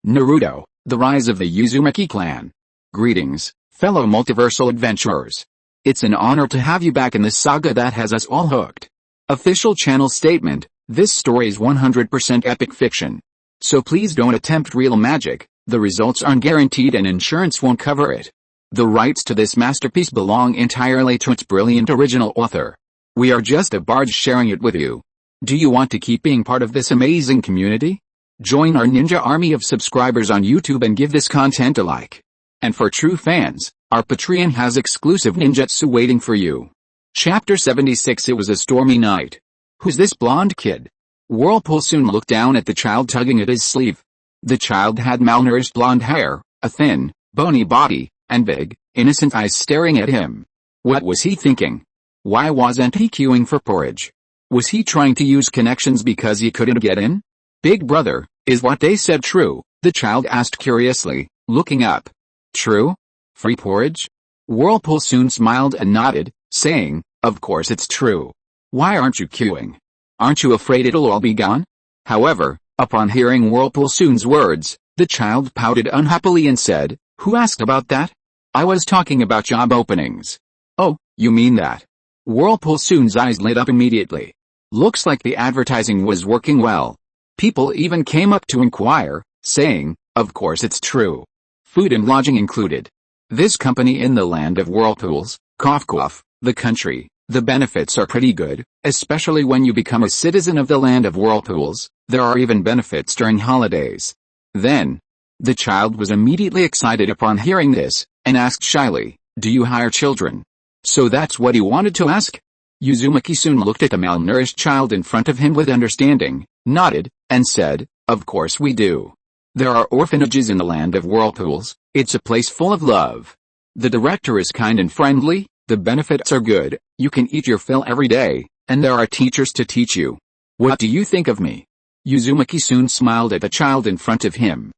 Naruto, the rise of the Uzumaki Clan. Greetings, fellow multiversal adventurers. It's an honor to have you back in this saga that has us all hooked. Official channel statement, this story is 100% epic fiction. So please don't attempt real magic, the results aren't guaranteed and insurance won't cover it. The rights to this masterpiece belong entirely to its brilliant original author. We are just a barge sharing it with you. Do you want to keep being part of this amazing community? Join our ninja army of subscribers on YouTube and give this content a like. And for true fans, our Patreon has exclusive ninjutsu waiting for you. Chapter 76. It was a stormy night. Who's this blonde kid? Whirlpool soon looked down at the child tugging at his sleeve. The child had malnourished blonde hair, a thin, bony body, and big, innocent eyes staring at him. What was he thinking? Why wasn't he queuing for porridge? Was he trying to use connections because he couldn't get in? Big brother, is what they said true? The child asked curiously, looking up. True? Free porridge? Whirlpool soon smiled and nodded, saying, of course it's true. Why aren't you queuing? Aren't you afraid it'll all be gone? However, upon hearing Whirlpool soon's words, the child pouted unhappily and said, who asked about that? I was talking about job openings. Oh, you mean that? Whirlpool soon's eyes lit up immediately. Looks like the advertising was working well. People even came up to inquire, saying, of course it's true. Food and lodging included. This company in the land of whirlpools, cough cough, the country, the benefits are pretty good, especially when you become a citizen of the land of whirlpools. There are even benefits during holidays. Then, the child was immediately excited upon hearing this, and asked shyly, do you hire children? So that's what he wanted to ask? Uzumaki soon looked at the malnourished child in front of him with understanding, nodded, and said, of course we do. There are orphanages in the land of whirlpools. It's a place full of love. The director is kind and friendly, the benefits are good, you can eat your fill every day, and there are teachers to teach you. What do you think of me? Uzumaki soon smiled at the child in front of him.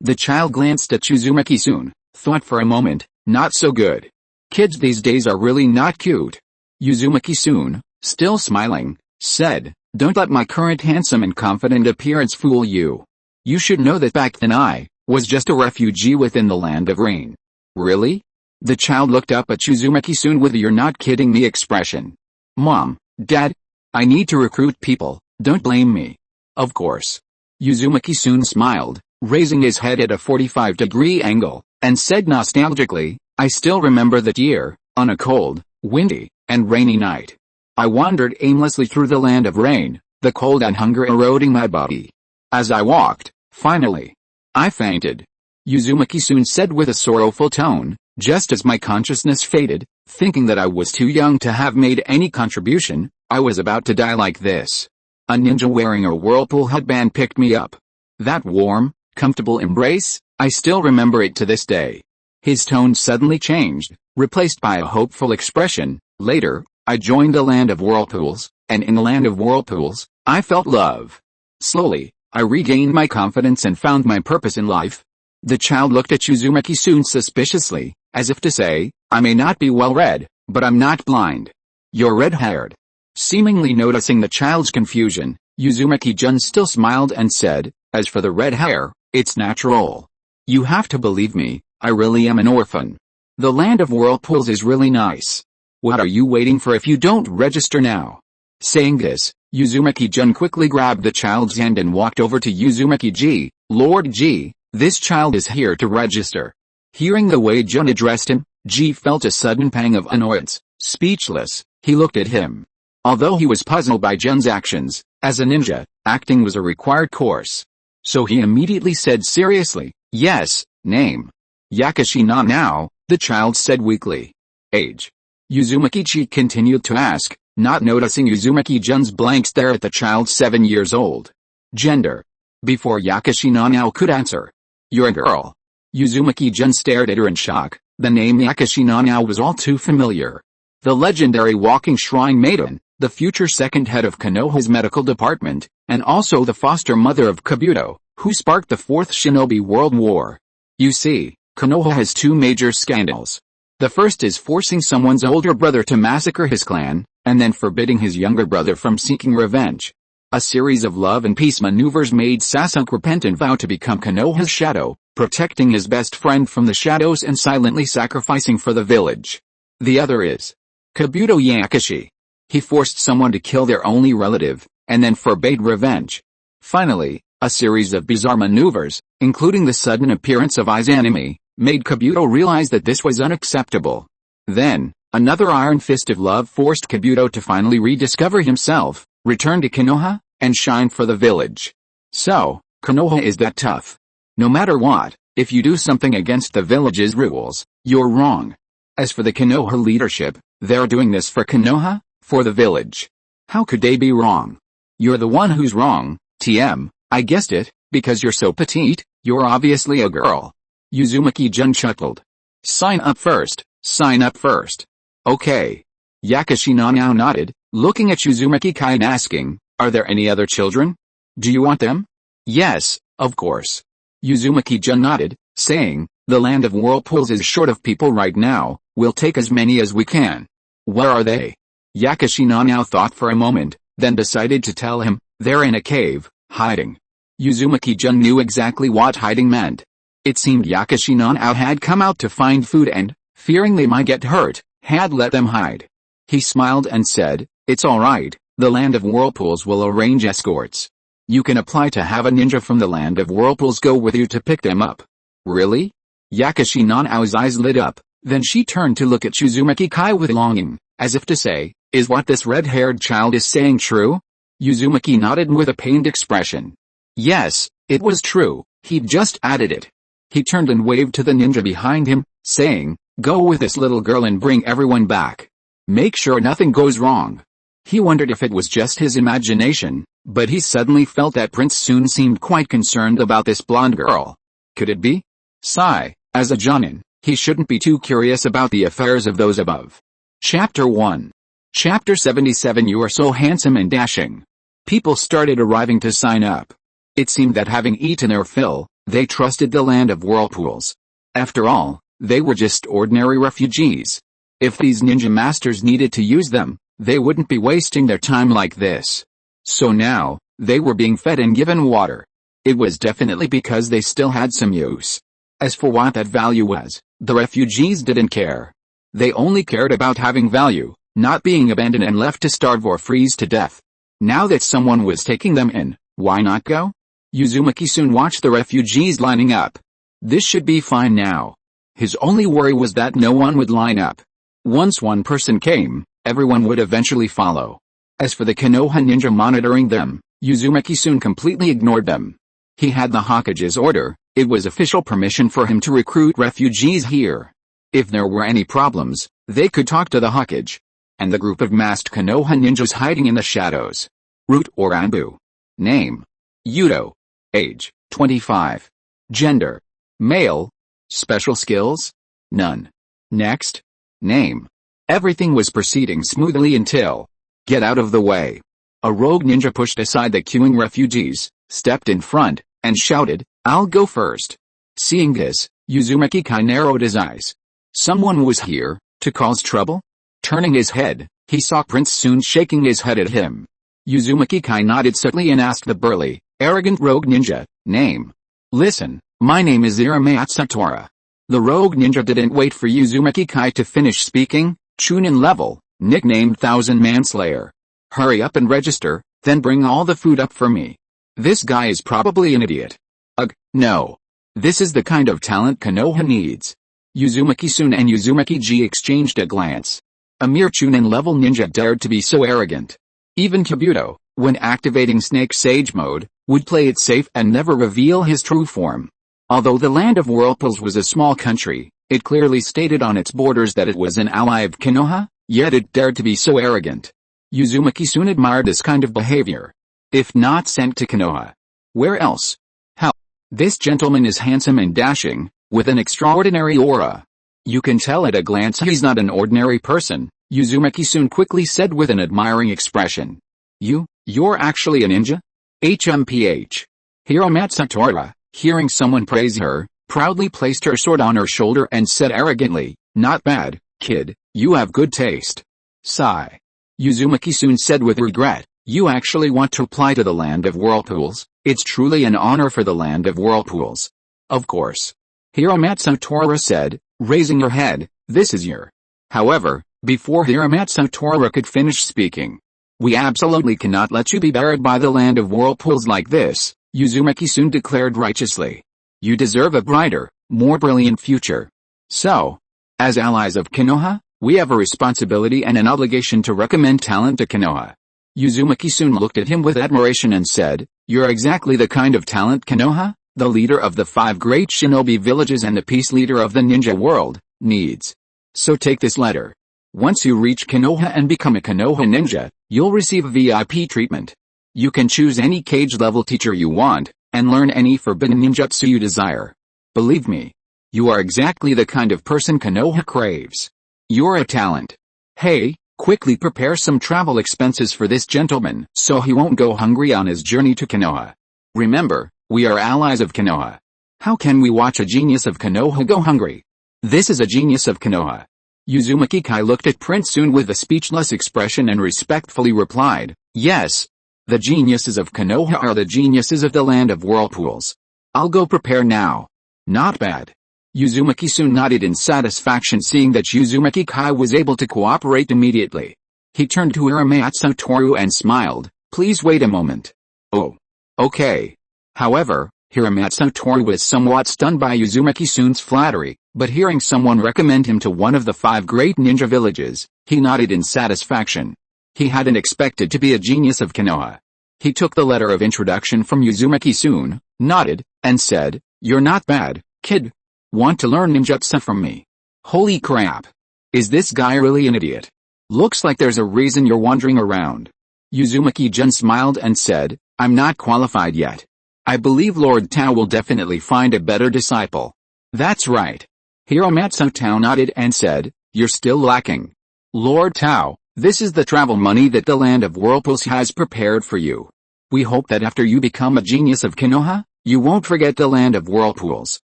The child glanced at Uzumaki soon, thought for a moment, not so good. Kids these days are really not cute. Uzumaki soon, still smiling, said, don't let my current handsome and confident appearance fool you. You should know that back then I was just a refugee within the land of rain. Really? The child looked up at Uzumaki soon with you're not kidding me expression. Mom, Dad, I need to recruit people, don't blame me. Of course. Uzumaki soon smiled, raising his head at a 45-degree angle, and said nostalgically, I still remember that year, on a cold, windy, and rainy night. I wandered aimlessly through the land of rain, the cold and hunger eroding my body. As I walked, finally, I fainted. Uzumaki soon said with a sorrowful tone, just as my consciousness faded, thinking that I was too young to have made any contribution, I was about to die like this. A ninja wearing a whirlpool headband picked me up. That warm, comfortable embrace, I still remember it to this day. His tone suddenly changed, replaced by a hopeful expression. Later, I joined the land of whirlpools, and in the land of whirlpools, I felt love. Slowly, I regained my confidence and found my purpose in life. The child looked at Uzumaki soon suspiciously, as if to say, I may not be well read, but I'm not blind. You're red-haired. Seemingly noticing the child's confusion, Uzumaki-jun still smiled and said, as for the red hair, it's natural. You have to believe me, I really am an orphan. The land of whirlpools is really nice. What are you waiting for if you don't register now? Saying this, Uzumaki-jun quickly grabbed the child's hand and walked over to Uzumaki-ji. Lord Ji, this child is here to register. Hearing the way Jun addressed him, Ji felt a sudden pang of annoyance. Speechless, he looked at him. Although he was puzzled by Jun's actions, as a ninja, acting was a required course. So he immediately said seriously, yes, name. Yakashina now, the child said weakly. Age. Uzumaki-ji continued to ask, not noticing Uzumaki-jun's blank stare at the child 7 years old. Gender. Before Yakashina now could answer. You're a girl. Uzumaki-jun stared at her in shock, the name Yakashina now was all too familiar. The legendary walking shrine maiden, the future second head of Konoha's medical department, and also the foster mother of Kabuto, who sparked the Fourth Shinobi World War. You see, Konoha has two major scandals. The first is forcing someone's older brother to massacre his clan, and then forbidding his younger brother from seeking revenge. A series of love and peace maneuvers made Sasuke repent and vow to become Konoha's shadow, protecting his best friend from the shadows and silently sacrificing for the village. The other is Kabuto Yakushi. He forced someone to kill their only relative, and then forbade revenge. Finally, a series of bizarre maneuvers, including the sudden appearance of Izanami, made Kabuto realize that this was unacceptable. Then, another iron fist of love forced Kabuto to finally rediscover himself, return to Konoha, and shine for the village. So, Konoha is that tough. No matter what, if you do something against the village's rules, you're wrong. As for the Konoha leadership, they're doing this for Konoha, for the village. How could they be wrong? You're the one who's wrong, TM, I guessed it, because you're so petite, you're obviously a girl. Uzumaki-jun chuckled. Sign up first, sign up first. Okay. Yakushi now nodded, looking at Uzumaki-kai and asking, are there any other children? Do you want them? Yes, of course. Uzumaki-jun nodded, saying, the land of whirlpools is short of people right now, we'll take as many as we can. Where are they? Yakushi now thought for a moment, then decided to tell him, they're in a cave, hiding. Uzumaki-jun knew exactly what hiding meant. It seemed Yakushi now had come out to find food and, fearing they might get hurt, had let them hide. He smiled and said, it's alright, the land of whirlpools will arrange escorts. You can apply to have a ninja from the land of whirlpools go with you to pick them up. Really? Yakushi Nanao's eyes lit up, then she turned to look at Uzumaki-kai with longing, as if to say, is what this red-haired child is saying true? Uzumaki nodded with a pained expression. Yes, it was true, he'd just added it. He turned and waved to the ninja behind him, saying, go with this little girl and bring everyone back. Make sure nothing goes wrong. He wondered if it was just his imagination, but he suddenly felt that Prince Soon seemed quite concerned about this blonde girl. Could it be? Sigh, as a jonin, he shouldn't be too curious about the affairs of those above. Chapter 1. Chapter 77. You are so handsome and dashing. People started arriving to sign up. It seemed that having eaten their fill, they trusted the land of whirlpools. After all, they were just ordinary refugees. If these ninja masters needed to use them, they wouldn't be wasting their time like this. So now, they were being fed and given water. It was definitely because they still had some use. As for what that value was, the refugees didn't care. They only cared about having value, not being abandoned and left to starve or freeze to death. Now that someone was taking them in, why not go? Uzumaki soon watched the refugees lining up. This should be fine now. His only worry was that no one would line up. Once one person came, everyone would eventually follow. As for the Konoha ninja monitoring them, Uzumaki soon completely ignored them. He had the Hokage's order, it was official permission for him to recruit refugees here. If there were any problems, they could talk to the Hokage. And the group of masked Konoha ninjas hiding in the shadows. Root or Anbu. Name. Yudo. Age. 25. Gender. Male. Special skills? None. Next. Name. Everything was proceeding smoothly until. Get out of the way. A rogue ninja pushed aside the queuing refugees, stepped in front, and shouted, I'll go first. Seeing this, Uzumaki-kai narrowed his eyes. Someone was here, to cause trouble? Turning his head, he saw Prince Soon shaking his head at him. Uzumaki-kai nodded subtly and asked the burly, arrogant rogue ninja, name. Listen, my name is Irame Atsutora. The rogue ninja didn't wait for Uzumaki-kai to finish speaking, Chunin level, nicknamed Thousand Manslayer. Hurry up and register, then bring all the food up for me. This guy is probably an idiot. Ugh, no. This is the kind of talent Konoha needs. Uzumaki-sun and Uzumaki-ji exchanged a glance. A mere Chunin-level ninja dared to be so arrogant. Even Kabuto, when activating Snake Sage mode, would play it safe and never reveal his true form. Although the land of whirlpools was a small country, it clearly stated on its borders that it was an ally of Konoha, yet it dared to be so arrogant. Uzumaki-sun admired this kind of behavior. If not sent to Konoha, where else? How? This gentleman is handsome and dashing, with an extraordinary aura. You can tell at a glance he's not an ordinary person, Uzumaki-sun quickly said with an admiring expression. You're actually a ninja? HMPH. Hirome Atsutora, hearing someone praise her, proudly placed her sword on her shoulder and said arrogantly, not bad, kid, you have good taste. Sigh. Uzumaki-sun said with regret, You actually want to apply to the land of whirlpools? It's truly an honor for the land of whirlpools. Of course. Hiramatsu Tora said, raising her head, this is your. However, before Hiramatsu Tora could finish speaking, we absolutely cannot let you be buried by the land of whirlpools like this, Uzumaki soon declared righteously. You deserve a brighter, more brilliant future. So, as allies of Konoha, we have a responsibility and an obligation to recommend talent to Konoha. Uzumaki soon looked at him with admiration and said, you're exactly the kind of talent Konoha, the leader of the 5 great shinobi villages and the peace leader of the ninja world, needs. So take this letter. Once you reach Konoha and become a Konoha ninja, you'll receive VIP treatment. You can choose any cage level teacher you want, and learn any forbidden ninjutsu you desire. Believe me, you are exactly the kind of person Konoha craves. You're a talent. Hey, quickly prepare some travel expenses for this gentleman so he won't go hungry on his journey to Konoha. Remember, we are allies of Konoha. How can we watch a genius of Konoha go hungry? This is a genius of Konoha. Uzumaki Kai looked at Prince Soon with a speechless expression and respectfully replied, yes. The geniuses of Konoha are the geniuses of the land of whirlpools. I'll go prepare now. Not bad. Uzumaki soon nodded in satisfaction seeing that Uzumaki Kai was able to cooperate immediately. He turned to Hiramatsu Toru and smiled, please wait a moment. Oh. Okay. However, Hiramatsu Toru was somewhat stunned by Uzumaki soon's flattery, but hearing someone recommend him to one of the 5 great ninja villages, he nodded in satisfaction. He hadn't expected to be a genius of Konoha. He took the letter of introduction from Uzumaki soon, nodded, and said, you're not bad, kid. Want to learn ninjutsu from me? Holy crap. Is this guy really an idiot? Looks like there's a reason you're wandering around. Uzumaki-jun smiled and said, I'm not qualified yet. I believe Lord Tao will definitely find a better disciple. That's right. Hiramatsu Tao nodded and said, you're still lacking. Lord Tao, this is the travel money that the land of whirlpools has prepared for you. We hope that after you become a genius of Konoha, you won't forget the land of whirlpools.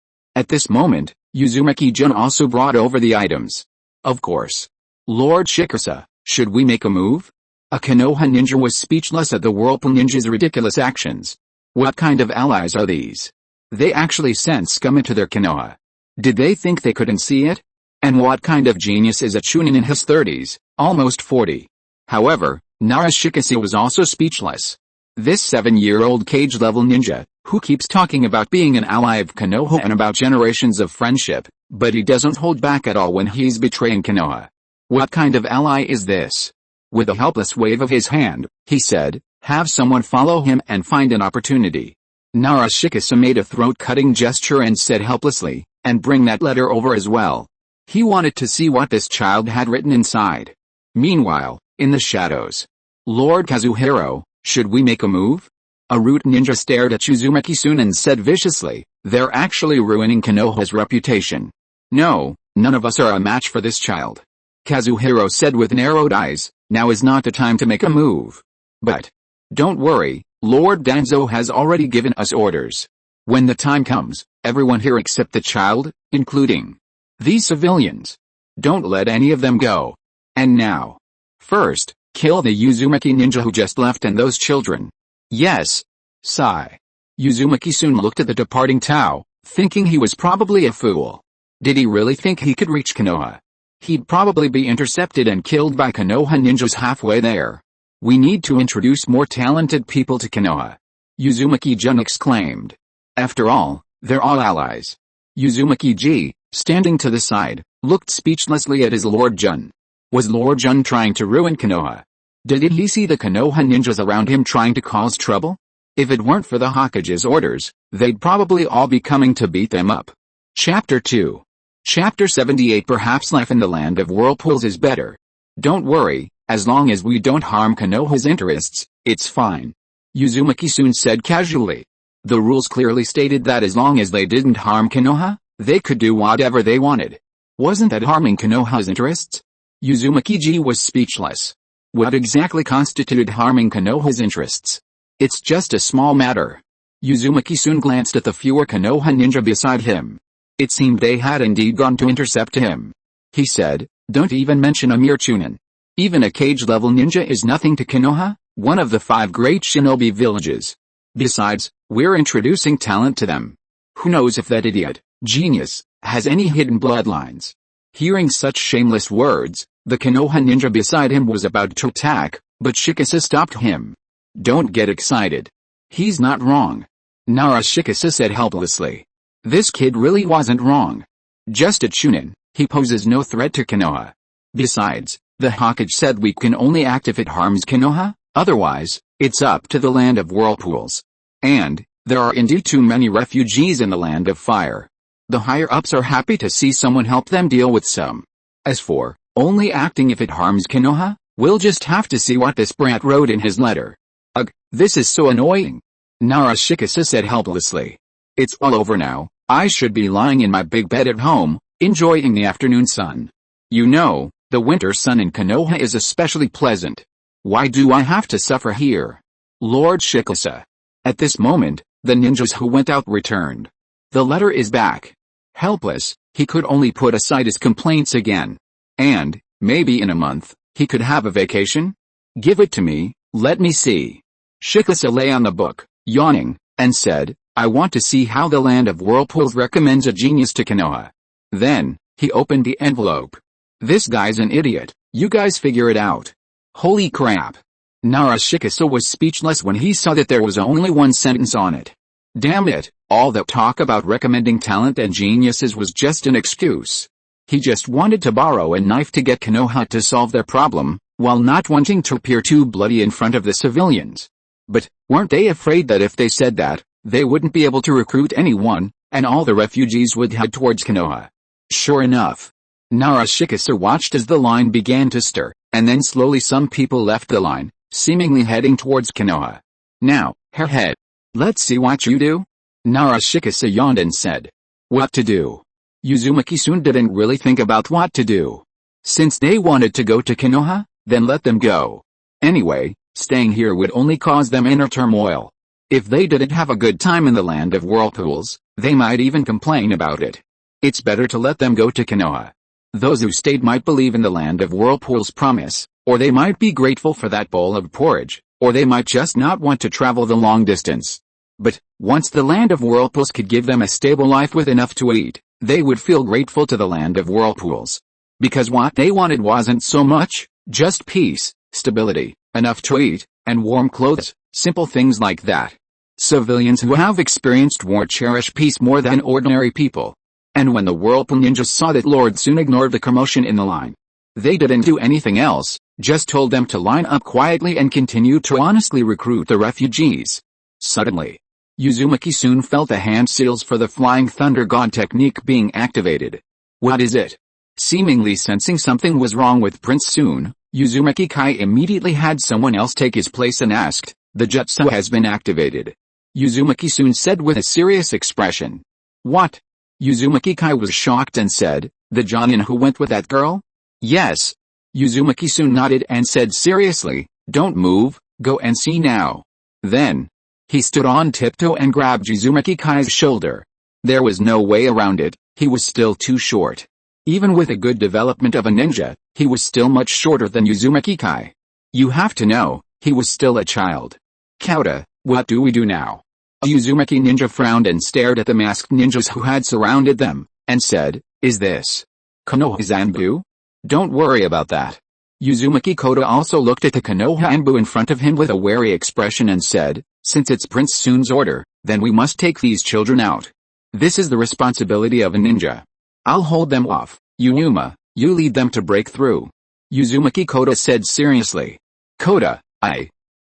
At this moment, Uzumaki-jun also brought over the items. Of course. Lord Shikasa, should we make a move? A Konoha ninja was speechless at the whirlpool ninja's ridiculous actions. What kind of allies are these? They actually sent scum into their Konoha. Did they think they couldn't see it? And what kind of genius is a chunin in his 30s, almost 40? However, Narashikase was also speechless. This 7-year-old cage-level ninja, who keeps talking about being an ally of Konoha and about generations of friendship, but he doesn't hold back at all when he's betraying Konoha. What kind of ally is this? With a helpless wave of his hand, he said, have someone follow him and find an opportunity. Narashikase made a throat-cutting gesture and said helplessly, and bring that letter over as well. He wanted to see what this child had written inside. Meanwhile, in the shadows, Lord Kazuhiro, should we make a move? A root ninja stared at Uzumaki-sun and said viciously, they're actually ruining Konoha's reputation. No, none of us are a match for this child. Kazuhiro said with narrowed eyes, now is not the time to make a move. But, don't worry, Lord Danzo has already given us orders. When the time comes, everyone here except the child, including these civilians. Don't let any of them go. And now. First, kill the Uzumaki ninja who just left and those children. Yes. Sigh. Uzumaki soon looked at the departing Tao, thinking he was probably a fool. Did he really think he could reach Konoha? He'd probably be intercepted and killed by Konoha ninjas halfway there. We need to introduce more talented people to Konoha. Uzumaki-jun exclaimed. After all, they're all allies. Uzumaki-ji, standing to the side, looked speechlessly at his Lord Jun. Was Lord Jun trying to ruin Konoha? Did he see the Konoha ninjas around him trying to cause trouble? If it weren't for the Hokage's orders, they'd probably all be coming to beat them up. Chapter 2. Chapter 78. Perhaps life in the land of whirlpools is better. Don't worry, as long as we don't harm Konoha's interests, it's fine. Uzumaki soon said casually. The rules clearly stated that as long as they didn't harm Konoha, they could do whatever they wanted. Wasn't that harming Konoha's interests? Uzumaki-ji was speechless. What exactly constituted harming Konoha's interests? It's just a small matter. Uzumaki soon glanced at the fewer Konoha ninja beside him. It seemed they had indeed gone to intercept him. He said, don't even mention a mere chunin. Even a cage-level ninja is nothing to Konoha, one of the 5 great shinobi villages. Besides, we're introducing talent to them. Who knows if that idiot, genius, has any hidden bloodlines? Hearing such shameless words, the Konoha ninja beside him was about to attack, but Shikasa stopped him. Don't get excited. He's not wrong. Nara, Shikasa said helplessly. This kid really wasn't wrong. Just a chunin, he poses no threat to Konoha. Besides, the Hokage said we can only act if it harms Konoha, otherwise, it's up to the land of whirlpools. And, there are indeed too many refugees in the land of fire. The higher-ups are happy to see someone help them deal with some. As for, only acting if it harms Konoha, we'll just have to see what this brat wrote in his letter. Ugh, this is so annoying. Nara, Shikasa said helplessly. It's all over now, I should be lying in my big bed at home, enjoying the afternoon sun. You know, the winter sun in Konoha is especially pleasant. Why do I have to suffer here? Lord Shikasa. At this moment, the ninjas who went out returned. The letter is back. Helpless, he could only put aside his complaints again. And, maybe in a month, he could have a vacation? Give it to me, let me see. Shikasa lay on the book, yawning, and said, I want to see how the land of whirlpools recommends a genius to Konoha. Then, he opened the envelope. This guy's an idiot, you guys figure it out. Holy crap. Nara, Shikasa was speechless when he saw that there was only one sentence on it. Damn it, all that talk about recommending talent and geniuses was just an excuse. He just wanted to borrow a knife to get Konoha to solve their problem, while not wanting to appear too bloody in front of the civilians. But, weren't they afraid that if they said that, they wouldn't be able to recruit anyone, and all the refugees would head towards Konoha? Sure enough. Nara, Shikasa watched as the line began to stir, and then slowly some people left the line, seemingly heading towards Konoha. Now, hairhead. Let's see what you do. Nara, Shikasa yawned and said. What to do? Uzumaki-san didn't really think about what to do. Since they wanted to go to Konoha, then let them go. Anyway, staying here would only cause them inner turmoil. If they didn't have a good time in the land of whirlpools, they might even complain about it. It's better to let them go to Konoha. Those who stayed might believe in the land of whirlpools' promise, or they might be grateful for that bowl of porridge, or they might just not want to travel the long distance. But, once the land of whirlpools could give them a stable life with enough to eat, they would feel grateful to the land of whirlpools. Because what they wanted wasn't so much, just peace, stability, enough to eat, and warm clothes, simple things like that. Civilians who have experienced war cherish peace more than ordinary people. And when the Whirlpool ninjas saw that Lord Sun ignored the commotion in the line, they didn't do anything else, just told them to line up quietly and continue to honestly recruit the refugees. Suddenly, Uzumaki-san felt the hand seals for the Flying Thunder God technique being activated. What is it? Seemingly sensing something was wrong with Prince Sun, Uzumaki Kai immediately had someone else take his place and asked, the jutsu has been activated. Uzumaki-san said with a serious expression. What? Uzumaki Kai was shocked and said, the Jonin who went with that girl? Yes. Uzumaki-san nodded and said seriously, don't move, go and see now. Then, he stood on tiptoe and grabbed Uzumaki Kai's shoulder. There was no way around it, he was still too short. Even with a good development of a ninja, he was still much shorter than Uzumaki Kai. You have to know, he was still a child. Kauta, what do we do now? A Uzumaki ninja frowned and stared at the masked ninjas who had surrounded them, and said, is this Konoha Zanbu? Don't worry about that. Uzumaki Kota also looked at the Konoha Zanbu in front of him with a wary expression and said, since it's Prince Sun's order, then we must take these children out. This is the responsibility of a ninja. I'll hold them off, Yuma, you lead them to break through. Uzumaki Kota said seriously. Kota,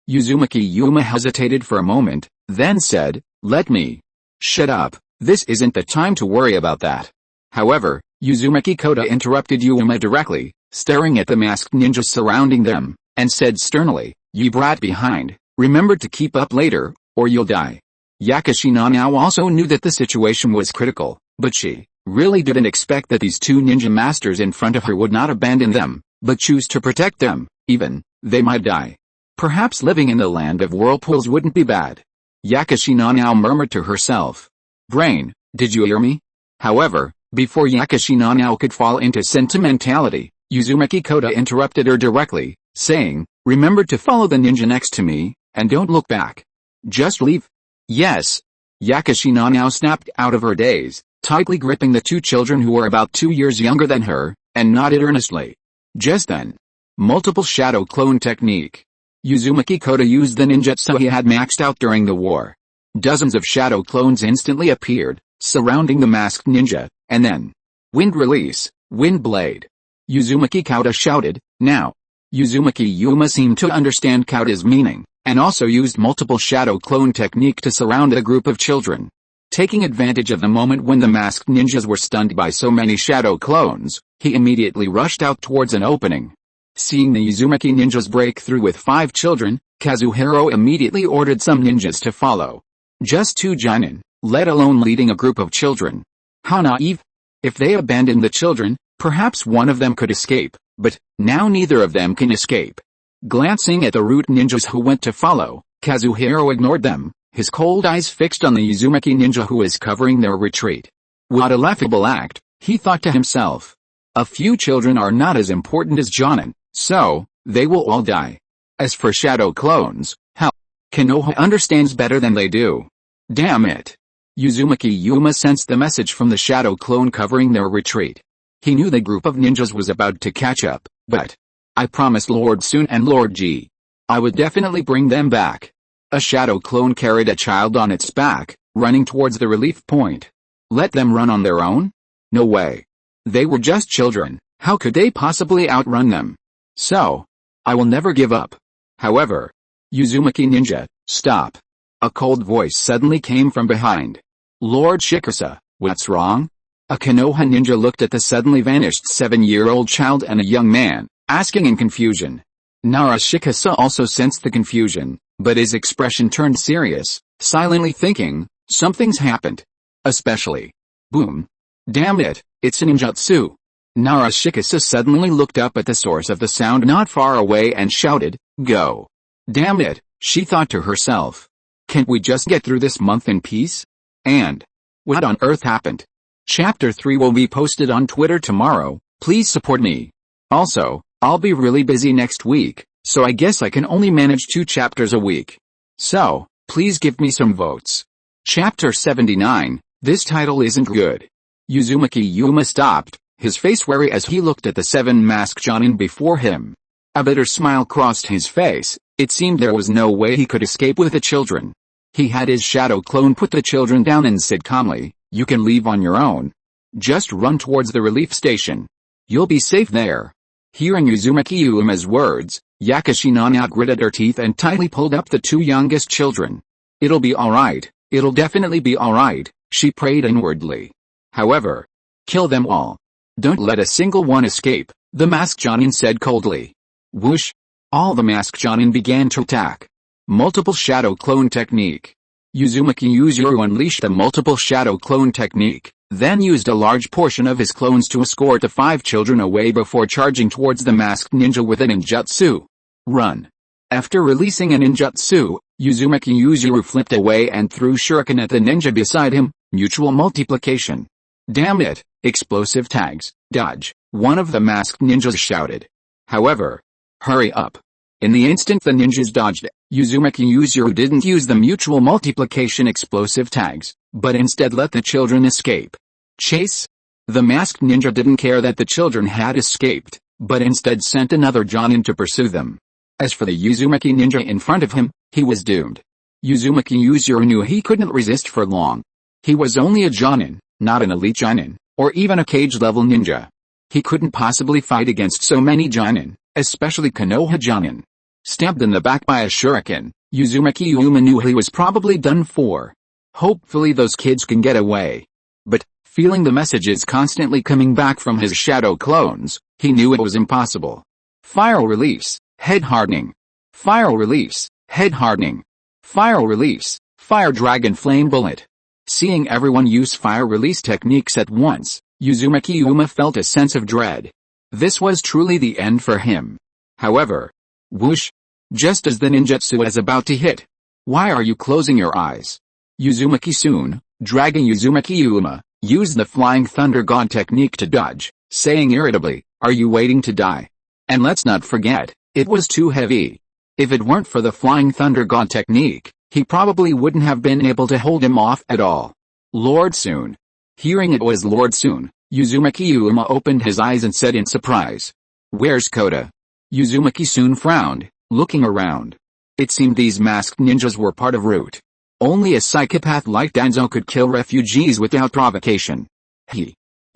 Uzumaki Yuma hesitated for a moment, then said, let me. Shut up, this isn't the time to worry about that. However, Uzumaki Kota interrupted Yuma directly, staring at the masked ninjas surrounding them, and said sternly, ye brat behind, remember to keep up later, or you'll die. Yakashina now also knew that the situation was critical, but she really didn't expect that these two ninja masters in front of her would not abandon them, but choose to protect them, even, they might die. Perhaps living in the land of whirlpools wouldn't be bad. Yakashina now murmured to herself. Brain, did you hear me? However, before Yakashina now could fall into sentimentality, Uzumaki Kota interrupted her directly, saying, Remember to follow the ninja next to me, and don't look back. Just leave. Yes. Kushina now snapped out of her daze, tightly gripping the two children who were about 2 years younger than her, and nodded earnestly. Just then. Multiple shadow clone technique. Uzumaki Koda used the ninjutsu he had maxed out during the war. Dozens of shadow clones instantly appeared, surrounding the masked ninja, and then. Wind release, wind blade. Uzumaki Koda shouted, now. Uzumaki Yuma seemed to understand Koda's meaning, and also used multiple shadow clone technique to surround a group of children. Taking advantage of the moment when the masked ninjas were stunned by so many shadow clones, he immediately rushed out towards an opening. Seeing the Uzumaki ninjas break through with 5 children, Kazuhiro immediately ordered some ninjas to follow. Just 2 jonin, let alone leading a group of children. How naive? If they abandoned the children, perhaps one of them could escape, but now neither of them can escape. Glancing at the root ninjas who went to follow, Kazuhiro ignored them, his cold eyes fixed on the Uzumaki ninja who was covering their retreat. What a laughable act, he thought to himself. A few children are not as important as jonin, so they will all die. As for shadow clones, hell, Konoha understands better than they do. Damn it. Uzumaki Yuma sensed the message from the shadow clone covering their retreat. He knew the group of ninjas was about to catch up, but I promised Lord Sun and Lord G. I would definitely bring them back. A shadow clone carried a child on its back, running towards the relief point. Let them run on their own? No way. They were just children, how could they possibly outrun them? So, I will never give up. However, Uzumaki ninja, stop. A cold voice suddenly came from behind. Lord Shikasa, what's wrong? A Konoha ninja looked at the suddenly vanished 7-year-old child and a young man, asking in confusion. Nara Shikasa also sensed the confusion, but his expression turned serious, silently thinking, something's happened. Especially. Boom. Damn it, it's a ninjutsu. Nara Shikasa suddenly looked up at the source of the sound not far away and shouted, go. Damn it, she thought to herself. Can't we just get through this month in peace? And what on earth happened? Chapter 3 will be posted on Twitter tomorrow, please support me. Also, I'll be really busy next week, so I guess I can only manage 2 chapters a week. So, please give me some votes. Chapter 79, this title isn't good. Uzumaki Yuma stopped, his face wary as he looked at the 7 masked jonin before him. A bitter smile crossed his face, it seemed there was no way he could escape with the children. He had his shadow clone put the children down and said calmly, you can leave on your own. Just run towards the relief station. You'll be safe there. Hearing Uzumaki Yuma's words, Kushina gritted her teeth and tightly pulled up the 2 youngest children. It'll be alright, it'll definitely be alright, she prayed inwardly. However, kill them all. Don't let a single one escape, the masked jonin said coldly. Whoosh! All the masked jonin began to attack. Multiple shadow clone technique. Uzumaki Yuzuru unleashed the multiple shadow clone technique, then used a large portion of his clones to escort the 5 children away before charging towards the masked ninja with a ninjutsu. Run. After releasing a ninjutsu, Uzumaki Yuzuru flipped away and threw shuriken at the ninja beside him, mutual multiplication. Damn it, explosive tags, dodge, one of the masked ninjas shouted. However, hurry up. In the instant the ninjas dodged, Uzumaki Yuzuru didn't use the mutual multiplication explosive tags, but instead let the children escape. Chase? The masked ninja didn't care that the children had escaped, but instead sent another jonin to pursue them. As for the Uzumaki ninja in front of him, he was doomed. Uzumaki Yuzuru knew he couldn't resist for long. He was only a jonin, not an elite jonin, or even a cage-level ninja. He couldn't possibly fight against so many jonin, especially Konoha jonin. Stabbed in the back by a shuriken, Uzumaki Yuma knew he was probably done for. Hopefully those kids can get away. But, feeling the messages constantly coming back from his shadow clones, he knew it was impossible. Fire release, head hardening. Fire release, head hardening. Fire release, fire dragon flame bullet. Seeing everyone use fire release techniques at once, Uzumaki Yuma felt a sense of dread. This was truly the end for him. However, whoosh! Just as the ninjutsu is about to hit. Why are you closing your eyes? Uzumaki soon, dragging Uzumaki Yuma, used the flying thunder god technique to dodge, saying irritably, are you waiting to die? And let's not forget, it was too heavy. If it weren't for the Flying Thunder God technique, he probably wouldn't have been able to hold him off at all. Lord Soon. Hearing it was Lord Soon, Uzumaki Yuma opened his eyes and said in surprise, "Where's Kota?" Uzumaki soon frowned, looking around. It seemed these masked ninjas were part of Root. Only a psychopath like Danzo could kill refugees without provocation.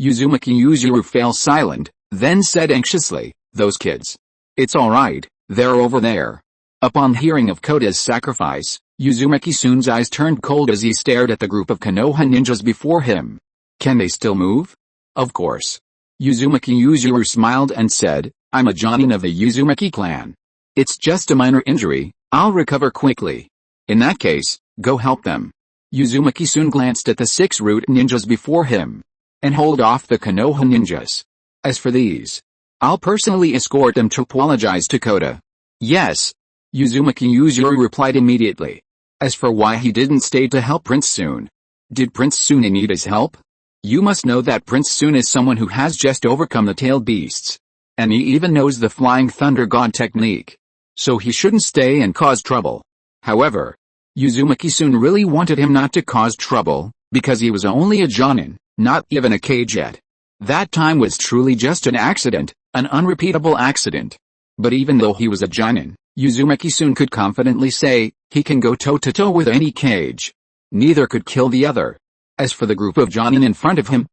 Uzumaki Yuzuru fell silent, then said anxiously, "Those kids. It's alright, they're over there." Upon hearing of Kota's sacrifice, Uzumaki Soon's eyes turned cold as he stared at the group of Konoha ninjas before him. Can they still move? Of course. Uzumaki Yuzuru smiled and said, "I'm a Jonin of the Uzumaki clan. It's just a minor injury, I'll recover quickly. In that case, go help them." Uzumaki Soon glanced at the 6 Root ninjas before him. "And hold off the Konoha ninjas. As for these, I'll personally escort them to apologize to Kota." "Yes." Uzumaki Yuzuru replied immediately. As for why he didn't stay to help Prince Soon. Did Prince Soon need his help? You must know that Prince Soon is someone who has just overcome the tailed beasts. And he even knows the Flying Thunder God technique. So he shouldn't stay and cause trouble. However, Uzumaki Soon really wanted him not to cause trouble, because he was only a Jonin, not even a kage yet. That time was truly just an accident, an unrepeatable accident. But even though he was a Jonin, Uzumaki Soon could confidently say, he can go toe-to-toe with any kage. Neither could kill the other. As for the group of Jonin in front of him,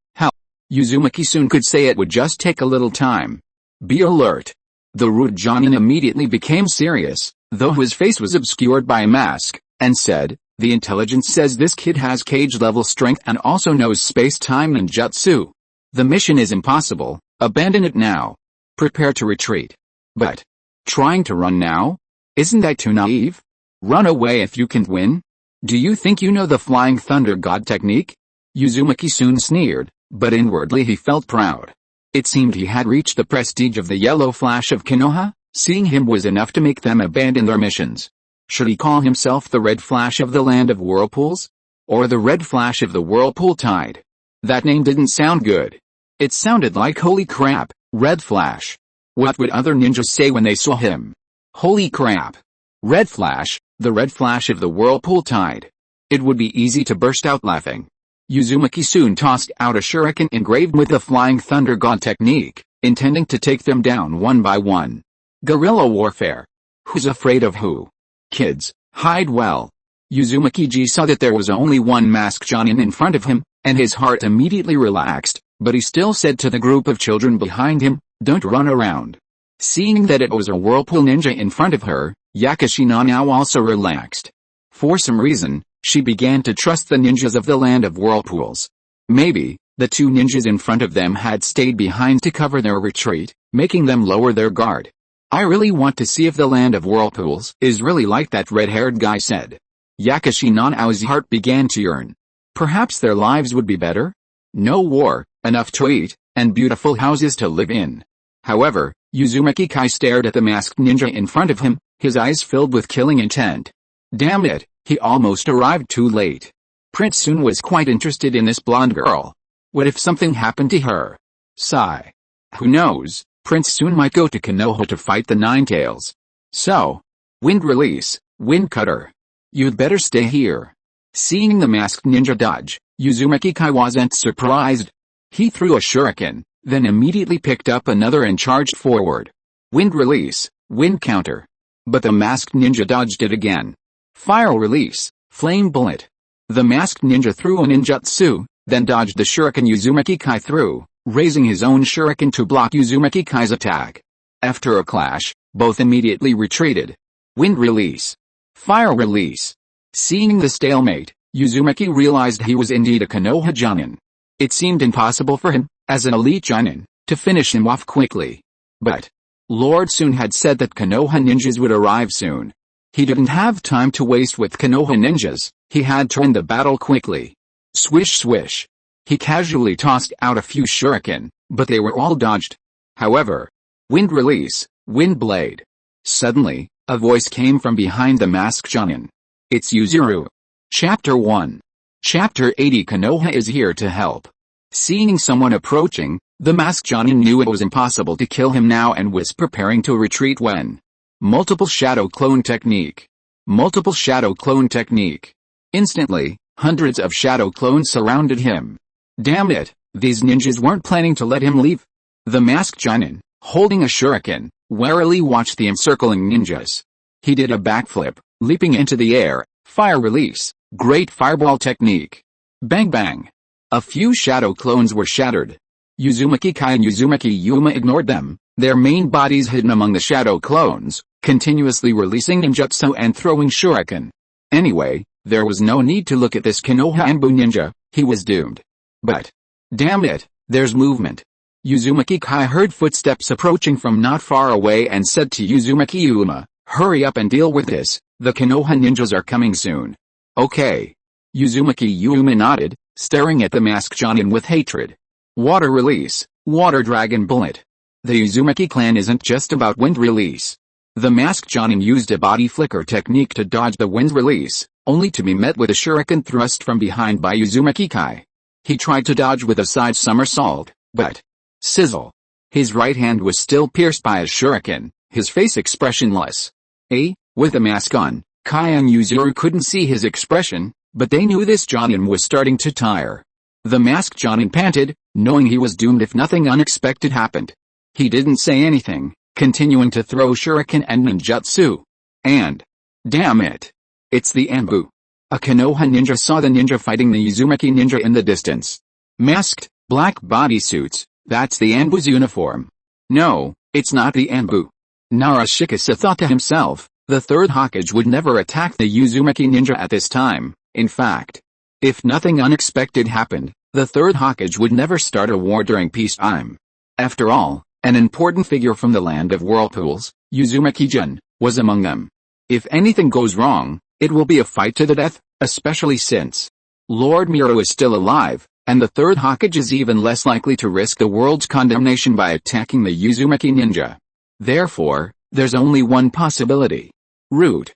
Uzumaki Soon could say it would just take a little time. Be alert. The Root Jonin immediately became serious, though his face was obscured by a mask, and said, "The intelligence says this kid has kage-level strength and also knows space-time ninjutsu. The mission is impossible, abandon it now. Prepare to retreat." "But, trying to run now? Isn't that too naive? Run away if you can't win? Do you think you know the Flying Thunder God technique?" Uzumaki Soon sneered, but inwardly he felt proud. It seemed he had reached the prestige of the Yellow Flash of Konoha. Seeing him was enough to make them abandon their missions. Should he call himself the Red Flash of the Land of Whirlpools? Or the Red Flash of the Whirlpool Tide? That name didn't sound good. It sounded like holy crap, Red Flash. What would other ninjas say when they saw him? Holy crap. Red Flash, the Red Flash of the Whirlpool Tide. It would be easy to burst out laughing. Uzumaki Soon tossed out a shuriken engraved with the Flying Thunder God technique, intending to take them down one by one. Guerrilla warfare. Who's afraid of who? Kids, hide well. Uzumaki saw that there was only one masked Jonin in front of him, and his heart immediately relaxed, but he still said to the group of children behind him, "Don't run around." Seeing that it was a whirlpool ninja in front of her, Kushina now also relaxed. For some reason, she began to trust the ninjas of the Land of Whirlpools. Maybe, the 2 ninjas in front of them had stayed behind to cover their retreat, making them lower their guard. "I really want to see if the Land of Whirlpools is really like that red-haired guy said." Kushina's heart began to yearn. Perhaps their lives would be better? No war, enough to eat, and beautiful houses to live in. However, Uzumaki Kai stared at the masked ninja in front of him, his eyes filled with killing intent. Damn it, he almost arrived too late. Prince Soon was quite interested in this blonde girl. What if something happened to her? Sigh. Who knows, Prince Soon might go to Konoha to fight the Ninetales. So, wind release, wind cutter. You'd better stay here. Seeing the masked ninja dodge, Uzumaki Kai wasn't surprised. He threw a shuriken, then immediately picked up another and charged forward. Wind release, wind counter. But the masked ninja dodged it again. Fire release, flame bullet. The masked ninja threw a ninjutsu, then dodged the shuriken Uzumaki Kai threw, raising his own shuriken to block Uzumaki Kai's attack. After a clash, both immediately retreated. Wind release. Fire release. Seeing the stalemate, Uzumaki realized he was indeed a Konoha Jonin. It seemed impossible for him, as an elite Jonin, to finish him off quickly. But Lord Soon had said that Konoha ninjas would arrive soon. He didn't have time to waste with Konoha ninjas, he had to end the battle quickly. Swish swish. He casually tossed out a few shuriken, but they were all dodged. However, wind release, wind blade. Suddenly, a voice came from behind the masked Jonin. It's Yuzuru. Chapter 1. Chapter 80. Konoha is here to help. Seeing someone approaching, the masked Jonin knew it was impossible to kill him now and was preparing to retreat when Multiple shadow clone technique. Multiple shadow clone technique. Instantly, hundreds of shadow clones surrounded him. Damn it, these ninjas weren't planning to let him leave. The masked Jonin, holding a shuriken, warily watched the encircling ninjas. He did a backflip, leaping into the air, fire release, great fireball technique. Bang bang. A few shadow clones were shattered. Uzumaki Kai and Uzumaki Yuma ignored them, their main bodies hidden among the shadow clones, continuously releasing ninjutsu and throwing shuriken. Anyway, there was no need to look at this Konoha Anbu ninja, he was doomed. But, damn it, there's movement. Uzumaki Kai heard footsteps approaching from not far away and said to Uzumaki Yuma, hurry up and deal with this, the Konoha ninjas are coming soon. Okay. Uzumaki Yuma nodded, staring at the masked Jonin with hatred. Water release, water dragon bullet. The Uzumaki clan isn't just about wind release. The masked Jonin used a body flicker technique to dodge the wind release, only to be met with a shuriken thrust from behind by Uzumaki Kai. He tried to dodge with a side somersault, but sizzle. His right hand was still pierced by a shuriken, his face expressionless. With the mask on, Kai and Yuzuru couldn't see his expression, but they knew this Jonin was starting to tire. The masked Jonin panted, knowing he was doomed if nothing unexpected happened. He didn't say anything, continuing to throw shuriken and ninjutsu. And, damn it, it's the Anbu. A Konoha ninja saw the ninja fighting the Uzumaki ninja in the distance. Masked, black bodysuits, that's the Anbu's uniform. No, it's not the Anbu. Narashikasa thought to himself, the third Hokage would never attack the Uzumaki ninja at this time. In fact, if nothing unexpected happened, the third Hokage would never start a war during peacetime. After all, an important figure from the land of whirlpools, Uzumaki-jun, was among them. If anything goes wrong, it will be a fight to the death, especially since Lord Miro is still alive, and the third Hokage is even less likely to risk the world's condemnation by attacking the Uzumaki ninja. Therefore, there's only one possibility. Root,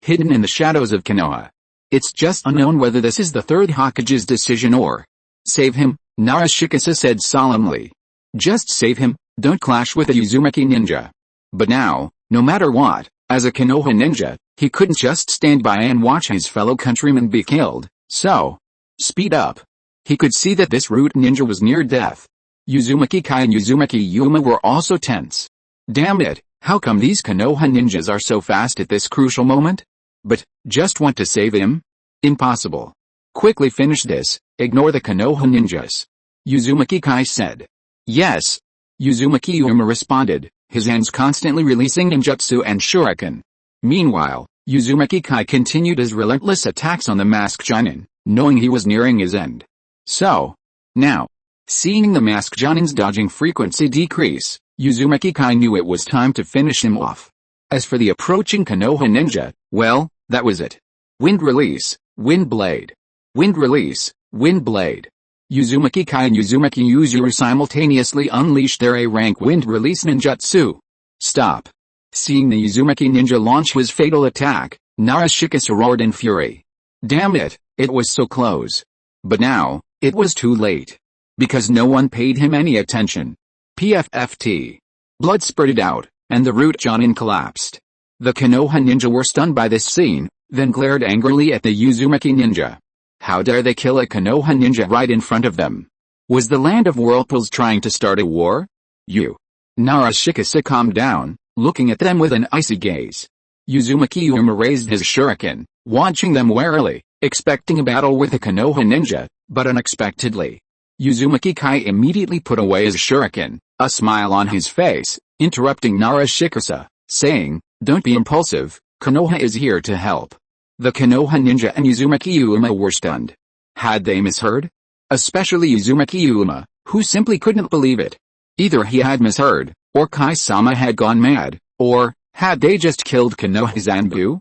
hidden in the shadows of Konoha. It's just unknown whether this is the third Hokage's decision or save him, Narashikasa said solemnly. Just save him, don't clash with the Uzumaki ninja. But now, no matter what, as a Konoha ninja, he couldn't just stand by and watch his fellow countrymen be killed, so speed up. He could see that this root ninja was near death. Uzumaki Kai and Uzumaki Yuma were also tense. Damn it, how come these Konoha ninjas are so fast at this crucial moment? But, just want to save him? Impossible. Quickly finish this, ignore the Konoha ninjas. Uzumaki Kai said. Yes. Uzumaki Yuma responded, his hands constantly releasing ninjutsu and shuriken. Meanwhile, Uzumaki Kai continued his relentless attacks on the masked Jonin, knowing he was nearing his end. So, now, seeing the masked Jonin's dodging frequency decrease, Uzumaki Kai knew it was time to finish him off. As for the approaching Konoha ninja, well, that was it. Wind release, wind blade. Wind release, wind blade. Uzumaki Kai and Uzumaki Yuzuru simultaneously unleashed their A-rank wind release ninjutsu. Stop. Seeing the Uzumaki ninja launch his fatal attack, Narashikasa roared in fury. Damn it, it was so close. But now, it was too late. Because no one paid him any attention. PFFT. Blood spurted out, and the root Jonin collapsed. The Konoha ninja were stunned by this scene, then glared angrily at the Uzumaki ninja. How dare they kill a Konoha ninja right in front of them? Was the land of whirlpools trying to start a war? Narashikasa calmed down, looking at them with an icy gaze. Uzumaki Yuma raised his shuriken, watching them warily, expecting a battle with the Konoha ninja, but unexpectedly, Uzumaki Kai immediately put away his shuriken, a smile on his face, interrupting Narashikasa, saying, don't be impulsive, Konoha is here to help. The Konoha ninja and Uzumaki Yuma were stunned. Had they misheard? Especially Uzumaki Yuma, who simply couldn't believe it. Either he had misheard, or Kai-sama had gone mad, or had they just killed Konoha's Anbu?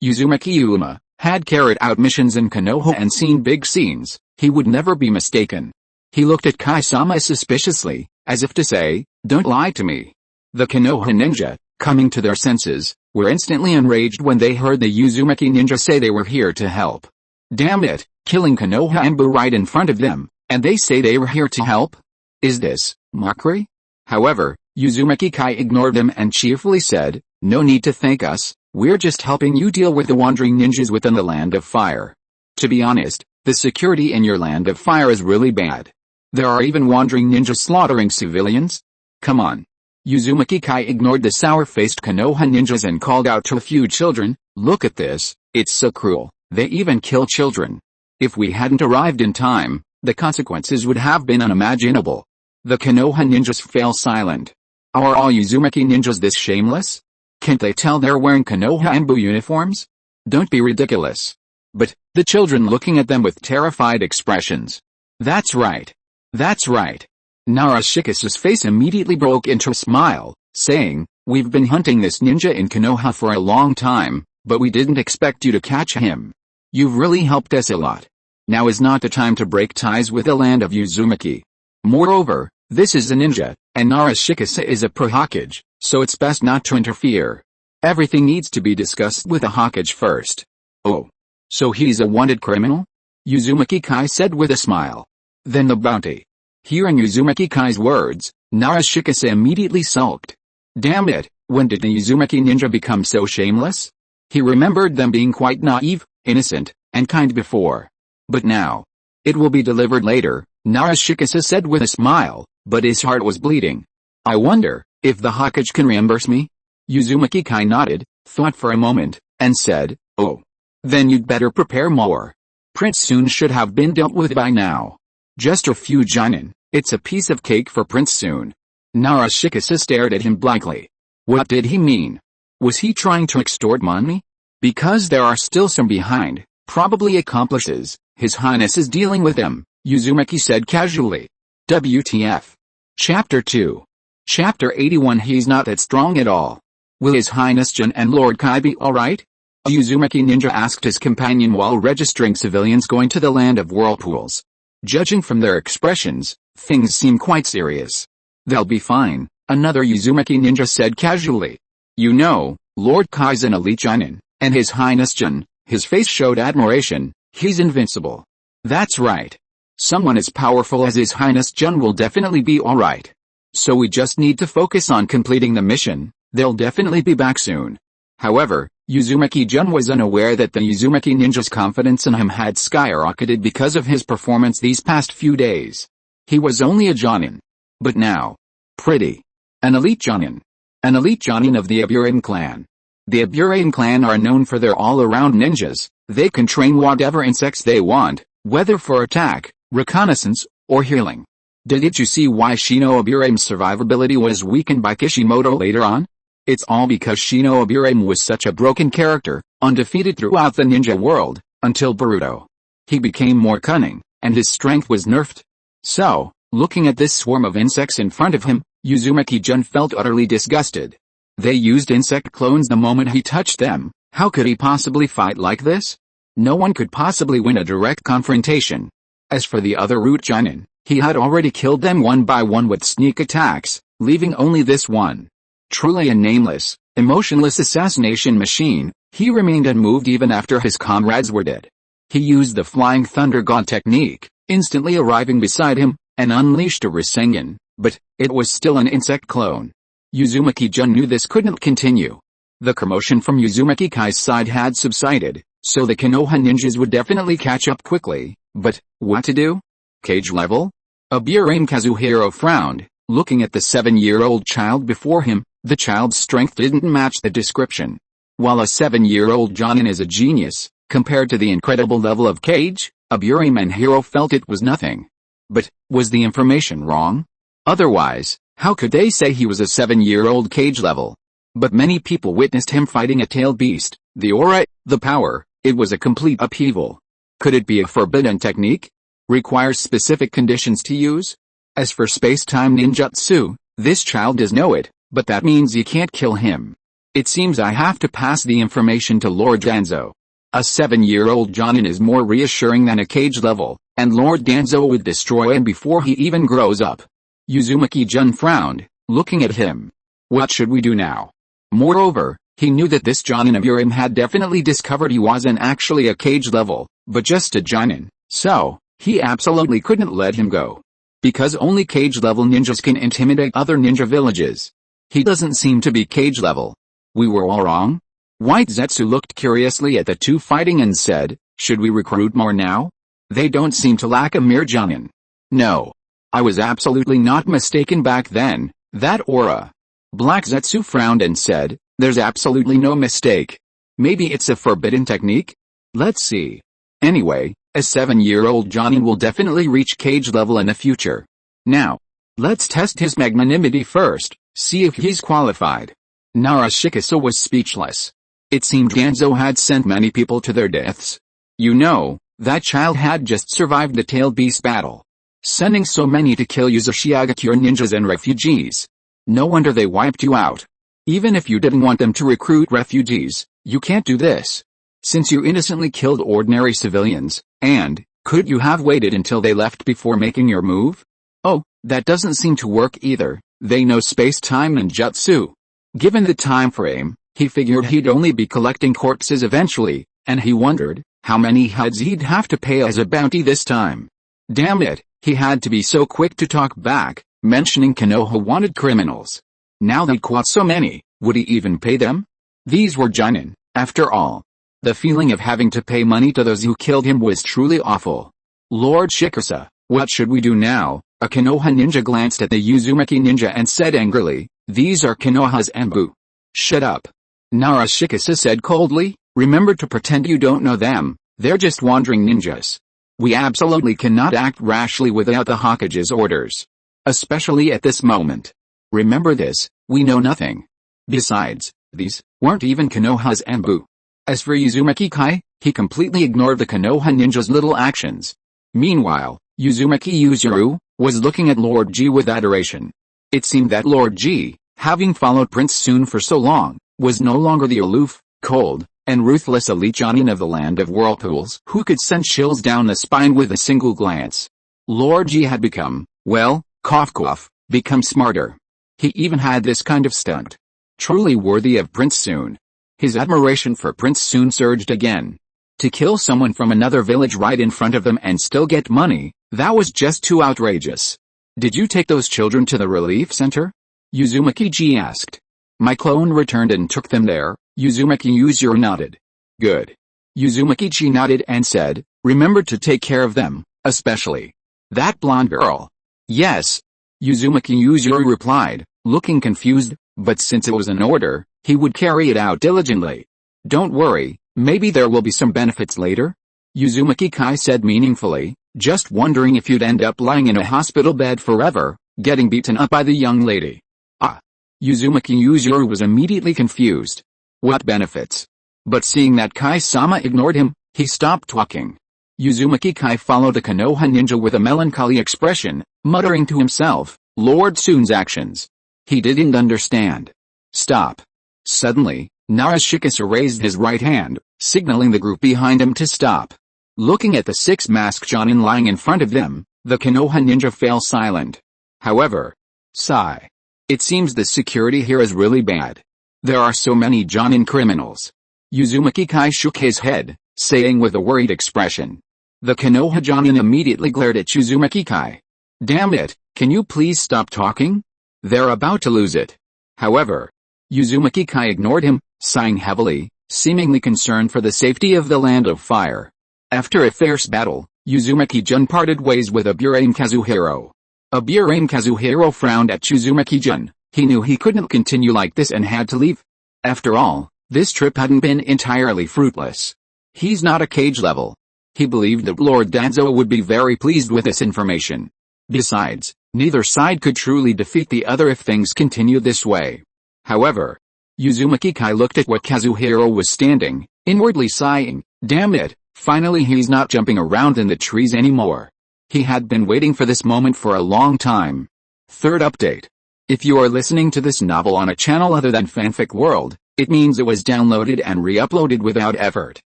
Uzumaki Yuma, had carried out missions in Konoha and seen big scenes, he would never be mistaken. He looked at Kai-sama suspiciously, as if to say, don't lie to me. The Konoha ninja, coming to their senses, were instantly enraged when they heard the Uzumaki ninja say they were here to help. Damn it, killing Konoha Anbu right in front of them, and they say they were here to help? Is this mockery? However, Uzumaki Kai ignored him and cheerfully said, "No need to thank us, we're just helping you deal with the wandering ninjas within the Land of Fire. To be honest, the security in your Land of Fire is really bad. There are even wandering ninjas slaughtering civilians. Come on." Uzumaki Kai ignored the sour-faced Konoha ninjas and called out to a few children, "Look at this, it's so cruel, they even kill children. If we hadn't arrived in time, the consequences would have been unimaginable." The Konoha ninjas fell silent. Are all Uzumaki ninjas this shameless? Can't they tell they're wearing Konoha Embu uniforms? Don't be ridiculous. But, the children looking at them with terrified expressions. That's right. That's right. Narashikasa's face immediately broke into a smile, saying, "We've been hunting this ninja in Konoha for a long time, but we didn't expect you to catch him. You've really helped us a lot. Now is not the time to break ties with the land of Uzumaki. Moreover, this is a ninja, and Narashikasa is a pro Hokage, so it's best not to interfere. Everything needs to be discussed with a Hokage first." "Oh. So he's a wanted criminal?" Uzumaki Kai said with a smile. "Then the bounty." Hearing Uzumaki Kai's words, Narashikasa immediately sulked. Damn it, when did the Uzumaki ninja become so shameless? He remembered them being quite naive, innocent, and kind before. But now, "It will be delivered later," Narashikasa said with a smile, but his heart was bleeding. "I wonder, if the Hokage can reimburse me?" Uzumaki Kai nodded, thought for a moment, and said, "Oh. Then you'd better prepare more. Prince Soon should have been dealt with by now. Just a few jonin, it's a piece of cake for Prince Soon." Narashikasa stared at him blankly. What did he mean? Was he trying to extort money? Because there are still some behind, probably accomplices, His Highness is dealing with them, Uzumaki said casually. WTF. Chapter 2. Chapter 81. He's not that strong at all. Will His Highness Jin and Lord Kai be alright? A Uzumaki ninja asked his companion while registering civilians going to the land of whirlpools. Judging from their expressions, things seem quite serious. They'll be fine, another Uzumaki ninja said casually. You know, Lord Kai's an elite Jonin, and His Highness Jin, his face showed admiration, he's invincible. That's right. Someone as powerful as His Highness Jin will definitely be alright. So we just need to focus on completing the mission, they'll definitely be back soon. However, Uzumaki Jin was unaware that the Uzumaki ninja's confidence in him had skyrocketed because of his performance these past few days. He was only a Jonin. But now. Pretty. An elite Jonin. An elite Jonin of the Aburame clan. The Aburame clan are known for their all-around ninjas. They can train whatever insects they want, whether for attack, reconnaissance, or healing. Did you see why Shino Aburame's survivability was weakened by Kishimoto later on? It's all because Shino Aburame was such a broken character, undefeated throughout the ninja world, until Boruto. He became more cunning, and his strength was nerfed. So, looking at this swarm of insects in front of him, Uzumaki Jin felt utterly disgusted. They used insect clones the moment he touched them. How could he possibly fight like this? No one could possibly win a direct confrontation. As for the other root Jonin, he had already killed them one by one with sneak attacks, leaving only this one. Truly a nameless, emotionless assassination machine, he remained unmoved even after his comrades were dead. He used the Flying Thunder God technique, instantly arriving beside him, and unleashed a Rasengan, but it was still an insect clone. Uzumaki Jin knew this couldn't continue. The commotion from Uzumaki Kai's side had subsided, so the Konoha ninjas would definitely catch up quickly, but what to do? Cage level? Aburame Kazuhiro frowned, looking at the 7-year-old child before him. The child's strength didn't match the description. While a 7-year-old Jonin is a genius, compared to the incredible level of Cage, Aburame and Hiro felt it was nothing. But, was the information wrong? Otherwise, how could they say he was a 7-year-old Cage level? But many people witnessed him fighting a tailed beast, the aura, the power, it was a complete upheaval. Could it be a forbidden technique? Requires specific conditions to use? As for space-time ninjutsu, this child does know it. But that means you can't kill him. It seems I have to pass the information to Lord Danzo. A 7-year-old Jonin is more reassuring than a Cage level, and Lord Danzo would destroy him before he even grows up. Uzumaki Jin frowned, looking at him. What should we do now? Moreover, he knew that this Jonin Aburame had definitely discovered he wasn't actually a Cage level, but just a Jonin, so, he absolutely couldn't let him go. Because only cage-level ninjas can intimidate other ninja villages. He doesn't seem to be cage-level. We were all wrong? White Zetsu looked curiously at the two fighting and said, should we recruit more now? They don't seem to lack a mere Jonin. No. I was absolutely not mistaken back then, that aura. Black Zetsu frowned and said, there's absolutely no mistake. Maybe it's a forbidden technique? Let's see. Anyway, a 7-year-old Jonin will definitely reach cage level in the future. Now, let's test his magnanimity first, see if he's qualified. Narashikasa was speechless. It seemed Ganzo had sent many people to their deaths. You know, that child had just survived the tailed beast battle. Sending so many to kill Uzumaki ninjas and refugees. No wonder they wiped you out. Even if you didn't want them to recruit refugees, you can't do this. Since you innocently killed ordinary civilians, and, could you have waited until they left before making your move? Oh, that doesn't seem to work either. They know space-time and jutsu. Given the time frame, he figured he'd only be collecting corpses eventually, and he wondered how many heads he'd have to pay as a bounty this time. Damn it, he had to be so quick to talk back, mentioning Konoha wanted criminals. Now they'd caught so many, would he even pay them? These were Jonin, after all. The feeling of having to pay money to those who killed him was truly awful. Lord Shikasa, what should we do now? A Konoha ninja glanced at the Uzumaki ninja and said angrily, these are Konoha's Anbu. Shut up. Narashikasa said coldly, remember to pretend you don't know them, they're just wandering ninjas. We absolutely cannot act rashly without the Hokage's orders. Especially at this moment. Remember this, we know nothing. Besides, these weren't even Konoha's Anbu. As for Uzumaki Kai, he completely ignored the Konoha ninja's little actions. Meanwhile, Uzumaki Yuzuru was looking at Lord G with adoration. It seemed that Lord G, having followed Prince Sun for so long, was no longer the aloof, cold, and ruthless elite Jonin of the land of whirlpools who could send chills down the spine with a single glance. Lord G had become, well, cough cough, become smarter. He even had this kind of stunt. Truly worthy of Prince Sun. His admiration for Prince Sun surged again. To kill someone from another village right in front of them and still get money, that was just too outrageous. Did you take those children to the relief center? Uzumaki G asked. My clone returned and took them there. Uzumaki Yuzuru nodded. Good. Uzumaki G nodded and said, remember to take care of them, especially that blonde girl. Yes. Uzumaki Yuzuru replied, looking confused, but since it was an order, he would carry it out diligently. Don't worry, maybe there will be some benefits later? Uzumaki Kai said meaningfully, just wondering if you'd end up lying in a hospital bed forever, getting beaten up by the young lady. Ah. Uzumaki Yuzuru was immediately confused. What benefits? But seeing that Kai-sama ignored him, he stopped talking. Uzumaki Kai followed the Konoha ninja with a melancholy expression, muttering to himself, Lord Sun's actions. He didn't understand. Stop. Suddenly, Narashikasa raised his right hand, signaling the group behind him to stop. Looking at the six-masked Jonin lying in front of them, the Konoha ninja fell silent. However, sigh. It seems the security here is really bad. There are so many Jonin criminals. Uzumaki Kai shook his head, saying with a worried expression. The Konoha Jonin immediately glared at Uzumaki Kai. Damn it, can you please stop talking? They're about to lose it. However, Uzumaki Kai ignored him, sighing heavily, seemingly concerned for the safety of the land of fire. After a fierce battle, Uzumaki-jun parted ways with Aburame Kazuhiro. Aburame Kazuhiro frowned at Uzumaki-jun. He knew he couldn't continue like this and had to leave. After all, this trip hadn't been entirely fruitless. He's not a cage level. He believed that Lord Danzo would be very pleased with this information. Besides, neither side could truly defeat the other if things continued this way. However, Uzumaki Kai looked at what Kazuhiro was standing, inwardly sighing, damn it, finally he's not jumping around in the trees anymore. He had been waiting for this moment for a long time. Third update. If you are listening to this novel on a channel other than Fanfic World, it means it was downloaded and re-uploaded without effort.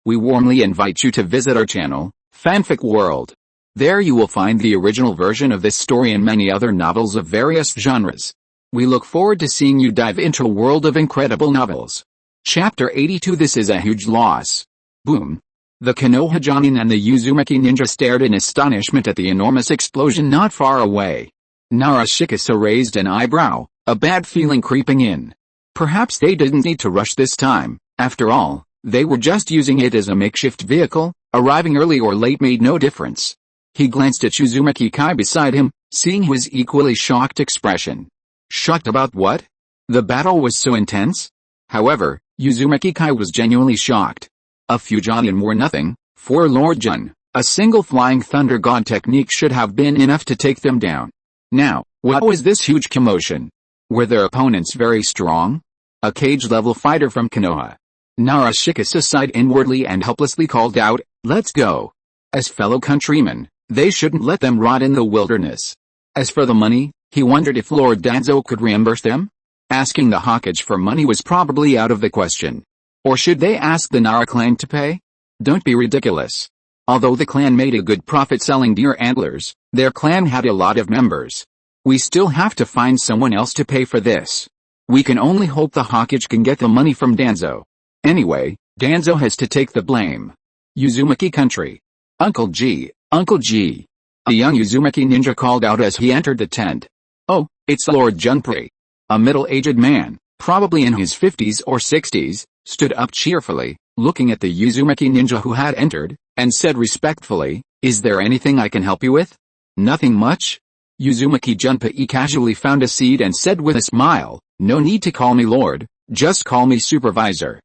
We warmly invite you to visit our channel, Fanfic World. There you will find the original version of this story and many other novels of various genres. We look forward to seeing you dive into a world of incredible novels. Chapter 82. This is a huge loss. Boom. The Konoha Jonin and the Uzumaki ninja stared in astonishment at the enormous explosion not far away. Narashikasa raised an eyebrow, a bad feeling creeping in. Perhaps they didn't need to rush this time. After all, they were just using it as a makeshift vehicle. Arriving early or late made no difference. He glanced at Uzumaki Kai beside him, seeing his equally shocked expression. Shocked about what? The battle was so intense? However, Uzumaki Kai was genuinely shocked. A few Jonin were nothing. For Lord Jun, a single flying thunder god technique should have been enough to take them down. Now, what was this huge commotion? Were their opponents very strong? A cage-level fighter from Konoha. Narashikasa sighed inwardly and helplessly called out, "Let's go." As fellow countrymen, they shouldn't let them rot in the wilderness. As for the money, he wondered if Lord Danzo could reimburse them? Asking the Hokage for money was probably out of the question. Or should they ask the Nara clan to pay? Don't be ridiculous. Although the clan made a good profit selling deer antlers, their clan had a lot of members. We still have to find someone else to pay for this. We can only hope the Hokage can get the money from Danzo. Anyway, Danzo has to take the blame. Uzumaki country. Uncle G, Uncle G. A young Uzumaki ninja called out as he entered the tent. Oh, it's Lord Junpei. A middle-aged man, probably in his 50s or 60s, stood up cheerfully, looking at the Uzumaki ninja who had entered, and said respectfully, "Is there anything I can help you with?" "Nothing much." Uzumaki Junpei casually found a seat and said with a smile, "No need to call me Lord, just call me Supervisor."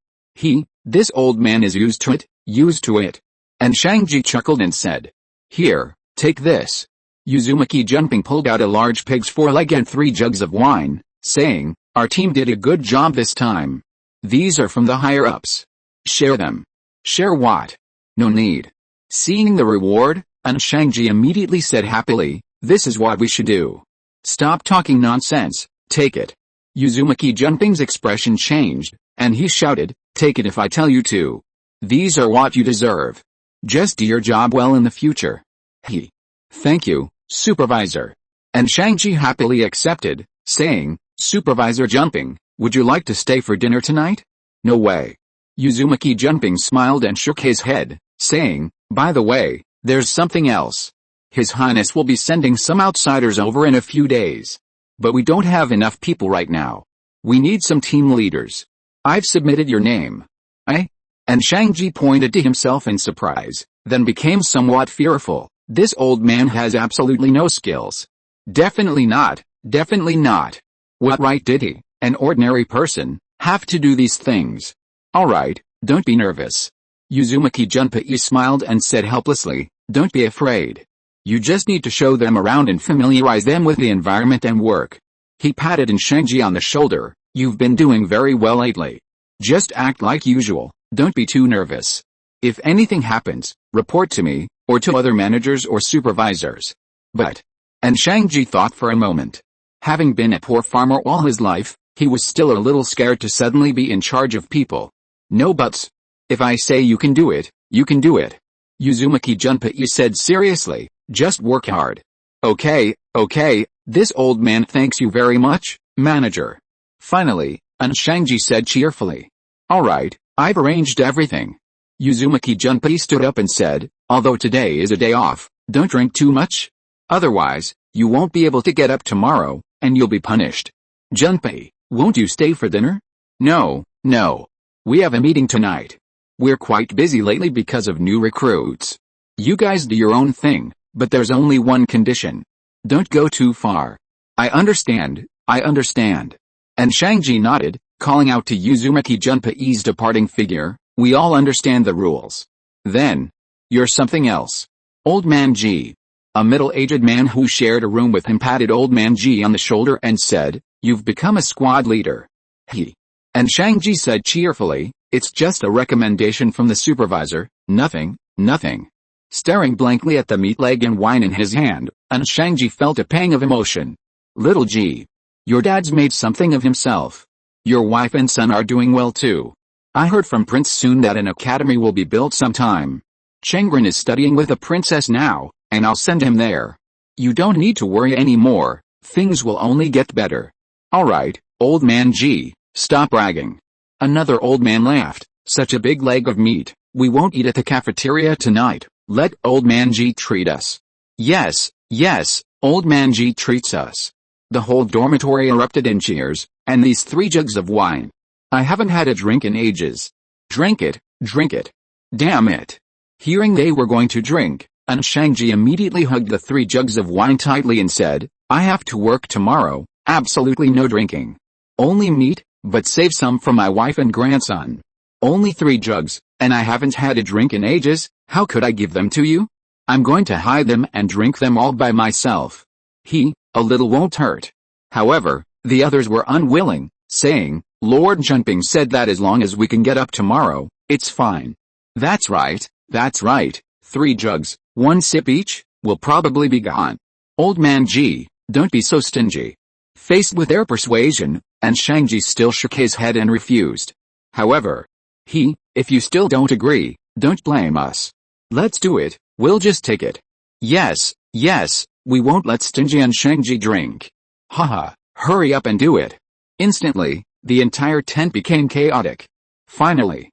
This old man is used to it. And Shangji chuckled and said, "Here, take this." Uzumaki Junpei pulled out a large pig's foreleg and 3 jugs of wine, saying, "Our team did a good job this time. These are from the higher-ups. Share them." "Share what?" "No need." Seeing the reward, and Shangji immediately said happily, "This is what we should do. Stop talking nonsense, take it." Uzumaki Junpei's expression changed, and he shouted, "Take it if I tell you to. These are what you deserve. Just do your job well in the future." "Thank you, Supervisor." And Shangji happily accepted, saying, "Supervisor Junpei, would you like to stay for dinner tonight?" "No way." Uzumaki Junpei smiled and shook his head, saying, "By the way, there's something else. His Highness will be sending some outsiders over in a few days. But we don't have enough people right now. We need some team leaders. I've submitted your name." And Shangji pointed to himself in surprise, then became somewhat fearful. This old man has absolutely no skills. Definitely not. What right did he, an ordinary person, have to do these things? Alright, don't be nervous. Uzumaki Junpei smiled and said helplessly, "Don't be afraid. You just need to show them around and familiarize them with the environment and work." He patted Shangji on the shoulder. "You've been doing very well lately. Just act like usual, don't be too nervous. If anything happens, report to me, or to other managers or supervisors." "But..." And Shangji thought for a moment. Having been a poor farmer all his life, he was still a little scared to suddenly be in charge of people. "No buts. If I say you can do it, you can do it." Uzumaki Junpei said seriously, "Just work hard." Okay, this old man thanks you very much, manager." Finally, Shangji said cheerfully, "Alright, I've arranged everything." Uzumaki Junpei stood up and said, "Although today is a day off, don't drink too much. Otherwise, you won't be able to get up tomorrow, and you'll be punished." "Junpei, won't you stay for dinner?" No. We have a meeting tonight. We're quite busy lately because of new recruits. You guys do your own thing, but there's only one condition. Don't go too far." I understand. And Shangji nodded, calling out to Uzumaki Junpei's departing figure, "We all understand the rules." Then, "You're something else." Old Man G. A middle-aged man who shared a room with him patted Old Man G on the shoulder and said, "You've become a squad leader." And Shangji said cheerfully, "It's just a recommendation from the supervisor, nothing." Staring blankly at the meat leg and wine in his hand, Shangji felt a pang of emotion. "Little G. Your dad's made something of himself. Your wife and son are doing well too. I heard from Prince soon that an academy will be built sometime. Chengren is studying with a princess now, and I'll send him there. You don't need to worry anymore, things will only get better." "Alright, Old Man G, stop bragging." Another old man laughed, "Such a big leg of meat, We won't eat at the cafeteria tonight. Let Old Man G treat us. Yes, yes, Old Man G treats us. The whole dormitory erupted in cheers, and these 3 jugs of wine. I haven't had a drink in ages. Drink it, drink it. Damn it. Hearing they were going to drink, Shang-Ji immediately hugged the 3 jugs of wine tightly and said, I have to work tomorrow, absolutely no drinking. Only meat, but save some for my wife and grandson. Only 3 jugs, and I haven't had a drink in ages, how could I give them to you? I'm going to hide them and drink them all by myself. A little won't hurt. However, the others were unwilling, saying, Lord Junping said that as long as we can get up tomorrow, it's fine. That's right, 3 jugs, 1 sip each, will probably be gone. Old Man G, don't be so stingy. Faced with their persuasion, Shang-Ji still shook his head and refused. However, if you still don't agree, don't blame us. Let's do it, we'll just take it. Yes, we won't let stingy Shang-Ji drink. Haha, hurry up and do it. Instantly, the entire tent became chaotic. Finally,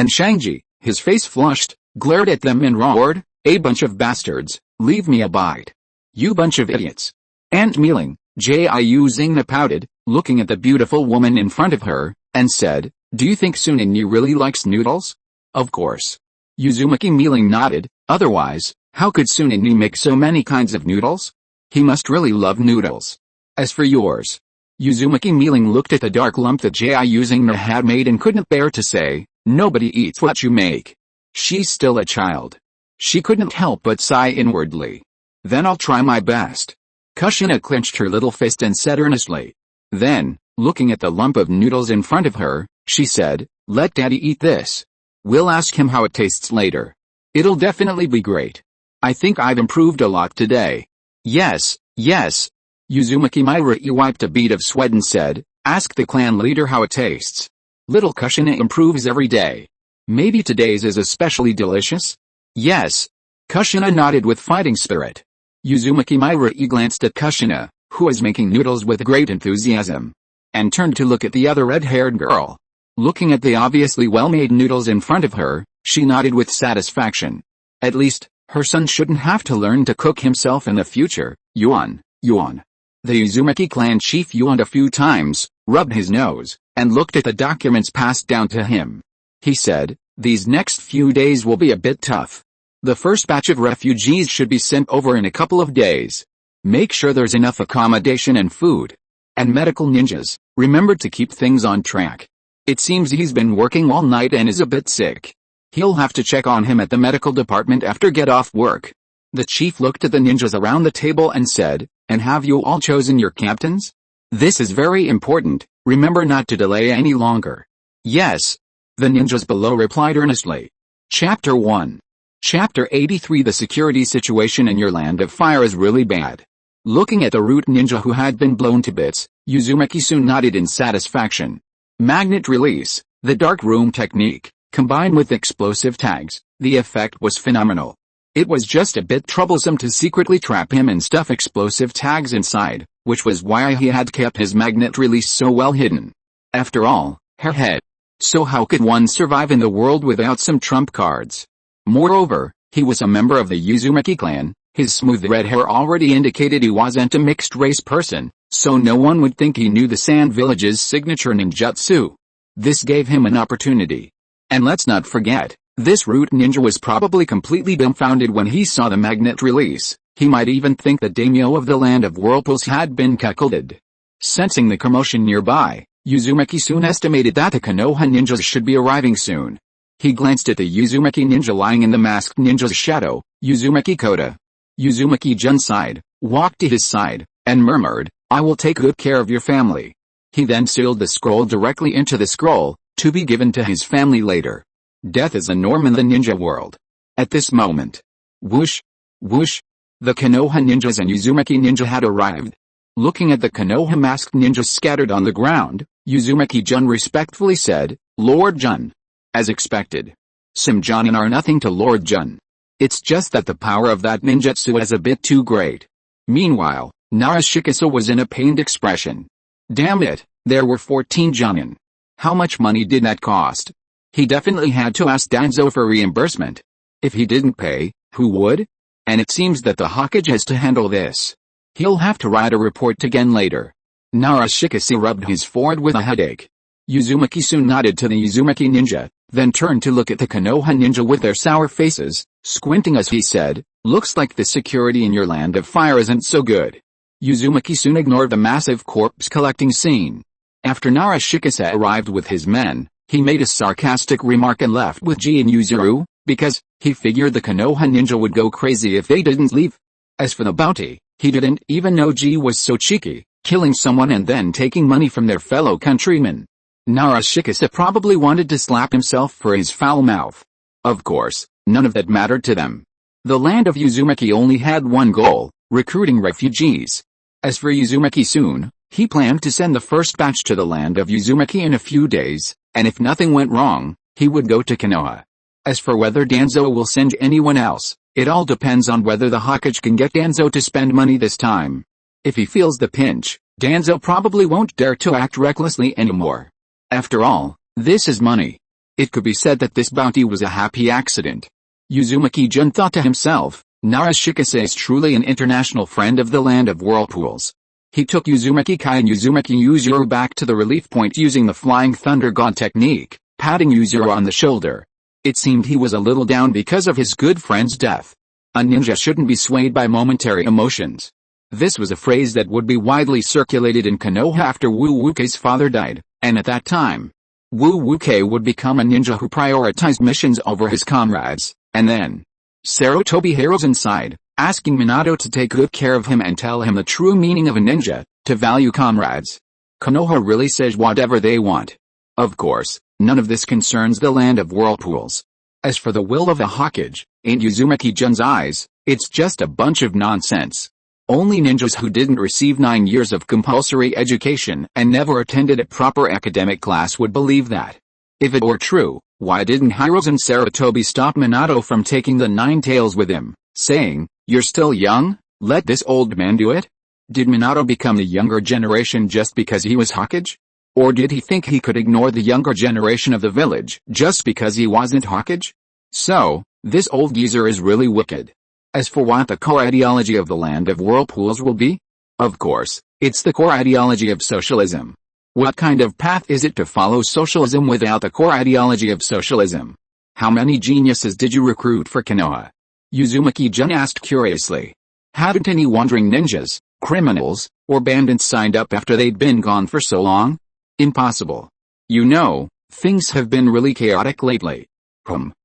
Shang-Ji, his face flushed, glared at them and roared, a bunch of bastards, leave me a bite. You bunch of idiots. Aunt Mealing, Jiu Xingna pouted, looking at the beautiful woman in front of her, and said, do you think Sunin really likes noodles? Of course. Uzumaki Mealing nodded, otherwise, how could Sunin make so many kinds of noodles? He must really love noodles. As for yours. Uzumaki Mealing looked at the dark lump that Jiu Xingna had made and couldn't bear to say, nobody eats what you make. She's still a child. She couldn't help but sigh inwardly. Then I'll try my best. Kushina clenched her little fist and said earnestly. Then, looking at the lump of noodles in front of her, she said, let Daddy eat this. We'll ask him how it tastes later. It'll definitely be great. I think I've improved a lot today. Yes. Uzumaki Mirai wiped a bead of sweat and said, ask the clan leader how it tastes. Little Kushina improves every day. Maybe today's is especially delicious? Yes. Kushina nodded with fighting spirit. Uzumaki Mirai glanced at Kushina, who was making noodles with great enthusiasm, and turned to look at the other red-haired girl. Looking at the obviously well-made noodles in front of her, she nodded with satisfaction. At least, her son shouldn't have to learn to cook himself in the future. Yuan. The Uzumaki clan chief yawned a few times, rubbed his nose, and looked at the documents passed down to him. He said, these next few days will be a bit tough. The first batch of refugees should be sent over in a couple of days. Make sure there's enough accommodation and food. And medical ninjas, remember to keep things on track. It seems he's been working all night and is a bit sick. He'll have to check on him at the medical department after get off work. The chief looked at the ninjas around the table and said, and have you all chosen your captains? This is very important, remember not to delay any longer. Yes. The ninjas below replied earnestly. Chapter 1. Chapter 83. The security situation in your land of fire is really bad. Looking at the root ninja who had been blown to bits, Uzumaki soon nodded in satisfaction. Magnet release, the dark room technique, combined with explosive tags, the effect was phenomenal. It was just a bit troublesome to secretly trap him and stuff explosive tags inside, which was why he had kept his magnet release so well hidden. After all, head. So how could one survive in the world without some trump cards? Moreover, he was a member of the Uzumaki clan, his smooth red hair already indicated he wasn't a mixed-race person, so no one would think he knew the Sand Village's signature ninjutsu. This gave him an opportunity. And let's not forget, this root ninja was probably completely dumbfounded when he saw the magnet release. He might even think the daimyo of the land of whirlpools had been cuckolded. Sensing the commotion nearby, Uzumaki soon estimated that the Konoha ninjas should be arriving soon. He glanced at the Uzumaki ninja lying in the masked ninja's shadow, Uzumaki Koda. Uzumaki-jun sighed, walked to his side, and murmured, I will take good care of your family. He then sealed the scroll directly into the scroll, to be given to his family later. Death is a norm in the ninja world. At this moment, whoosh, whoosh, the Konoha ninjas and Uzumaki ninja had arrived. Looking at the Konoha masked ninjas scattered on the ground, Uzumaki-jun respectfully said, Lord Jun. As expected. Some Jonin are nothing to Lord Jun. It's just that the power of that ninjutsu is a bit too great. Meanwhile, Narashikasa was in a pained expression. Damn it, there were 14 Jonin. How much money did that cost? He definitely had to ask Danzo for reimbursement. If he didn't pay, who would? And it seems that the Hokage has to handle this. He'll have to write a report again later. Narashikase rubbed his forehead with a headache. Uzumaki soon nodded to the Uzumaki ninja, then turned to look at the Konoha ninja with their sour faces, squinting as he said, "Looks like the security in your land of fire isn't so good." Uzumaki soon ignored the massive corpse-collecting scene. After Narashikase arrived with his men, he made a sarcastic remark and left with Ji and Yuzuru, because he figured the Konoha ninja would go crazy if they didn't leave. As for the bounty, he didn't even know Ji was so cheeky, killing someone and then taking money from their fellow countrymen. Narashikase probably wanted to slap himself for his foul mouth. Of course, none of that mattered to them. The land of Uzumaki only had one goal: recruiting refugees. As for Uzumaki soon, he planned to send the first batch to the land of Uzumaki in a few days, and if nothing went wrong, he would go to Konoha. As for whether Danzo will send anyone else, it all depends on whether the Hokage can get Danzo to spend money this time. If he feels the pinch, Danzo probably won't dare to act recklessly anymore. After all, this is money. It could be said that this bounty was a happy accident. Uzumaki-jun thought to himself, Narashikase is truly an international friend of the land of whirlpools. He took Uzumaki Kai and Uzumaki Yuzuru back to the relief point using the Flying Thunder God technique, patting Yuzuru on the shoulder. It seemed he was a little down because of his good friend's death. A ninja shouldn't be swayed by momentary emotions. This was a phrase that would be widely circulated in Konoha after Wu Wuke's father died. And at that time, Wu Wuke would become a ninja who prioritized missions over his comrades, and then Sarutobi Hiruzen sighed, asking Minato to take good care of him and tell him the true meaning of a ninja, to value comrades. Konoha really says whatever they want. Of course, none of this concerns the land of whirlpools. As for the will of a Hokage, in Uzumaki-jun's eyes, it's just a bunch of nonsense. Only ninjas who didn't receive 9 years of compulsory education and never attended a proper academic class would believe that. If it were true, why didn't Hiruzen Sarutobi stop Minato from taking the 9 tails with him, saying, "You're still young, let this old man do it"? Did Minato become the younger generation just because he was Hokage? Or did he think he could ignore the younger generation of the village just because he wasn't Hokage? So, this old geezer is really wicked. As for what the core ideology of the land of whirlpools will be? Of course, it's the core ideology of socialism. What kind of path is it to follow socialism without the core ideology of socialism? How many geniuses did you recruit for Konoha? Uzumaki-jun asked curiously. Haven't any wandering ninjas, criminals, or bandits signed up after they'd been gone for so long? Impossible. You know, things have been really chaotic lately.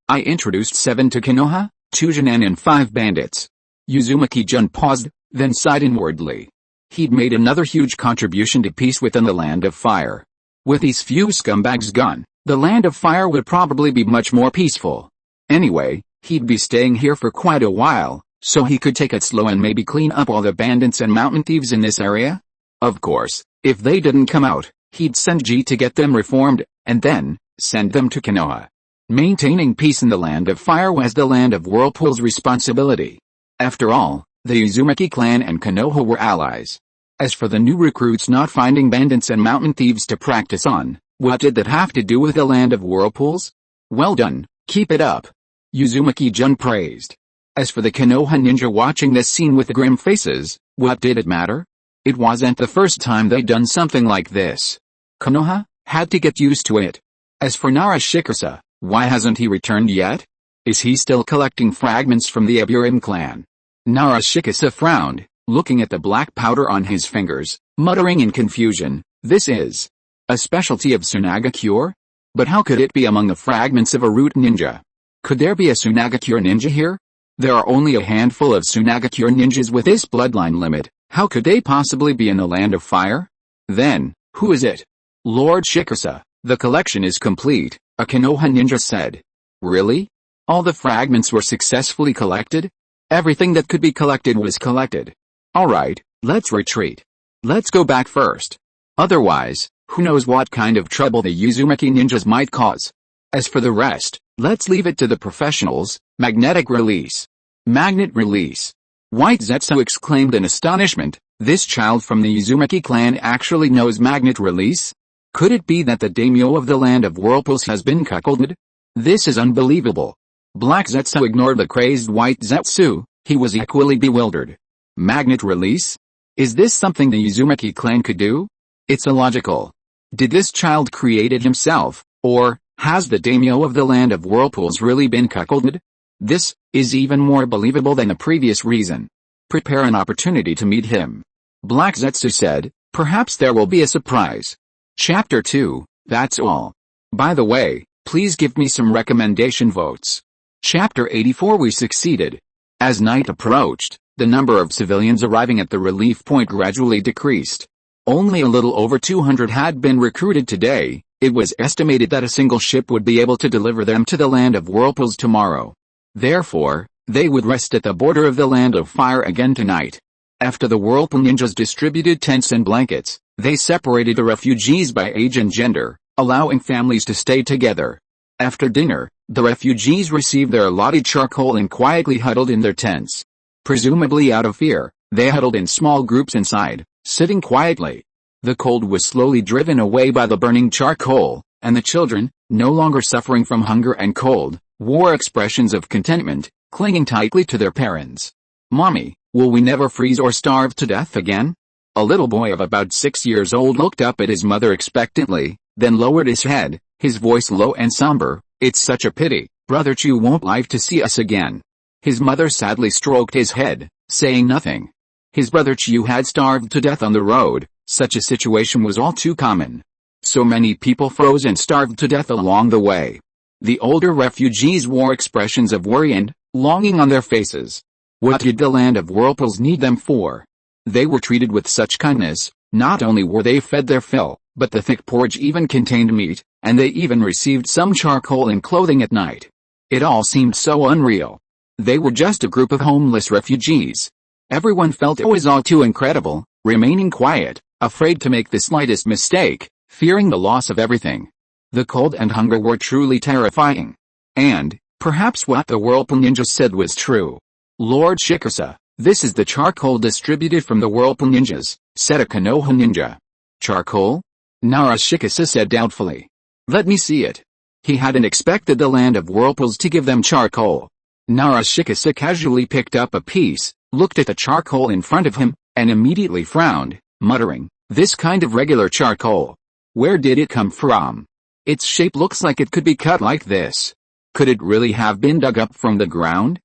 I introduced 7 to Konoha, 2 Jonin and 5 bandits. Uzumaki-jun paused, then sighed inwardly. He'd made another huge contribution to peace within the land of fire. With these few scumbags gone, the land of fire would probably be much more peaceful. Anyway, he'd be staying here for quite a while, so he could take it slow and maybe clean up all the bandits and mountain thieves in this area. Of course, if they didn't come out, he'd send Ji to get them reformed, and then send them to Konoha. Maintaining peace in the land of fire was the land of whirlpool's responsibility. After all, the Uzumaki clan and Konoha were allies. As for the new recruits not finding bandits and mountain thieves to practice on, what did that have to do with the land of whirlpools? Well done, keep it up. Uzumaki-jun praised. As for the Konoha ninja watching this scene with grim faces, what did it matter? It wasn't the first time they'd done something like this. Konoha had to get used to it. As for Narashikase, why hasn't he returned yet? Is he still collecting fragments from the Aburim clan? Narashikase frowned, looking at the black powder on his fingers, muttering in confusion, this is a specialty of Tsunagakure? But how could it be among the fragments of a root ninja? Could there be a Tsunagakure ninja here? There are only a handful of Tsunagakure ninjas with this bloodline limit, how could they possibly be in the land of fire? Then, who is it? Lord Shikase, the collection is complete, a Konoha ninja said. Really? All the fragments were successfully collected? Everything that could be collected was collected. Alright, let's retreat. Let's go back first. Otherwise, who knows what kind of trouble the Uzumaki ninjas might cause. As for the rest, let's leave it to the professionals. Magnetic release. Magnet release. White Zetsu exclaimed in astonishment, this child from the Uzumaki clan actually knows magnet release? Could it be that the daimyo of the land of whirlpools has been cuckolded? This is unbelievable. Black Zetsu ignored the crazed white Zetsu, he was equally bewildered. Magnet release? Is this something the Uzumaki clan could do? It's illogical. Did this child create it himself, or has the daimyo of the land of whirlpools really been cuckolded? This is even more believable than the previous reason. Prepare an opportunity to meet him. Black Zetsu said, perhaps there will be a surprise. Chapter 2, that's all. By the way, please give me some recommendation votes. Chapter 84 We succeeded. As night approached, the number of civilians arriving at the relief point gradually decreased. Only a little over 200 had been recruited today. It was estimated that a single ship would be able to deliver them to the land of whirlpools tomorrow. Therefore, they would rest at the border of the land of fire again tonight. After the whirlpool ninjas distributed tents and blankets, they separated the refugees by age and gender, allowing families to stay together. After dinner, the refugees received their allotted charcoal and quietly huddled in their tents. Presumably out of fear, they huddled in small groups inside, sitting quietly. The cold was slowly driven away by the burning charcoal, and the children, no longer suffering from hunger and cold, wore expressions of contentment, clinging tightly to their parents. Mommy, will we never freeze or starve to death again? A little boy of about 6 years old looked up at his mother expectantly, then lowered his head, his voice low and somber. It's such a pity, Brother Chu won't live to see us again. His mother sadly stroked his head, saying nothing. His brother Chu had starved to death on the road. Such a situation was all too common. So many people froze and starved to death along the way. The older refugees wore expressions of worry and longing on their faces. What did the land of whirlpools need them for? They were treated with such kindness. Not only were they fed their fill, but the thick porridge even contained meat, and they even received some charcoal and clothing at night. It all seemed so unreal. They were just a group of homeless refugees. Everyone felt it was all too incredible, remaining quiet, afraid to make the slightest mistake, fearing the loss of everything. The cold and hunger were truly terrifying. And, perhaps what the Whirlpool Ninja said was true. Lord Shikasa, this is the charcoal distributed from the Whirlpool Ninjas, said a Konoha ninja. Charcoal? Nara Shikasa said doubtfully. Let me see it. He hadn't expected the land of whirlpools to give them charcoal. Nara Shikasa casually picked up a piece, looked at the charcoal in front of him, and immediately frowned, muttering, this kind of regular charcoal. Where did it come from? Its shape looks like it could be cut like this. Could it really have been dug up from the ground?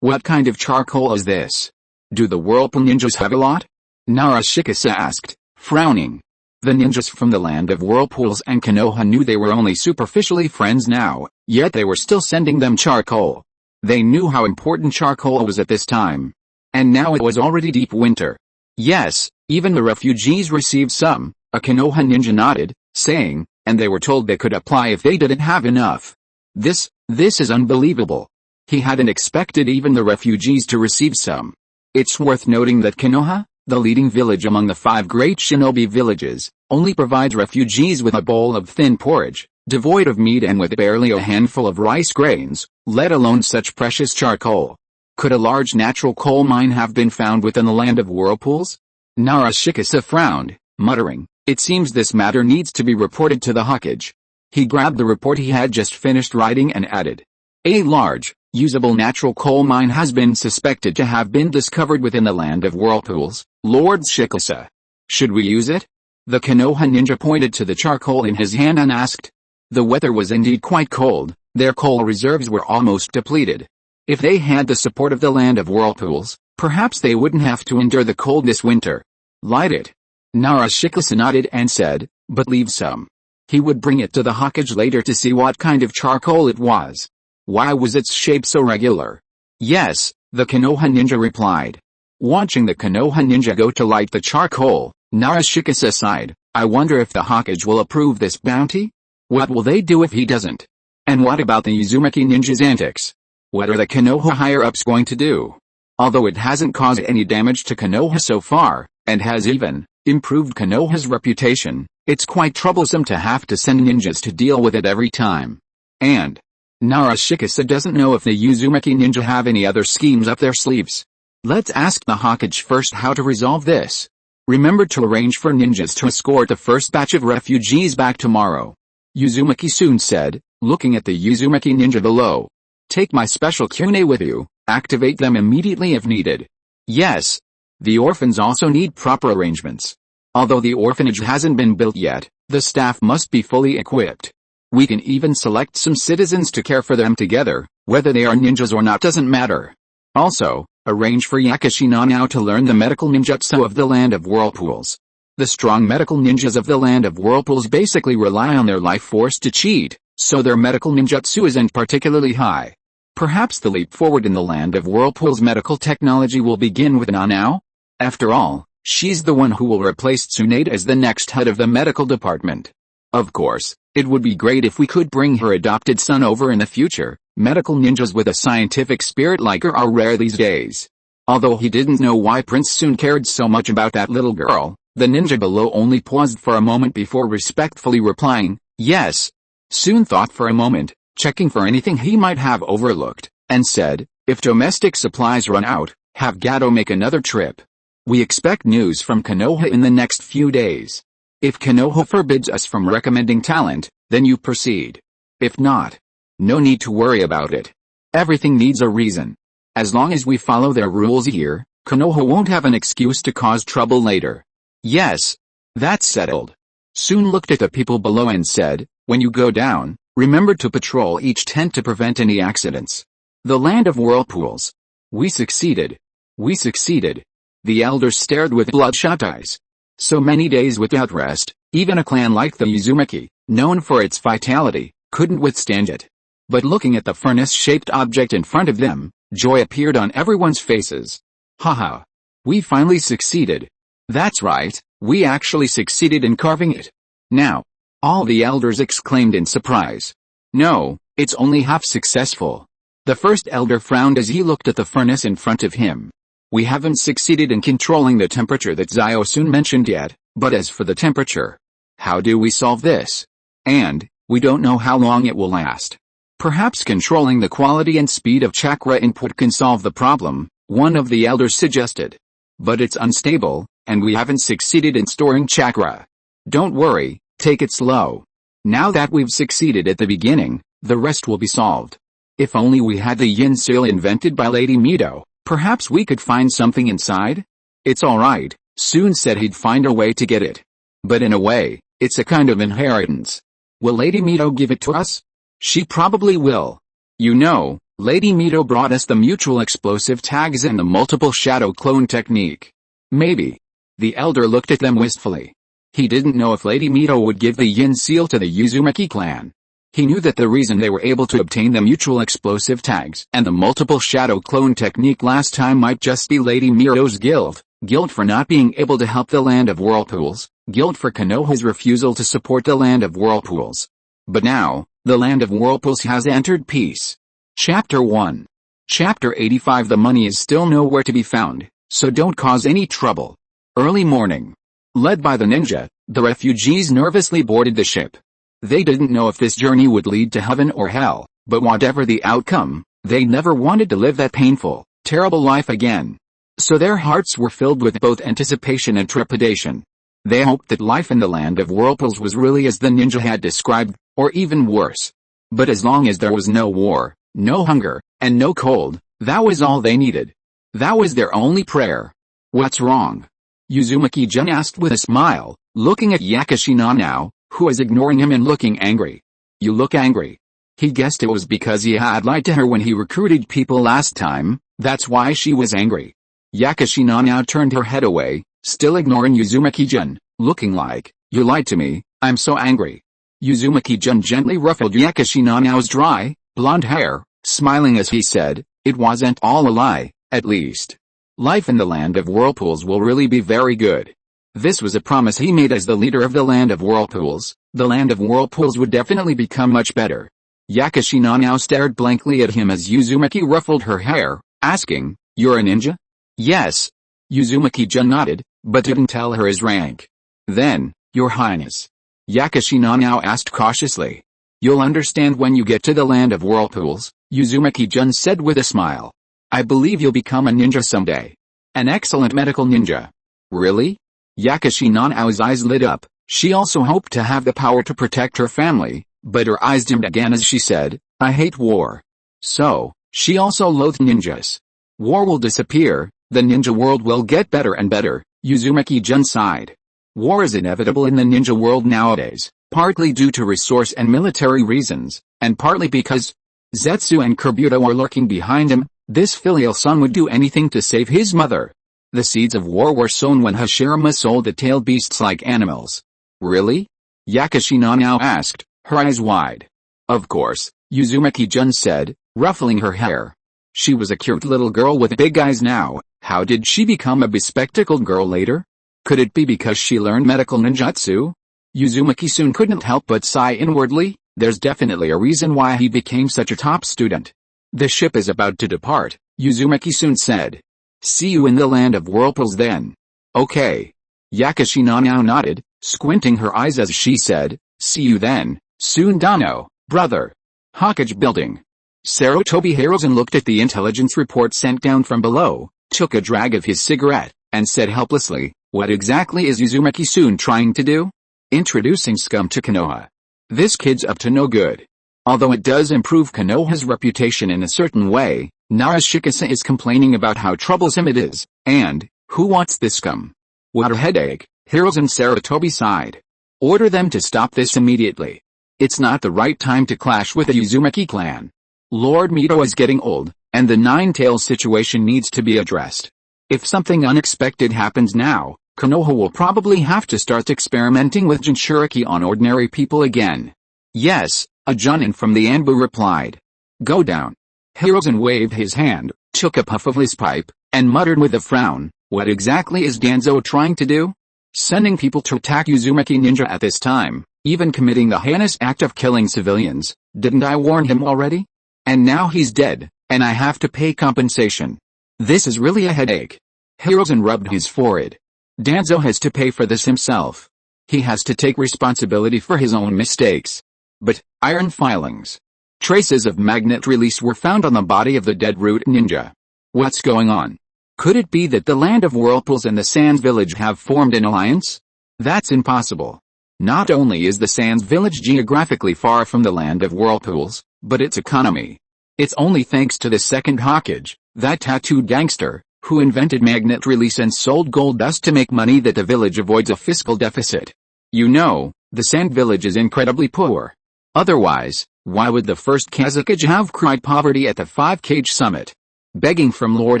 What kind of charcoal is this? Do the Whirlpool Ninjas have a lot? Nara Shikasa asked, frowning. The ninjas from the land of whirlpools and Konoha knew they were only superficially friends now, yet they were still sending them charcoal. They knew how important charcoal was at this time. And now it was already deep winter. Yes, even the refugees received some, a Konoha ninja nodded, saying, and they were told they could apply if they didn't have enough. This is unbelievable. He hadn't expected even the refugees to receive some. It's worth noting that Konoha, the leading village among the 5 great shinobi villages, only provides refugees with a bowl of thin porridge, devoid of meat and with barely a handful of rice grains, let alone such precious charcoal. Could a large natural coal mine have been found within the land of whirlpools? Nara Shikasa frowned, muttering, it seems this matter needs to be reported to the Hokage. He grabbed the report he had just finished writing and added. A large, usable natural coal mine has been suspected to have been discovered within the land of whirlpools, Lord Shikasa. Should we use it? The Konoha ninja pointed to the charcoal in his hand and asked. The weather was indeed quite cold, their coal reserves were almost depleted. If they had the support of the land of whirlpools, perhaps they wouldn't have to endure the cold this winter. Light it. Nara Shikasa nodded and said, but leave some. He would bring it to the Hokage later to see what kind of charcoal it was. Why was its shape so regular? Yes, the Konoha ninja replied. Watching the Konoha ninja go to light the charcoal, Nara Shikasa sighed, I wonder if the Hokage will approve this bounty? What will they do if he doesn't? And what about the Uzumaki ninja's antics? What are the Konoha higher-ups going to do? Although it hasn't caused any damage to Konoha so far, and has even improved Konoha's reputation, it's quite troublesome to have to send ninjas to deal with it every time. And Nara Shikasa doesn't know if the Uzumaki ninja have any other schemes up their sleeves. Let's ask the Hokage first how to resolve this. Remember to arrange for ninjas to escort the first batch of refugees back tomorrow. Uzumaki soon said, looking at the Uzumaki ninja below. Take my special kune with you, activate them immediately if needed. Yes. The orphans also need proper arrangements. Although the orphanage hasn't been built yet, the staff must be fully equipped. We can even select some citizens to care for them together, whether they are ninjas or not doesn't matter. Also, arrange for Yakushi Nanao to learn the medical ninjutsu of the Land of Whirlpools. The strong medical ninjas of the Land of Whirlpools basically rely on their life force to cheat, so their medical ninjutsu isn't particularly high. Perhaps the leap forward in the Land of Whirlpools medical technology will begin with Nanao? After all, she's the one who will replace Tsunade as the next head of the medical department. Of course, it would be great if we could bring her adopted son over in the future. Medical ninjas with a scientific spirit like her are rare these days. Although he didn't know why Prince Soon cared so much about that little girl, the ninja below only paused for a moment before respectfully replying, yes. Soon thought for a moment, checking for anything he might have overlooked, and said, if domestic supplies run out, have Gato make another trip. We expect news from Konoha in the next few days. If Konoha forbids us from recommending talent, then you proceed. If not, no need to worry about it. Everything needs a reason. As long as we follow their rules here, Konoha won't have an excuse to cause trouble later. Yes. That's settled. Soon looked at the people below and said, when you go down, remember to patrol each tent to prevent any accidents. The Land of Whirlpools. We succeeded. We succeeded. The elders stared with bloodshot eyes. So many days without rest, even a clan like the Uzumaki, known for its vitality, couldn't withstand it. But looking at the furnace-shaped object in front of them, joy appeared on everyone's faces. Haha. We finally succeeded. That's right, we actually succeeded in carving it. Now, all the elders exclaimed in surprise. No, it's only half successful. The first elder frowned as he looked at the furnace in front of him. We haven't succeeded in controlling the temperature that Zio soon mentioned yet, but as for the temperature, how do we solve this? And, we don't know how long it will last. Perhaps controlling the quality and speed of chakra input can solve the problem, one of the elders suggested. But it's unstable, and we haven't succeeded in storing chakra. Don't worry, take it slow. Now that we've succeeded at the beginning, the rest will be solved. If only we had the yin seal invented by Lady Mito. Perhaps we could find something inside? It's alright, Soon said he'd find a way to get it. But in a way, it's a kind of inheritance. Will Lady Mito give it to us? She probably will. You know, Lady Mito brought us the mutual explosive tags and the multiple shadow clone technique. Maybe. The elder looked at them wistfully. He didn't know if Lady Mito would give the yin seal to the Uzumaki clan. He knew that the reason they were able to obtain the mutual explosive tags and the multiple shadow clone technique last time might just be Lady Mito's guilt. Guilt for not being able to help the Land of Whirlpools. Guilt for Konoha's refusal to support the Land of Whirlpools. But now, the Land of Whirlpools has entered peace. Chapter 1. Chapter 85. The money is still nowhere to be found, so don't cause any trouble. Early morning. Led by the ninja, the refugees nervously boarded the ship. They didn't know if this journey would lead to heaven or hell, but whatever the outcome, they never wanted to live that painful, terrible life again. So their hearts were filled with both anticipation and trepidation. They hoped that life in the Land of Whirlpools was really as the ninja had described, or even worse. But as long as there was no war, no hunger, and no cold, that was all they needed. That was their only prayer. What's wrong? Uzumaki-jun asked with a smile, looking at Yakushi Nanao, who was ignoring him and looking angry. You look angry. He guessed it was because he had lied to her when he recruited people last time, that's why she was angry. Yakushi Nanao turned her head away, still ignoring Uzumaki-jun, looking like, you lied to me, I'm so angry. Uzumaki-jun gently ruffled Yakushi Nanao's dry, blonde hair, smiling as he said, it wasn't all a lie, at least. Life in the Land of Whirlpools will really be very good. This was a promise he made as the leader of the Land of Whirlpools. The Land of Whirlpools would definitely become much better. Yakushi Nanao stared blankly at him as Uzumaki ruffled her hair, asking, you're a ninja? Yes. Uzumaki-jun nodded, but didn't tell her his rank. Then, Your Highness. Yakushi Nanao asked cautiously. You'll understand when you get to the Land of Whirlpools, Uzumaki-jun said with a smile. I believe you'll become a ninja someday. An excellent medical ninja. Really? Yakushi Nanao's eyes lit up. She also hoped to have the power to protect her family, but her eyes dimmed again as she said, I hate war. So, she also loathed ninjas. War will disappear, the ninja world will get better and better, Uzumaki-jun sighed. War is inevitable in the ninja world nowadays, partly due to resource and military reasons, and partly because Zetsu and Kabuto are lurking behind him. This filial son would do anything to save his mother. The seeds of war were sown when Hashirama sold the tailed beasts like animals. Really? Yakushi Nanao asked, her eyes wide. Of course, Uzumaki-jun said, ruffling her hair. She was a cute little girl with big eyes now. How did she become a bespectacled girl later? Could it be because she learned medical ninjutsu? Uzumaki soon couldn't help but sigh inwardly. There's definitely a reason why he became such a top student. The ship is about to depart, Uzumaki soon said. See you in the land of whirlpools then. Okay. Yakushi Nanao nodded, squinting her eyes as she said, see you then, soon Dano, brother. Hokage building. Sarutobi Hiruzen looked at the intelligence report sent down from below, took a drag of his cigarette, and said helplessly, what exactly is Uzumaki-soon trying to do? Introducing scum to Konoha. This kid's up to no good. Although it does improve Konoha's reputation in a certain way, Narashikasa is complaining about how troublesome it is, and, who wants this scum? What a headache, Hiruzen Sarutobi sighed. Order them to stop this immediately. It's not the right time to clash with the Uzumaki clan. Lord Mito is getting old, and the Nine-Tails situation needs to be addressed. If something unexpected happens now, Konoha will probably have to start experimenting with Jinchuriki on ordinary people again. Yes, a Junin from the Anbu replied. Go down. Hiruzen waved his hand, took a puff of his pipe, and muttered with a frown, what exactly is Danzo trying to do? Sending people to attack Uzumaki ninja at this time, even committing the heinous act of killing civilians, didn't I warn him already? And now he's dead, and I have to pay compensation. This is really a headache. Hiruzen rubbed his forehead. Danzo has to pay for this himself. He has to take responsibility for his own mistakes. But, iron filings. Traces of magnet release were found on the body of the dead root ninja. What's going on? Could it be that the land of whirlpools and the Sands village have formed an alliance? That's impossible. Not only is the Sands village geographically far from the land of whirlpools, but its economy. It's only thanks to the second Hokage, that tattooed gangster, who invented magnet release and sold gold dust to make money that the village avoids a fiscal deficit. You know, the Sand village is incredibly poor. Otherwise, why would the first Kazekage have cried poverty at the 5-Cage summit? Begging from Lord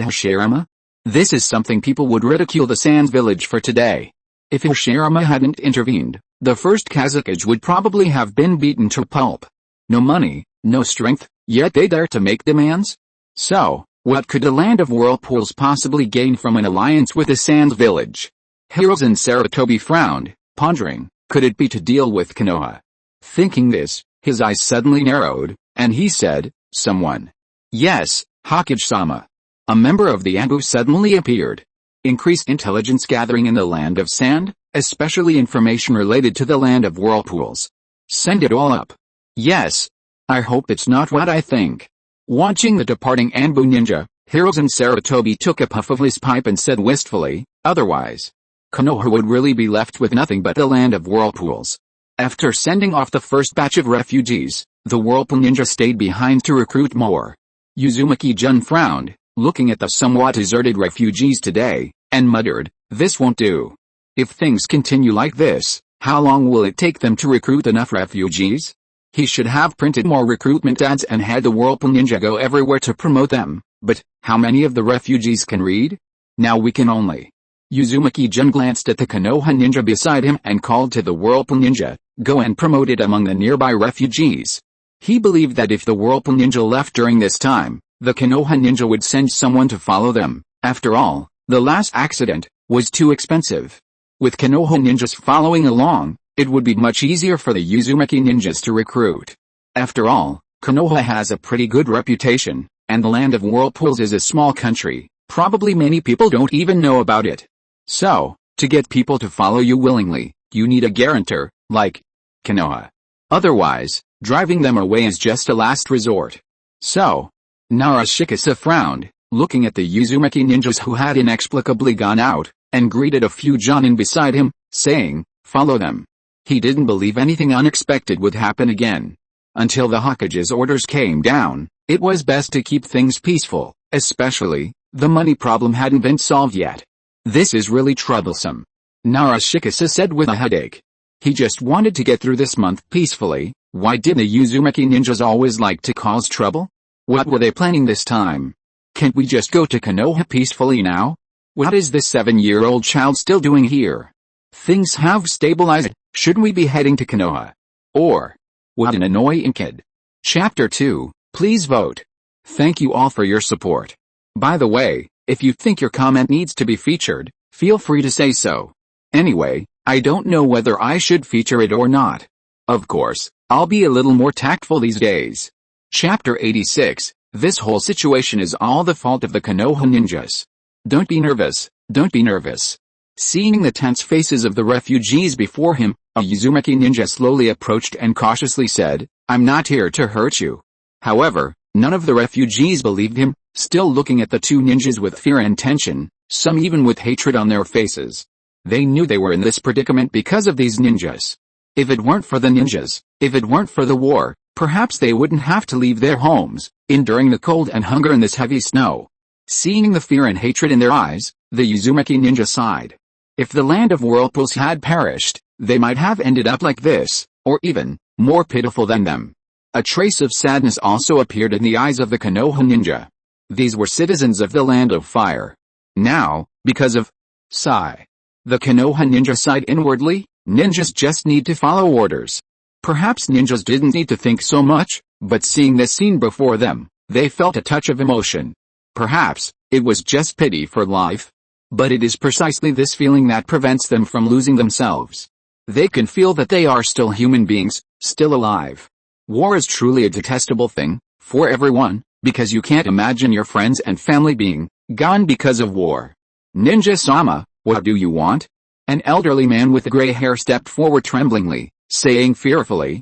Hashirama? This is something people would ridicule the Sands village for today. If Hashirama hadn't intervened, the first Kazekage would probably have been beaten to pulp. No money, no strength, yet they dare to make demands? So, what could the land of whirlpools possibly gain from an alliance with the Sands village? Hiruzen Sarutobi frowned, pondering, could it be to deal with Konoha? Thinking this, his eyes suddenly narrowed, and he said, someone. Yes, Hokage-sama. A member of the Anbu suddenly appeared. Increased intelligence gathering in the land of Sand, especially information related to the land of whirlpools. Send it all up. Yes. I hope it's not what I think. Watching the departing Anbu ninja, Hiruzen Sarutobi took a puff of his pipe and said wistfully, otherwise, Konoha would really be left with nothing but the land of whirlpools. After sending off the first batch of refugees, the Whirlpool ninja stayed behind to recruit more. Uzumaki-jun frowned, looking at the somewhat deserted refugees today, and muttered, this won't do. If things continue like this, how long will it take them to recruit enough refugees? He should have printed more recruitment ads and had the Whirlpool ninja go everywhere to promote them, but, how many of the refugees can read? Now we can only. Uzumaki-jun glanced at the Konoha ninja beside him and called to the Whirlpool ninja, go and promote it among the nearby refugees. He believed that if the Whirlpool ninja left during this time, the Konoha ninja would send someone to follow them. After all, the last accident was too expensive. With Konoha ninjas following along, it would be much easier for the Uzumaki ninjas to recruit. After all, Konoha has a pretty good reputation, and the land of whirlpools is a small country. Probably many people don't even know about it. So, to get people to follow you willingly, you need a guarantor, like Konoha. Otherwise, driving them away is just a last resort. So, Narashikasa frowned, looking at the Uzumaki ninjas who had inexplicably gone out, and greeted a few Jonin beside him, saying, "Follow them." He didn't believe anything unexpected would happen again. Until the Hokage's orders came down, it was best to keep things peaceful, especially, the money problem hadn't been solved yet. "This is really troublesome," Narashikasa said with a headache. He just wanted to get through this month peacefully. Why did the Uzumaki ninjas always like to cause trouble? What were they planning this time? Can't we just go to Konoha peacefully now? What is this 7-year-old child still doing here? Things have stabilized, shouldn't we be heading to Konoha? Or, what an annoying kid. Chapter 2, please vote. Thank you all for your support. By the way, if you think your comment needs to be featured, feel free to say so. Anyway, I don't know whether I should feature it or not. Of course, I'll be a little more tactful these days. Chapter 86, this whole situation is all the fault of the Konoha ninjas. Don't be nervous, don't be nervous. Seeing the tense faces of the refugees before him, a Uzumaki ninja slowly approached and cautiously said, "I'm not here to hurt you." However, none of the refugees believed him, still looking at the two ninjas with fear and tension, some even with hatred on their faces. They knew they were in this predicament because of these ninjas. If it weren't for the ninjas, if it weren't for the war, perhaps they wouldn't have to leave their homes, enduring the cold and hunger in this heavy snow. Seeing the fear and hatred in their eyes, the Uzumaki ninja sighed. If the land of whirlpools had perished, they might have ended up like this, or even, more pitiful than them. A trace of sadness also appeared in the eyes of the Konoha ninja. These were citizens of the land of fire. Now, because of sigh. The Konoha ninja sighed inwardly. Ninjas just need to follow orders. Perhaps ninjas didn't need to think so much, but seeing this scene before them, they felt a touch of emotion. Perhaps, it was just pity for life. But it is precisely this feeling that prevents them from losing themselves. They can feel that they are still human beings, still alive. War is truly a detestable thing, for everyone, because you can't imagine your friends and family being gone because of war. "Ninja-sama, what do you want?" An elderly man with gray hair stepped forward tremblingly, saying fearfully,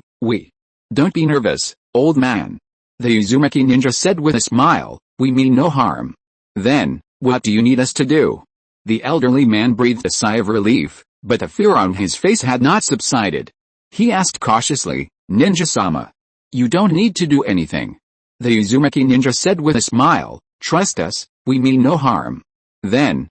"Don't be nervous, old man." The Uzumaki ninja said with a smile, "We mean no harm." "Then, what do you need us to do?" The elderly man breathed a sigh of relief, but the fear on his face had not subsided. He asked cautiously, "Ninja-sama, you don't need to do anything." The Uzumaki ninja said with a smile, "Trust us, we mean no harm." "Then,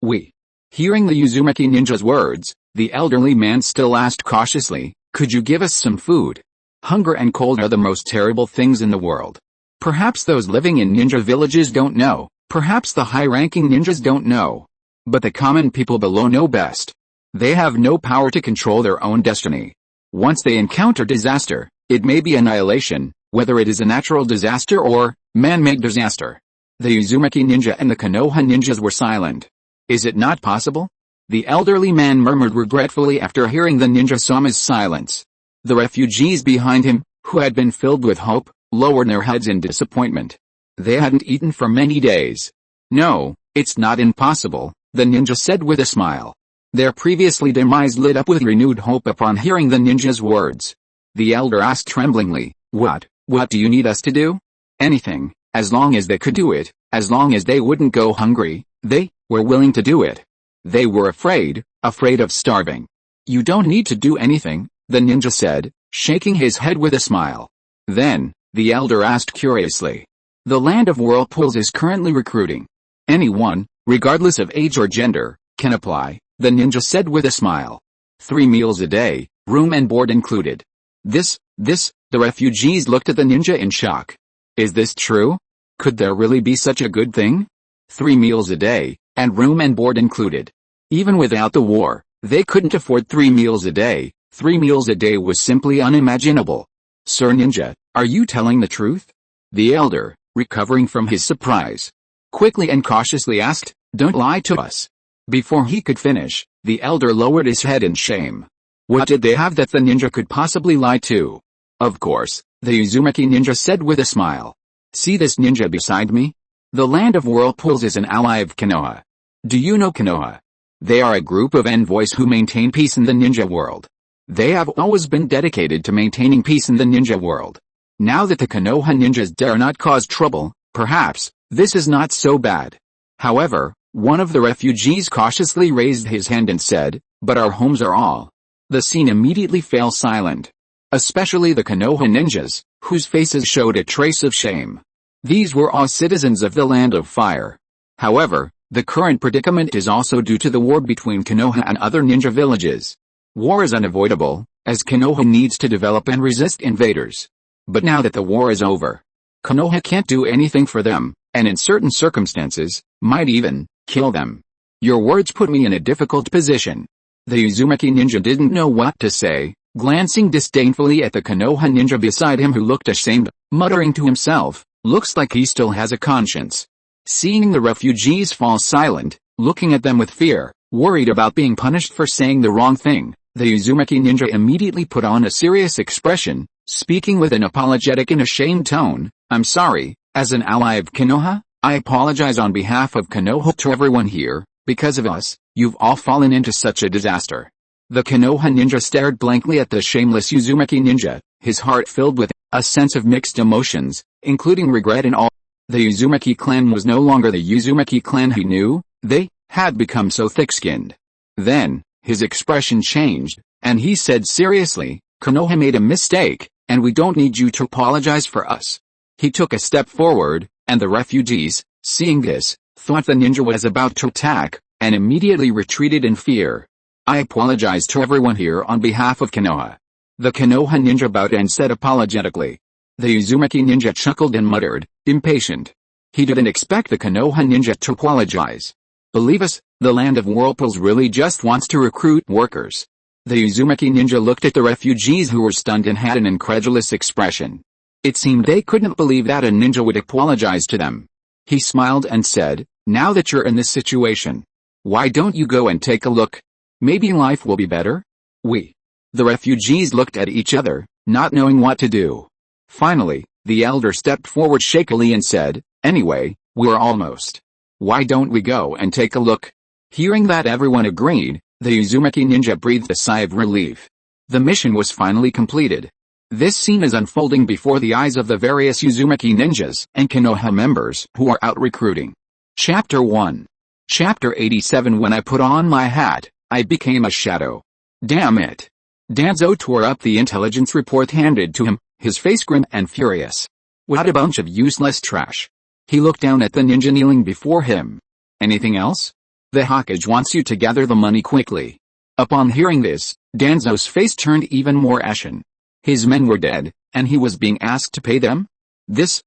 we. Hearing the Uzumaki ninja's words, the elderly man still asked cautiously, "Could you give us some food?" Hunger and cold are the most terrible things in the world. Perhaps those living in ninja villages don't know, perhaps the high-ranking ninjas don't know. But the common people below know best. They have no power to control their own destiny. Once they encounter disaster, it may be annihilation, whether it is a natural disaster or man-made disaster. The Uzumaki ninja and the Konoha ninjas were silent. "Is it not possible?" The elderly man murmured regretfully after hearing the ninja-sama's silence. The refugees behind him, who had been filled with hope, lowered their heads in disappointment. They hadn't eaten for many days. "No, it's not impossible," the ninja said with a smile. Their previously dim eyes lit up with renewed hope upon hearing the ninja's words. The elder asked tremblingly, What do you need us to do?" "Anything, as long as they could do it, as long as they wouldn't go hungry, they were willing to do it. They were afraid of starving." "You don't need to do anything," the ninja said, shaking his head with a smile. Then, the elder asked curiously, "The land of whirlpools is currently recruiting. Anyone, regardless of age or gender, can apply," the ninja said with a smile. 3 meals a day, room and board included. This, the refugees looked at the ninja in shock. Is this true? Could there really be such a good thing? 3 meals a day, and room and board included. Even without the war, they couldn't afford 3 meals a day. 3 meals a day was simply unimaginable. "Sir Ninja, are you telling the truth?" The elder, recovering from his surprise, quickly and cautiously asked, "Don't lie to us." Before he could finish, the elder lowered his head in shame. What did they have that the ninja could possibly lie to? "Of course," the Uzumaki ninja said with a smile. "See this ninja beside me? The land of whirlpools is an ally of Konoha. Do you know Konoha? They are a group of envoys who maintain peace in the ninja world. They have always been dedicated to maintaining peace in the ninja world. Now that the Konoha ninjas dare not cause trouble, perhaps, this is not so bad. However, One of the refugees cautiously raised his hand and said, "But our homes are all." The scene immediately fell silent. Especially the Konoha ninjas, whose faces showed a trace of shame. These were all citizens of the Land of Fire. However, the current predicament is also due to the war between Konoha and other ninja villages. War is unavoidable, as Konoha needs to develop and resist invaders. But now that the war is over, Konoha can't do anything for them, and in certain circumstances, might even kill them. Your words put me in a difficult position. The Uzumaki ninja didn't know what to say, glancing disdainfully at the Konoha ninja beside him who looked ashamed, muttering to himself, "Looks like he still has a conscience." Seeing the refugees fall silent, looking at them with fear, worried about being punished for saying the wrong thing, the Uzumaki ninja immediately put on a serious expression, speaking with an apologetic and ashamed tone. "I'm sorry, as an ally of Konoha, I apologize on behalf of Konoha to everyone here. Because of us, you've all fallen into such a disaster." The Konoha ninja stared blankly at the shameless Uzumaki ninja, his heart filled with a sense of mixed emotions, including regret and awe. The Uzumaki clan was no longer the Uzumaki clan he knew. They had become so thick-skinned. Then, his expression changed, and he said seriously, "Konoha made a mistake, and we don't need you to apologize for us." He took a step forward, and the refugees, seeing this, thought the ninja was about to attack, and immediately retreated in fear. "I apologize to everyone here on behalf of Konoha." The Konoha ninja bowed and said apologetically. The Uzumaki ninja chuckled and muttered, impatient. He didn't expect the Konoha ninja to apologize. "Believe us, the Land of Whirlpools really just wants to recruit workers." The Uzumaki ninja looked at the refugees who were stunned and had an incredulous expression. It seemed they couldn't believe that a ninja would apologize to them. He smiled and said, "Now that you're in this situation, why don't you go and take a look? Maybe life will be better?" The refugees looked at each other, not knowing what to do. Finally, the elder stepped forward shakily and said, "Anyway, we're almost. Why don't we go and take a look?" Hearing that everyone agreed, the Uzumaki ninja breathed a sigh of relief. The mission was finally completed. This scene is unfolding before the eyes of the various Uzumaki ninjas and Konoha members who are out recruiting. Chapter 1. Chapter 87. When I put on my hat, I became a shadow. Damn it. Danzo tore up the intelligence report handed to him, his face grim and furious. What a bunch of useless trash. He looked down at the ninja kneeling before him. "Anything else? The Hokage wants you to gather the money quickly." Upon hearing this, Danzo's face turned even more ashen. His men were dead, and he was being asked to pay them? This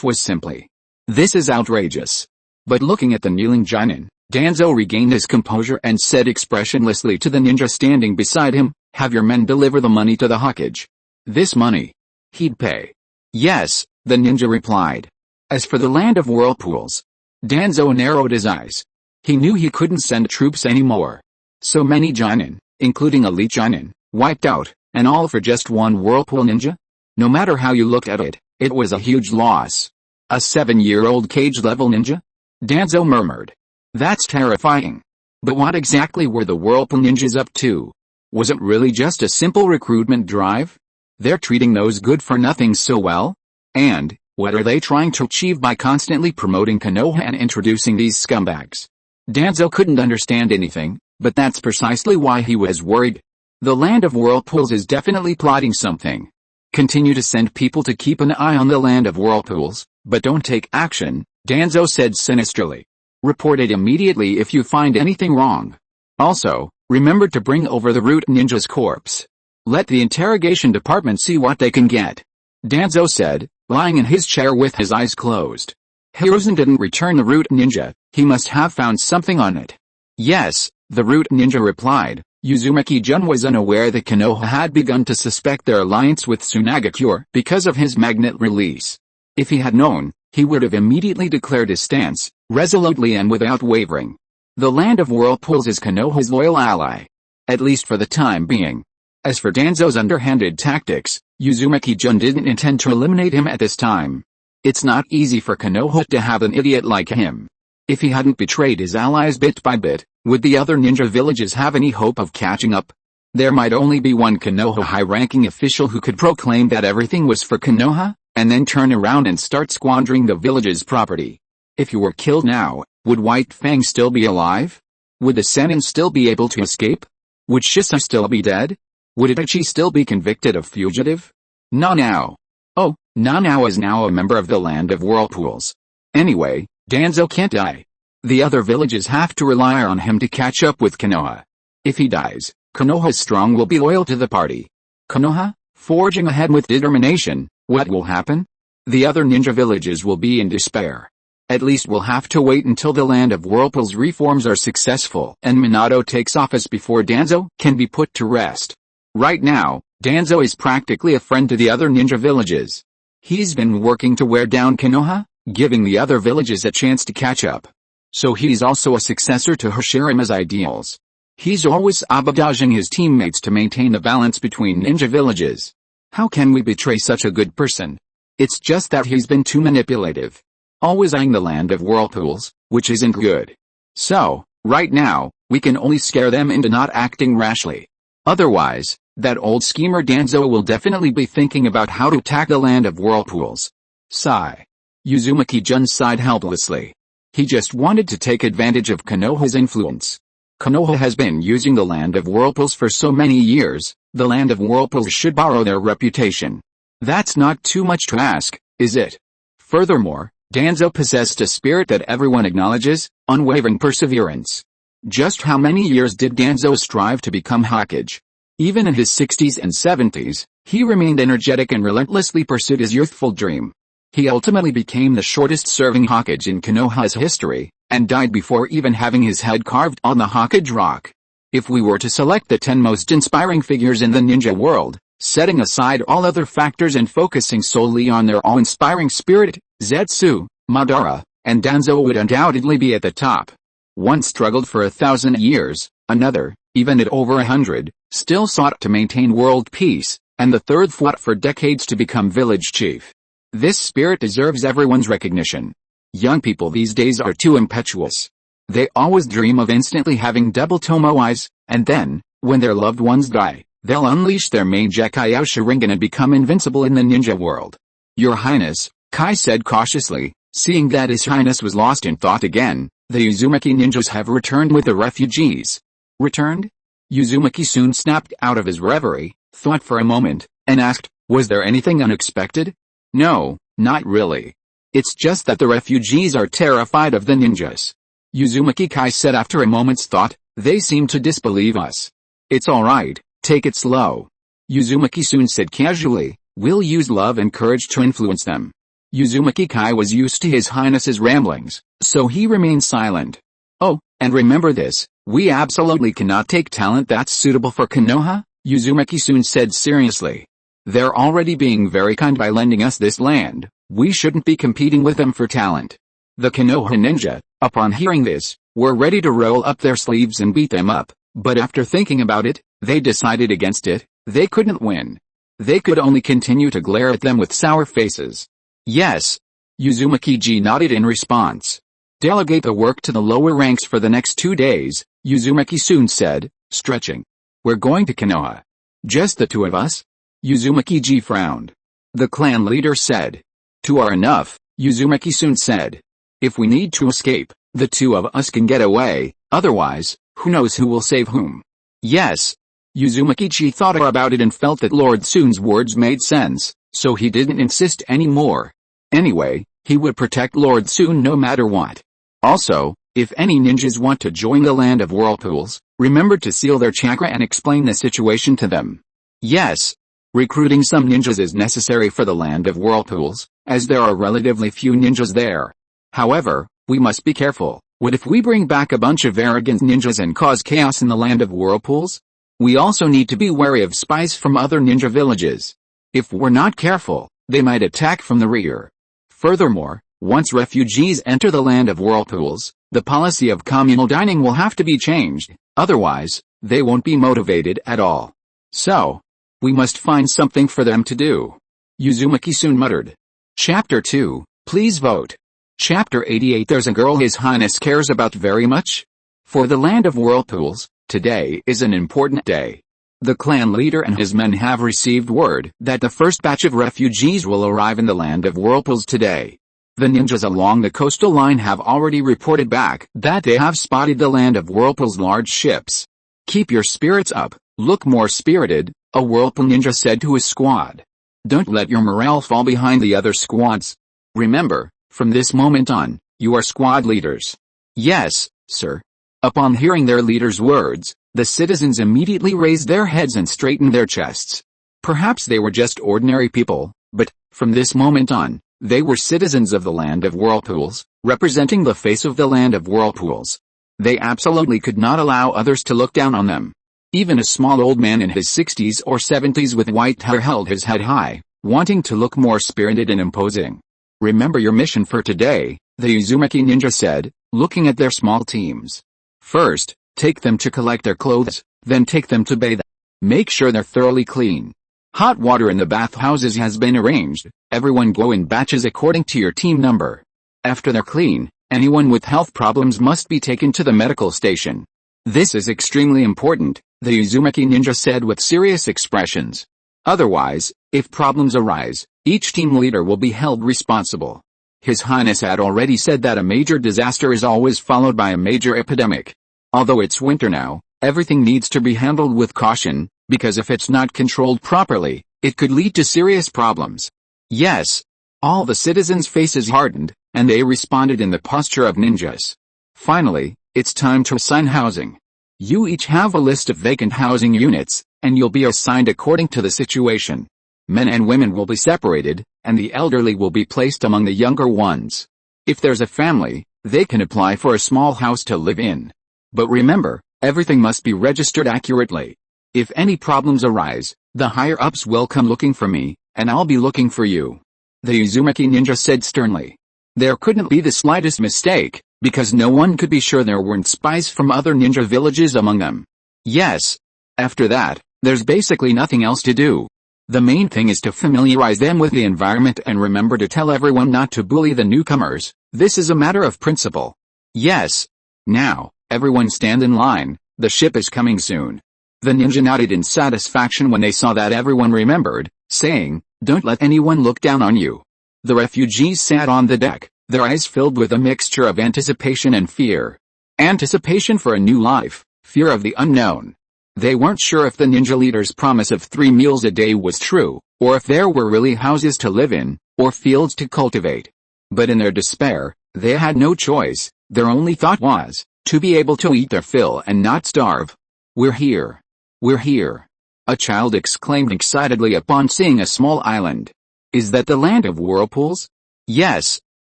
was simply. This is outrageous. But looking at the kneeling Jonin, Danzo regained his composure and said expressionlessly to the ninja standing beside him, "Have your men deliver the money to the Hokage. This money he'd pay." "Yes," the ninja replied. As for the Land of Whirlpools, Danzo narrowed his eyes. He knew he couldn't send troops anymore. So many Jonin, including elite Jonin, wiped out, and all for just one Whirlpool ninja? No matter how you look at it, it was a huge loss. A 7-year-old cage-level ninja? Danzo murmured. That's terrifying. But what exactly were the Whirlpool ninjas up to? Was it really just a simple recruitment drive? They're treating those good-for-nothings so well? And, what are they trying to achieve by constantly promoting Konoha and introducing these scumbags? Danzo couldn't understand anything, but that's precisely why he was worried. The Land of Whirlpools is definitely plotting something. Continue to send people to keep an eye on the Land of Whirlpools, but don't take action, Danzo said sinisterly. Report it immediately if you find anything wrong. Also, remember to bring over the Root Ninja's corpse. Let the interrogation department see what they can get. Danzo said, lying in his chair with his eyes closed. Hiruzen didn't return the Root Ninja, he must have found something on it. Yes, the Root Ninja replied. Uzumaki-jun was unaware that Konoha had begun to suspect their alliance with Tsunagakure because of his magnet release. If he had known, he would have immediately declared his stance, resolutely and without wavering. The Land of Whirlpools is Konoha's loyal ally. At least for the time being. As for Danzo's underhanded tactics, Uzumaki-jun didn't intend to eliminate him at this time. It's not easy for Konoha to have an idiot like him. If he hadn't betrayed his allies bit by bit, would the other ninja villages have any hope of catching up? There might only be one Konoha high-ranking official who could proclaim that everything was for Konoha, and then turn around and start squandering the village's property. If he were killed now, Would White Fang still be alive? Would the Sennin still be able to escape? Would Shisa still be dead? Would Itachi still be convicted of fugitive? Nanao. Oh, Nanao is now a member of the Land of Whirlpools. Anyway, Danzo can't die. The other villages have to rely on him to catch up with Konoha. If he dies, Konoha Strong will be loyal to the party. Konoha, forging ahead with determination, what will happen? The other ninja villages will be in despair. At least we'll have to wait until the Land of Whirlpools reforms are successful and Minato takes office before Danzo can be put to rest. Right now, Danzo is practically a friend to the other ninja villages. He's been working to wear down Konoha, giving the other villages a chance to catch up. So he's also a successor to Hashirama's ideals. He's always sabotaging his teammates to maintain the balance between ninja villages. How can we betray such a good person? It's just that he's been too manipulative. Always eyeing the Land of Whirlpools, which isn't good. So, right now, we can only scare them into not acting rashly. Otherwise, that old schemer Danzo will definitely be thinking about how to attack the Land of Whirlpools. Sigh. Uzumaki-jun sighed helplessly. He just wanted to take advantage of Konoha's influence. Konoha has been using the Land of Whirlpools for so many years, the Land of Whirlpools should borrow their reputation. That's not too much to ask, is it? Furthermore, Danzo possessed a spirit that everyone acknowledges, unwavering perseverance. Just how many years did Danzo strive to become Hokage? Even in his 60s and 70s, he remained energetic and relentlessly pursued his youthful dream. He ultimately became the shortest-serving Hokage in Konoha's history, and died before even having his head carved on the Hokage rock. If we were to select the 10 most inspiring figures in the ninja world, setting aside all other factors and focusing solely on their awe-inspiring spirit, Zetsu, Madara, and Danzo would undoubtedly be at the top. One struggled for 1,000 years, another, even at over 100, still sought to maintain world peace, and the third fought for decades to become village chief. This spirit deserves everyone's recognition. Young people these days are too impetuous. They always dream of instantly having double Tomo eyes, and then, when their loved ones die, they'll unleash their main Gekkai Sharingan and become invincible in the ninja world. Your Highness, Kai said cautiously, seeing that His Highness was lost in thought again. The Uzumaki ninjas have returned with the refugees. Returned? Uzumaki soon snapped out of his reverie, thought for a moment, and asked, was there anything unexpected? No, not really. It's just that the refugees are terrified of the ninjas. Uzumaki Kai said after a moment's thought, they seem to disbelieve us. It's alright, take it slow. Uzumaki soon said casually, we'll use love and courage to influence them. Uzumaki Kai was used to His Highness's ramblings, so he remained silent. Oh, and remember this, we absolutely cannot take talent that's suitable for Konoha, Uzumaki soon said seriously. They're already being very kind by lending us this land, we shouldn't be competing with them for talent. The Konoha ninja, upon hearing this, were ready to roll up their sleeves and beat them up, but after thinking about it, they decided against it. They couldn't win. They could only continue to glare at them with sour faces. Yes. Uzumaki-ji nodded in response. Delegate the work to the lower ranks for the next 2 days, Uzumaki soon said, stretching. We're going to Konoha. Just the two of us? Uzumaki-ji frowned. The clan leader said. Two are enough, Uzumaki soon said. If we need to escape, the two of us can get away, otherwise, who knows who will save whom. Yes. Uzumaki-ji thought about it and felt that Lord Tsun's words made sense, so he didn't insist anymore. Anyway, he would protect Lord Tsun no matter what. Also, if any ninjas want to join the Land of Whirlpools, remember to seal their chakra and explain the situation to them. Yes. Recruiting some ninjas is necessary for the Land of Whirlpools, as there are relatively few ninjas there. However, we must be careful. What if we bring back a bunch of arrogant ninjas and cause chaos in the Land of Whirlpools? We also need to be wary of spies from other ninja villages. If we're not careful, they might attack from the rear. Furthermore, once refugees enter the Land of Whirlpools, the policy of communal dining will have to be changed, otherwise, they won't be motivated at all. So, we must find something for them to do. Uzumaki soon muttered. Chapter 2, please vote. Chapter 88 There's a girl His Highness cares about very much. For the Land of Whirlpools, today is an important day. The clan leader and his men have received word that the first batch of refugees will arrive in the Land of Whirlpools today. The ninjas along the coastal line have already reported back that they have spotted the land of Whirlpool's large ships. Keep your spirits up, look more spirited, a Whirlpool ninja said to his squad. Don't let your morale fall behind the other squads. Remember, from this moment on, you are squad leaders. Yes, sir. Upon hearing their leader's words, the citizens immediately raised their heads and straightened their chests. Perhaps they were just ordinary people, but, from this moment on, they were citizens of the land of whirlpools, representing the face of the land of whirlpools. They absolutely could not allow others to look down on them. Even a small old man in his 60s or 70s with white hair held his head high, wanting to look more spirited and imposing. Remember your mission for today, the Uzumaki ninja said, looking at their small teams. First, take them to collect their clothes, then take them to bathe. Make sure they're thoroughly clean. Hot water in the bathhouses has been arranged. Everyone go in batches according to your team number. After they're clean, anyone with health problems must be taken to the medical station. This is extremely important, the Uzumaki ninja said with serious expressions. Otherwise, if problems arise, each team leader will be held responsible. His Highness had already said that a major disaster is always followed by a major epidemic. Although it's winter now, everything needs to be handled with caution, because if it's not controlled properly, it could lead to serious problems. Yes. All the citizens' faces hardened, and they responded in the posture of ninjas. Finally, it's time to assign housing. You each have a list of vacant housing units, and you'll be assigned according to the situation. Men and women will be separated, and the elderly will be placed among the younger ones. If there's a family, they can apply for a small house to live in. But remember, everything must be registered accurately. If any problems arise, the higher-ups will come looking for me, and I'll be looking for you. The Uzumaki ninja said sternly. There couldn't be the slightest mistake, because no one could be sure there weren't spies from other ninja villages among them. Yes. After that, there's basically nothing else to do. The main thing is to familiarize them with the environment and remember to tell everyone not to bully the newcomers. This is a matter of principle. Yes. Now, everyone stand in line, the ship is coming soon. The ninja nodded in satisfaction when they saw that everyone remembered, saying, don't let anyone look down on you. The refugees sat on the deck, their eyes filled with a mixture of anticipation and fear. Anticipation for a new life, fear of the unknown. They weren't sure if the ninja leader's promise of 3 meals a day was true, or if there were really houses to live in, or fields to cultivate. But in their despair, they had no choice. Their only thought was, to be able to eat their fill and not starve. We're here. We're here. A child exclaimed excitedly upon seeing a small island. Is that the land of whirlpools? Yes.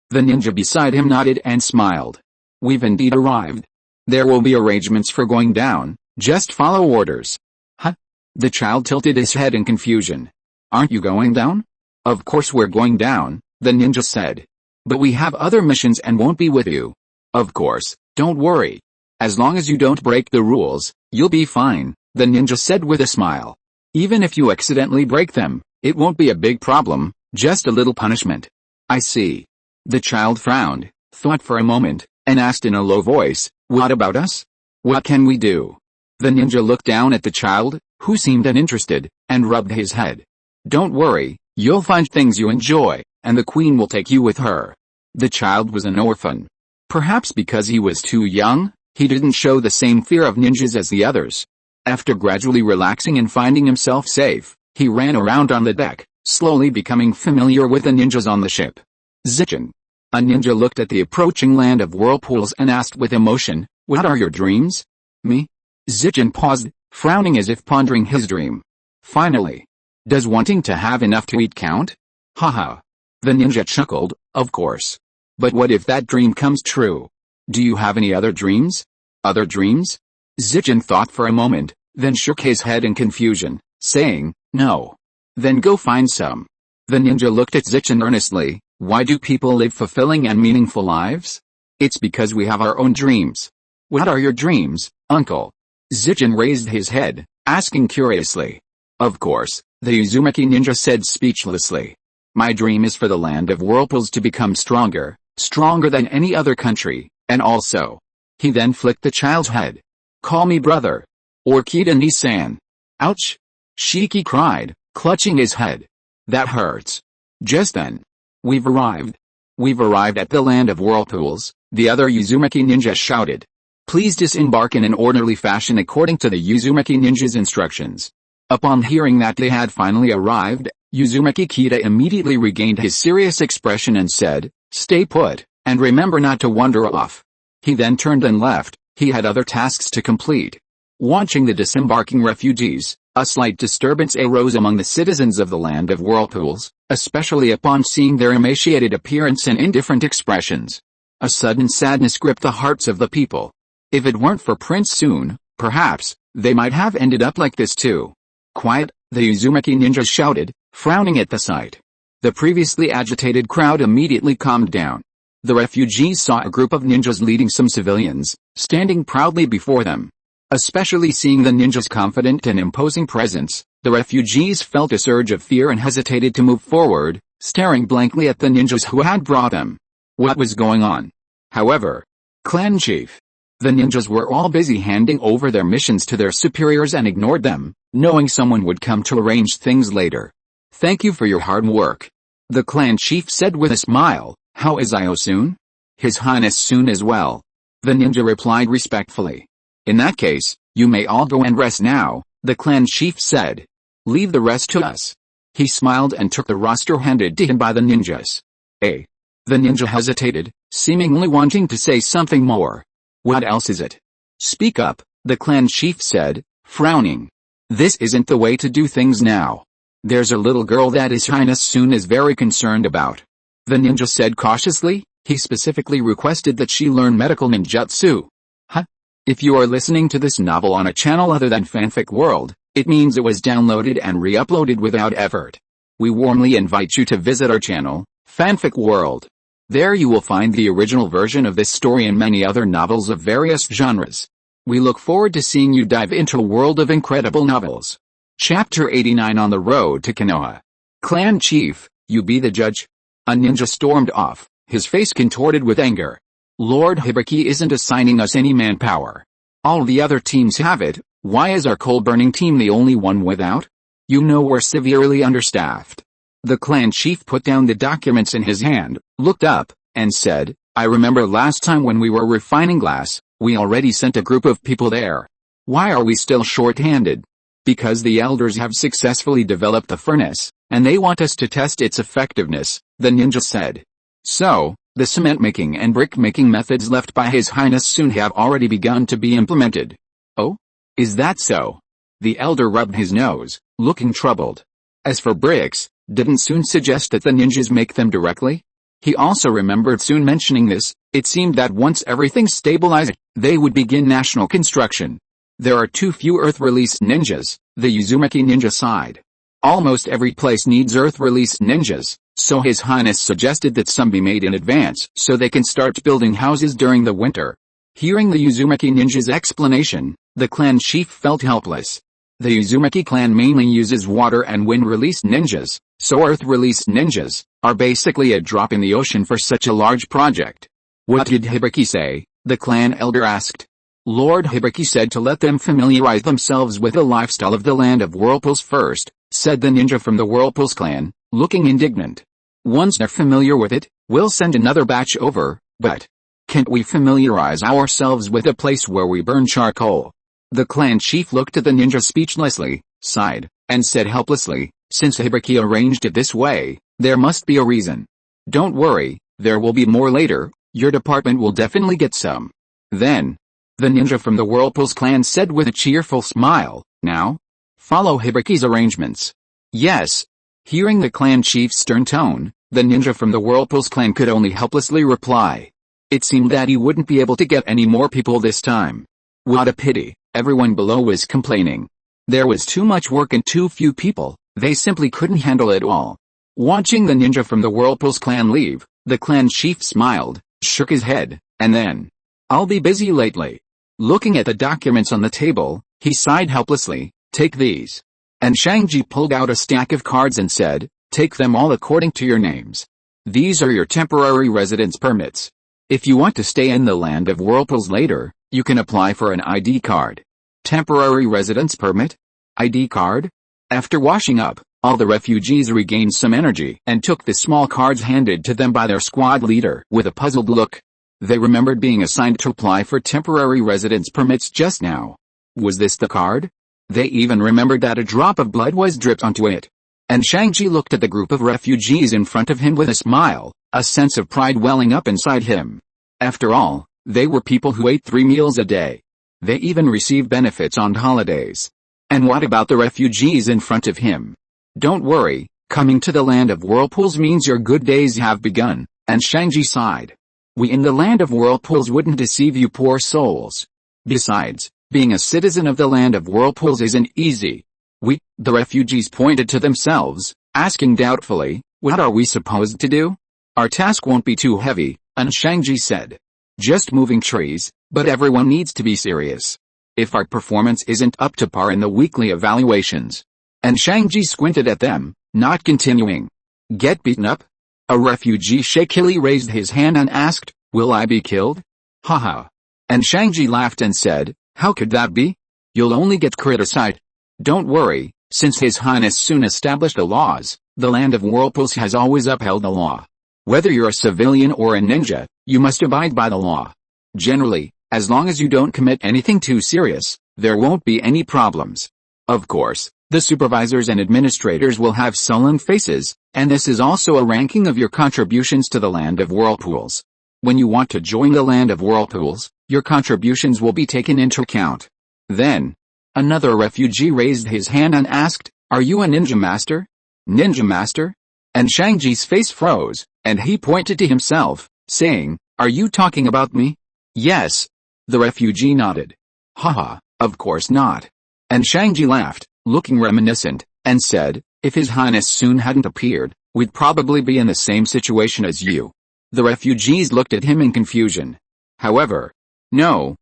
The ninja beside him nodded and smiled. We've indeed arrived. There will be arrangements for going down, just follow orders. Huh? The child tilted his head in confusion. Aren't you going down? Of course we're going down, the ninja said. But we have other missions and won't be with you. Of course, don't worry. As long as you don't break the rules, you'll be fine, the ninja said with a smile. Even if you accidentally break them, it won't be a big problem, just a little punishment. I see. The child frowned, thought for a moment, and asked in a low voice, what about us? What can we do? The ninja looked down at the child, who seemed uninterested, and rubbed his head. Don't worry, you'll find things you enjoy, and the queen will take you with her. The child was an orphan. Perhaps because he was too young, he didn't show the same fear of ninjas as the others. After gradually relaxing and finding himself safe, he ran around on the deck, slowly becoming familiar with the ninjas on the ship. Zijin. A ninja looked at the approaching land of whirlpools and asked with emotion, what are your dreams? Me? Zijin paused, frowning as if pondering his dream. Finally. Does wanting to have enough to eat count? Haha. The ninja chuckled, of course. But what if that dream comes true? Do you have any other dreams? Other dreams? Zijin thought for a moment, then shook his head in confusion, saying, no. Then go find some. The ninja looked at Zijin earnestly. Why do people live fulfilling and meaningful lives? It's because we have our own dreams. What are your dreams, uncle? Zijin raised his head, asking curiously. Of course, the Uzumaki ninja said speechlessly. My dream is for the land of whirlpools to become stronger, stronger than any other country, and also. He then flicked the child's head. Call me brother. Or Kita-ni-san. Ouch! Shiki cried, clutching his head. That hurts. Just then. We've arrived. We've arrived at the land of whirlpools, the other Uzumaki ninja shouted. Please disembark in an orderly fashion according to the Uzumaki ninja's instructions. Upon hearing that they had finally arrived, Uzumaki Kita immediately regained his serious expression and said, "Stay put, and remember not to wander off." He then turned and left. He had other tasks to complete. Watching the disembarking refugees, a slight disturbance arose among the citizens of the land of whirlpools, especially upon seeing their emaciated appearance and indifferent expressions. A sudden sadness gripped the hearts of the people. If it weren't for Prince Soon, perhaps, they might have ended up like this too. "Quiet," the Uzumaki ninja shouted, frowning at the sight. The previously agitated crowd immediately calmed down. The refugees saw a group of ninjas leading some civilians, standing proudly before them. Especially seeing the ninjas' confident and imposing presence, the refugees felt a surge of fear and hesitated to move forward, staring blankly at the ninjas who had brought them. What was going on? However, Clan Chief. The ninjas were all busy handing over their missions to their superiors and ignored them, knowing someone would come to arrange things later. "Thank you for your hard work," the Clan Chief said with a smile. "How is Io-Soon?" "His Highness Soon as well," the ninja replied respectfully. "In that case, you may all go and rest now," the Clan Chief said. "Leave the rest to us." He smiled and took the roster handed to him by the ninjas. The ninja hesitated, seemingly wanting to say something more. "What else is it?" "Speak up," the Clan Chief said, frowning. "This isn't the way to do things now. There's a little girl that His Highness Soon is very concerned about," the ninja said cautiously. He specifically requested that she learn medical ninjutsu. Huh? If you are listening to this novel on a channel other than Fanfic World, it means it was downloaded and re-uploaded without effort. We warmly invite you to visit our channel, Fanfic World. There you will find the original version of this story and many other novels of various genres. We look forward to seeing you dive into a world of incredible novels. Chapter 89 On the Road to Konoha. "Clan Chief, you be the judge?" A ninja stormed off, his face contorted with anger. "Lord Hibiki isn't assigning us any manpower. All the other teams have it. Why is our coal-burning team the only one without? You know we're severely understaffed." The Clan Chief put down the documents in his hand, looked up, and said, "I remember last time when we were refining glass, we already sent a group of people there. Why are we still short-handed?" "Because the elders have successfully developed the furnace, and they want us to test its effectiveness," the ninja said. "So, the cement-making and brick-making methods left by His Highness Soon have already begun to be implemented." "Oh? Is that so?" The elder rubbed his nose, looking troubled. "As for bricks, didn't Soon suggest that the ninjas make them directly?" He also remembered Soon mentioning this. It seemed that once everything stabilized, they would begin national construction. "There are too few Earth-released ninjas," the Uzumaki ninja sighed. "Almost every place needs Earth-released ninjas, so His Highness suggested that some be made in advance so they can start building houses during the winter." Hearing the Uzumaki ninja's explanation, the Clan Chief felt helpless. The Uzumaki clan mainly uses water and wind-released ninjas, so Earth-released ninjas are basically a drop in the ocean for such a large project. "What did Hibiki say?" the clan elder asked. "Lord Hibiki said to let them familiarize themselves with the lifestyle of the land of whirlpools first," said the ninja from the Whirlpools clan, looking indignant. "Once they're familiar with it, we'll send another batch over, but can't we familiarize ourselves with a place where we burn charcoal?" The clan chief looked at the ninja speechlessly, sighed, and said helplessly, "Since Hibiki arranged it this way, there must be a reason. Don't worry, there will be more later, your department will definitely get some." Then, the ninja from the Whirlpools clan said with a cheerful smile, "Now? Follow Hibiki's arrangements." "Yes." Hearing the clan chief's stern tone, the ninja from the Whirlpools clan could only helplessly reply. It seemed that he wouldn't be able to get any more people this time. What a pity, everyone below was complaining. There was too much work and too few people, they simply couldn't handle it all. Watching the ninja from the Whirlpools clan leave, the clan chief smiled, shook his head, and then, "I'll be busy lately." Looking at the documents on the table, he sighed helplessly. "Take these." And Shangji pulled out a stack of cards and said, "Take them all according to your names. These are your temporary residence permits. If you want to stay in the land of whirlpools later, you can apply for an ID card." Temporary residence permit? ID card? After washing up, All the refugees regained some energy and took the small cards handed to them by their squad leader with a puzzled look. They remembered being assigned to apply for temporary residence permits just now. Was this the card? They even remembered that a drop of blood was dripped onto it. And Shang-Chi looked at the group of refugees in front of him with a smile, a sense of pride welling up inside him. After all, they were people who ate 3 meals a day. They even received benefits on holidays. And what about the refugees in front of him? Don't worry, coming to the land of whirlpools means your good days have begun, and Shang-Chi sighed. We in the land of whirlpools wouldn't deceive you poor souls. Besides, being a citizen of the land of whirlpools isn't easy. The refugees pointed to themselves, asking doubtfully, what are we supposed to do? Our task won't be too heavy, and Shang-Chi said. Just moving trees, but everyone needs to be serious. If our performance isn't up to par in the weekly evaluations. And Shang-Chi squinted at them, not continuing. Get beaten up? A refugee shakily raised his hand and asked, will I be killed? Haha. And Shang-Chi laughed and said, how could that be? You'll only get criticized. Don't worry, since His Highness soon established the laws, the land of whirlpools has always upheld the law. Whether you're a civilian or a ninja, you must abide by the law. Generally, as long as you don't commit anything too serious, there won't be any problems. Of course, the supervisors and administrators will have sullen faces, and this is also a ranking of your contributions to the land of whirlpools. When you want to join the land of whirlpools, your contributions will be taken into account. Then, another refugee raised his hand and asked, are you a ninja master? Ninja master? And Shang-Chi's face froze, and he pointed to himself, saying, are you talking about me? Yes. The refugee nodded. Haha, of course not. And Shang-Chi laughed, looking reminiscent, and said, if His Highness soon hadn't appeared, we'd probably be in the same situation as you. The refugees looked at him in confusion. However, no,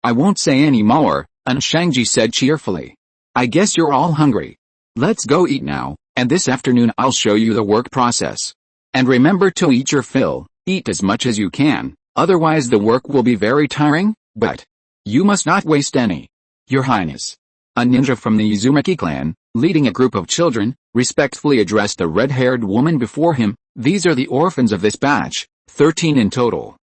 I won't say any more, and Shang-Chi said cheerfully. I guess you're all hungry. Let's go eat now, and this afternoon I'll show you the work process. And remember to eat your fill, eat as much as you can, otherwise the work will be very tiring, but you must not waste any. Your Highness. A ninja from the Uzumaki Clan, leading a group of children, respectfully addressed the red-haired woman before him. These are the orphans of this batch, 13 in total.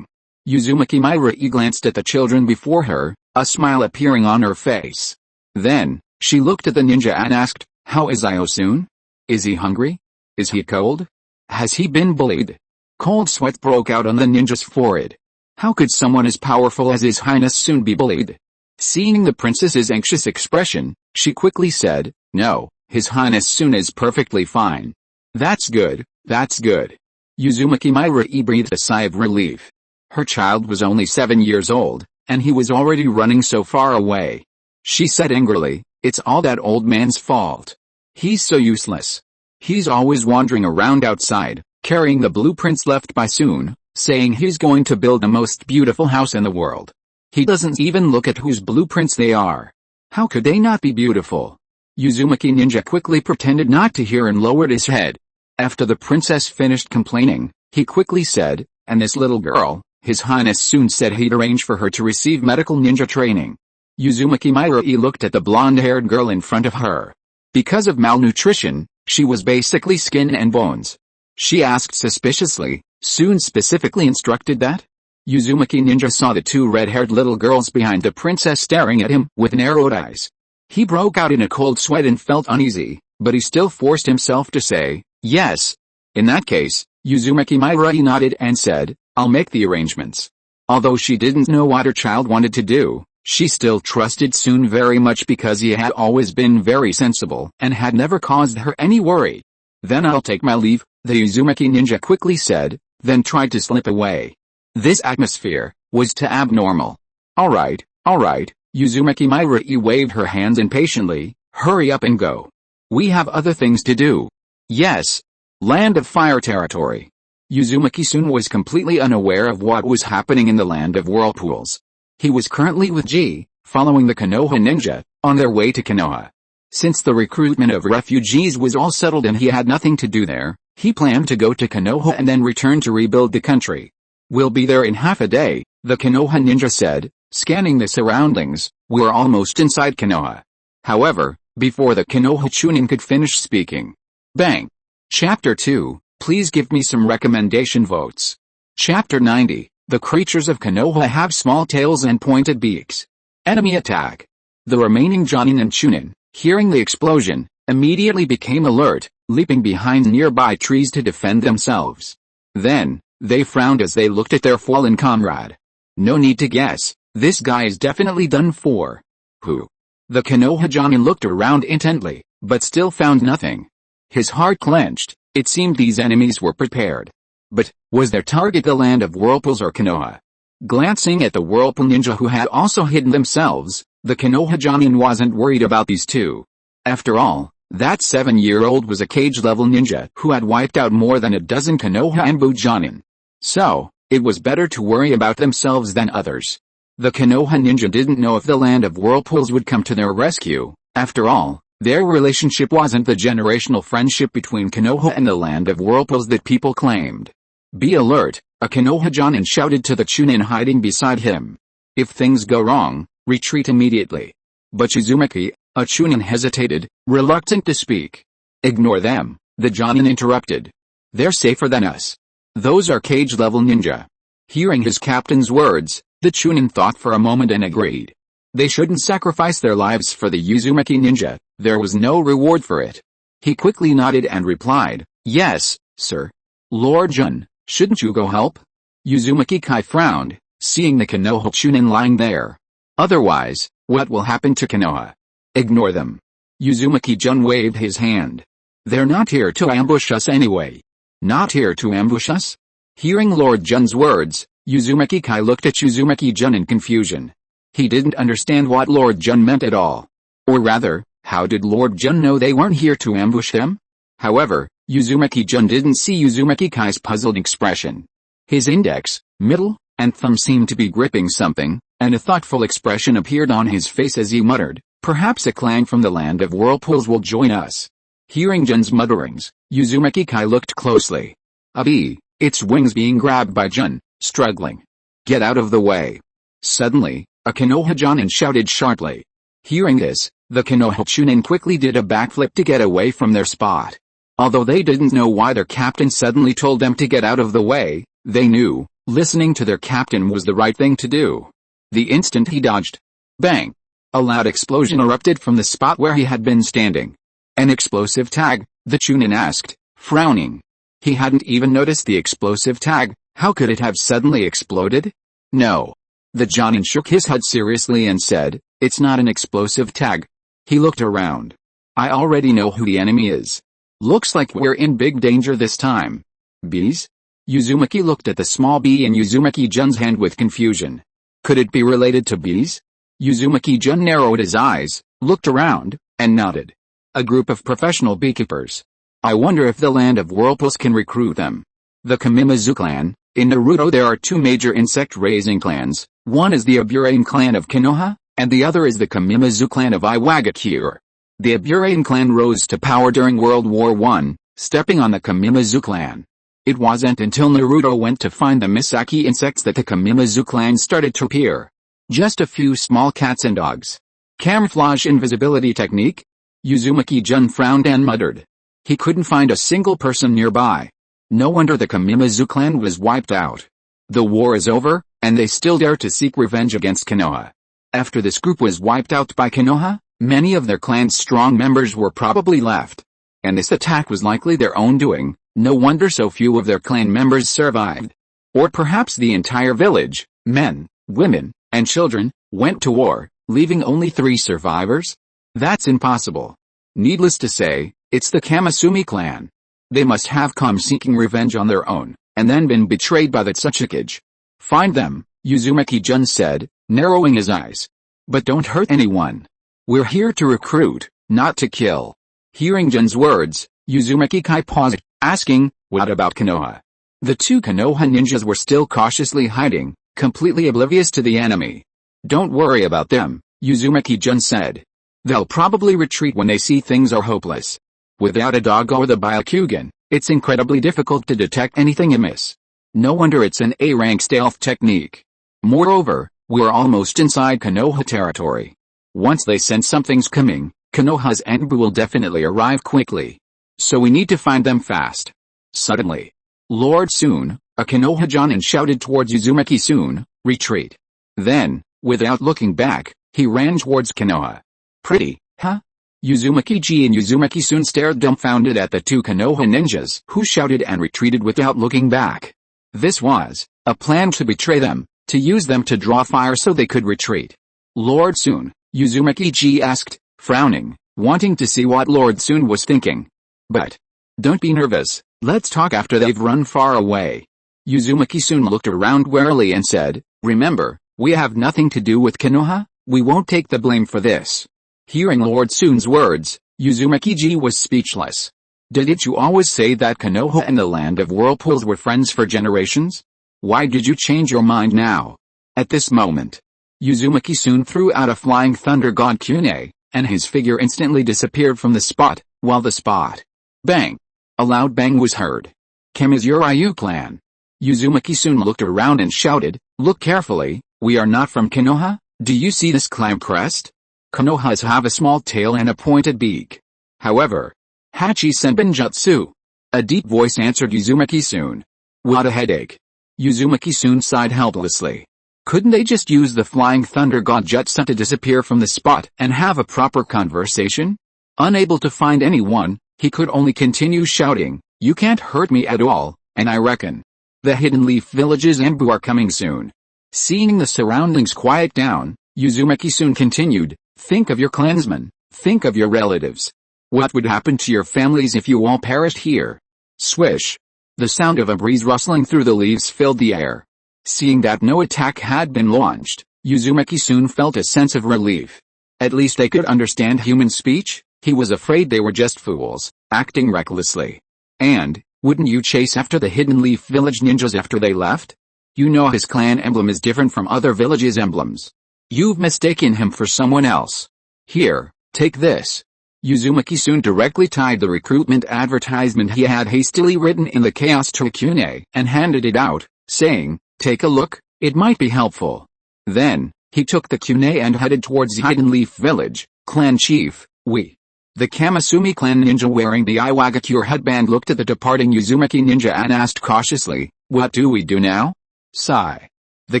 Uzumaki Mirai glanced at the children before her, a smile appearing on her face. Then, she looked at the ninja and asked, how is Io-sun? Is he hungry? Is he cold? Has he been bullied? Cold sweat broke out on the ninja's forehead. How could someone as powerful as His Highness soon be bullied? Seeing the princess's anxious expression, she quickly said, no, His Highness soon is perfectly fine. That's good, that's good. Uzumaki Mirai breathed a sigh of relief. Her child was only 7 years old, and he was already running so far away. She said angrily, it's all that old man's fault. He's so useless. He's always wandering around outside, carrying the blueprints left by Sun, saying he's going to build the most beautiful house in the world. He doesn't even look at whose blueprints they are. How could they not be beautiful? Uzumaki Ninja quickly pretended not to hear and lowered his head. After the princess finished complaining, he quickly said, and this little girl, His Highness soon said he'd arrange for her to receive medical ninja training. Uzumaki Mirai looked at the blonde-haired girl in front of her. Because of malnutrition, she was basically skin and bones. She asked suspiciously, Sun specifically instructed that? Uzumaki Ninja saw the 2 red-haired little girls behind the princess staring at him with narrowed eyes. He broke out in a cold sweat and felt uneasy, but he still forced himself to say, yes. In that case, Uzumaki Mirai nodded and said, I'll make the arrangements. Although she didn't know what her child wanted to do, she still trusted Sun very much because he had always been very sensible and had never caused her any worry. Then I'll take my leave, the Uzumaki Ninja quickly said, then tried to slip away. This atmosphere was too abnormal. Alright, Uzumaki Mirai waved her hands impatiently, hurry up and go. We have other things to do. Yes. Land of Fire territory. Uzumaki-sun was completely unaware of what was happening in the land of whirlpools. He was currently with Ji, following the Konoha ninja, on their way to Konoha. Since the recruitment of refugees was all settled and he had nothing to do there, he planned to go to Konoha and then return to rebuild the country. We'll be there in half a day, the Konoha ninja said, scanning the surroundings. We're almost inside Konoha. However, before the Konoha Chunin could finish speaking. Bang! Chapter 2, please give me some recommendation votes. Chapter 90, the creatures of Konoha have small tails and pointed beaks. Enemy attack. The remaining Jonin and Chunin, hearing the explosion, immediately became alert, leaping behind nearby trees to defend themselves. Then, they frowned as they looked at their fallen comrade. No need to guess, this guy is definitely done for. Who? The Konoha Jonin looked around intently, but still found nothing. His heart clenched, it seemed these enemies were prepared. But, was their target the land of whirlpools or Konoha? Glancing at the whirlpool ninja who had also hidden themselves, the Konoha Jonin wasn't worried about these two. After all, that 7-year-old was a cage-level ninja who had wiped out more than a dozen Konoha Anbu Jonin. So, it was better to worry about themselves than others. The Konoha ninja didn't know if the land of whirlpools would come to their rescue. After all, their relationship wasn't the generational friendship between Konoha and the land of whirlpools that people claimed. Be alert, a Konoha Jonin shouted to the Chunin hiding beside him. If things go wrong, retreat immediately. But Uzumaki, a Chunin, hesitated, reluctant to speak. Ignore them, the Jonin interrupted. They're safer than us. Those are cage-level ninja. Hearing his captain's words, the Chunin thought for a moment and agreed. They shouldn't sacrifice their lives for the Uzumaki ninja, there was no reward for it. He quickly nodded and replied, yes, sir. Lord Jun, shouldn't you go help? Uzumaki Kai frowned, seeing the Konoha Chunin lying there. Otherwise, what will happen to Konoha? Ignore them. Uzumaki Jun waved his hand. They're not here to ambush us anyway. Not here to ambush us? Hearing Lord Jun's words, Uzumaki Kai looked at Uzumaki Jun in confusion. He didn't understand what Lord Jun meant at all. Or rather, how did Lord Jun know they weren't here to ambush them? However, Uzumaki Jun didn't see Uzumaki Kai's puzzled expression. His index, middle, and thumb seemed to be gripping something, and a thoughtful expression appeared on his face as he muttered, perhaps a clan from the land of whirlpools will join us. Hearing Jun's mutterings, Uzumaki Kai looked closely. A bee, its wings being grabbed by Jun, struggling. Get out of the way. Suddenly, a Konoha Jonin shouted sharply. Hearing this, the Konoha Chunin quickly did a backflip to get away from their spot. Although they didn't know why their captain suddenly told them to get out of the way, they knew, listening to their captain was the right thing to do. The instant he dodged. Bang! A loud explosion erupted from the spot where he had been standing. An explosive tag, the Chunin asked, frowning. He hadn't even noticed the explosive tag, how could it have suddenly exploded? No. The Jonin shook his head seriously and said, it's not an explosive tag. He looked around. I already know who the enemy is. Looks like we're in big danger this time. Bees? Uzumaki looked at the small bee in Uzumaki Jun's hand with confusion. Could it be related to bees? Uzumaki Jun narrowed his eyes, looked around, and nodded. A group of professional beekeepers. I wonder if the land of whirlpools can recruit them. The Kushina Clan. In Naruto there are two major insect-raising clans, one is the Aburane clan of Konoha, and the other is the Kushina clan of Iwagakure. The Aburane clan rose to power during World War I, stepping on the Kushina clan. It wasn't until Naruto went to find the Misaki insects that the Kushina clan started to appear. Just a few small cats and dogs. Camouflage invisibility technique? Uzumaki Jun frowned and muttered. He couldn't find a single person nearby. No wonder the Kushina clan was wiped out. The war is over, and they still dare to seek revenge against Konoha. After this group was wiped out by Konoha, many of their clan's strong members were probably left. And this attack was likely their own doing, no wonder so few of their clan members survived. Or perhaps the entire village, men, women, and children, went to war, leaving only 3 survivors? That's impossible. Needless to say, it's the Kushina clan. They must have come seeking revenge on their own, and then been betrayed by the Tsuchikage. Find them, Uzumaki Jun said, narrowing his eyes. But don't hurt anyone. We're here to recruit, not to kill. Hearing Jun's words, Uzumaki Kai paused, asking, what about Konoha? The 2 Konoha ninjas were still cautiously hiding, completely oblivious to the enemy. Don't worry about them, Uzumaki Jun said. They'll probably retreat when they see things are hopeless. Without a dog or the Byakugan, it's incredibly difficult to detect anything amiss. No wonder it's an A-rank stealth technique. Moreover, we're almost inside Konoha territory. Once they sense something's coming, Konoha's Enbu will definitely arrive quickly. So we need to find them fast. Suddenly, Lord Soon, a Konoha Jonin, shouted towards Uzumaki Soon, "Retreat." Then, without looking back, he ran towards Konoha. "Pretty, huh?" Uzumaki Ji and Uzumaki Soon stared dumbfounded at the two Konoha ninjas who shouted and retreated without looking back. This was a plan to betray them, to use them to draw fire so they could retreat. "Lord Soon," Uzumaki Ji asked, frowning, wanting to see what Lord Soon was thinking. "But don't be nervous, let's talk after they've run far away." Uzumaki Soon looked around warily and said, "Remember, we have nothing to do with Konoha, we won't take the blame for this." Hearing Lord Soon's words, Uzumaki Ji was speechless. "Didn't you always say that Konoha and the Land of Whirlpools were friends for generations? Why did you change your mind now?" At this moment, Uzumaki Soon threw out a flying thunder god Kyune, and his figure instantly disappeared from the spot, while the spot. Bang! A loud bang was heard. "Kamizu Clan." Uzumaki Soon looked around and shouted, "Look carefully, we are not from Konoha, do you see this clan crest? Konohas have a small tail and a pointed beak. However, Hachi Senbinjutsu." A deep voice answered Uzumaki Soon. "What a headache." Uzumaki Soon sighed helplessly. Couldn't they just use the flying thunder god Jutsu to disappear from the spot and have a proper conversation? Unable to find anyone, he could only continue shouting, "You can't hurt me at all, and I reckon the Hidden Leaf Village's Enbu are coming soon." Seeing the surroundings quiet down, Uzumaki Soon continued, "Think of your clansmen, think of your relatives. What would happen to your families if you all perished here?" Swish! The sound of a breeze rustling through the leaves filled the air. Seeing that no attack had been launched, Uzumaki Soon felt a sense of relief. At least they could understand human speech. He was afraid they were just fools, acting recklessly. "And, wouldn't you chase after the Hidden Leaf Village ninjas after they left? You know his clan emblem is different from other villages' emblems. You've mistaken him for someone else. Here, take this." Uzumaki Soon directly tied the recruitment advertisement he had hastily written in the chaos to Kyune and handed it out, saying, "Take a look, it might be helpful." Then, he took the Kyune and headed towards the Hidden Leaf Village. "Clan Chief, we." The Kamasumi Clan ninja wearing the Iwagakure headband looked at the departing Uzumaki ninja and asked cautiously, "What do we do now?" Sigh. The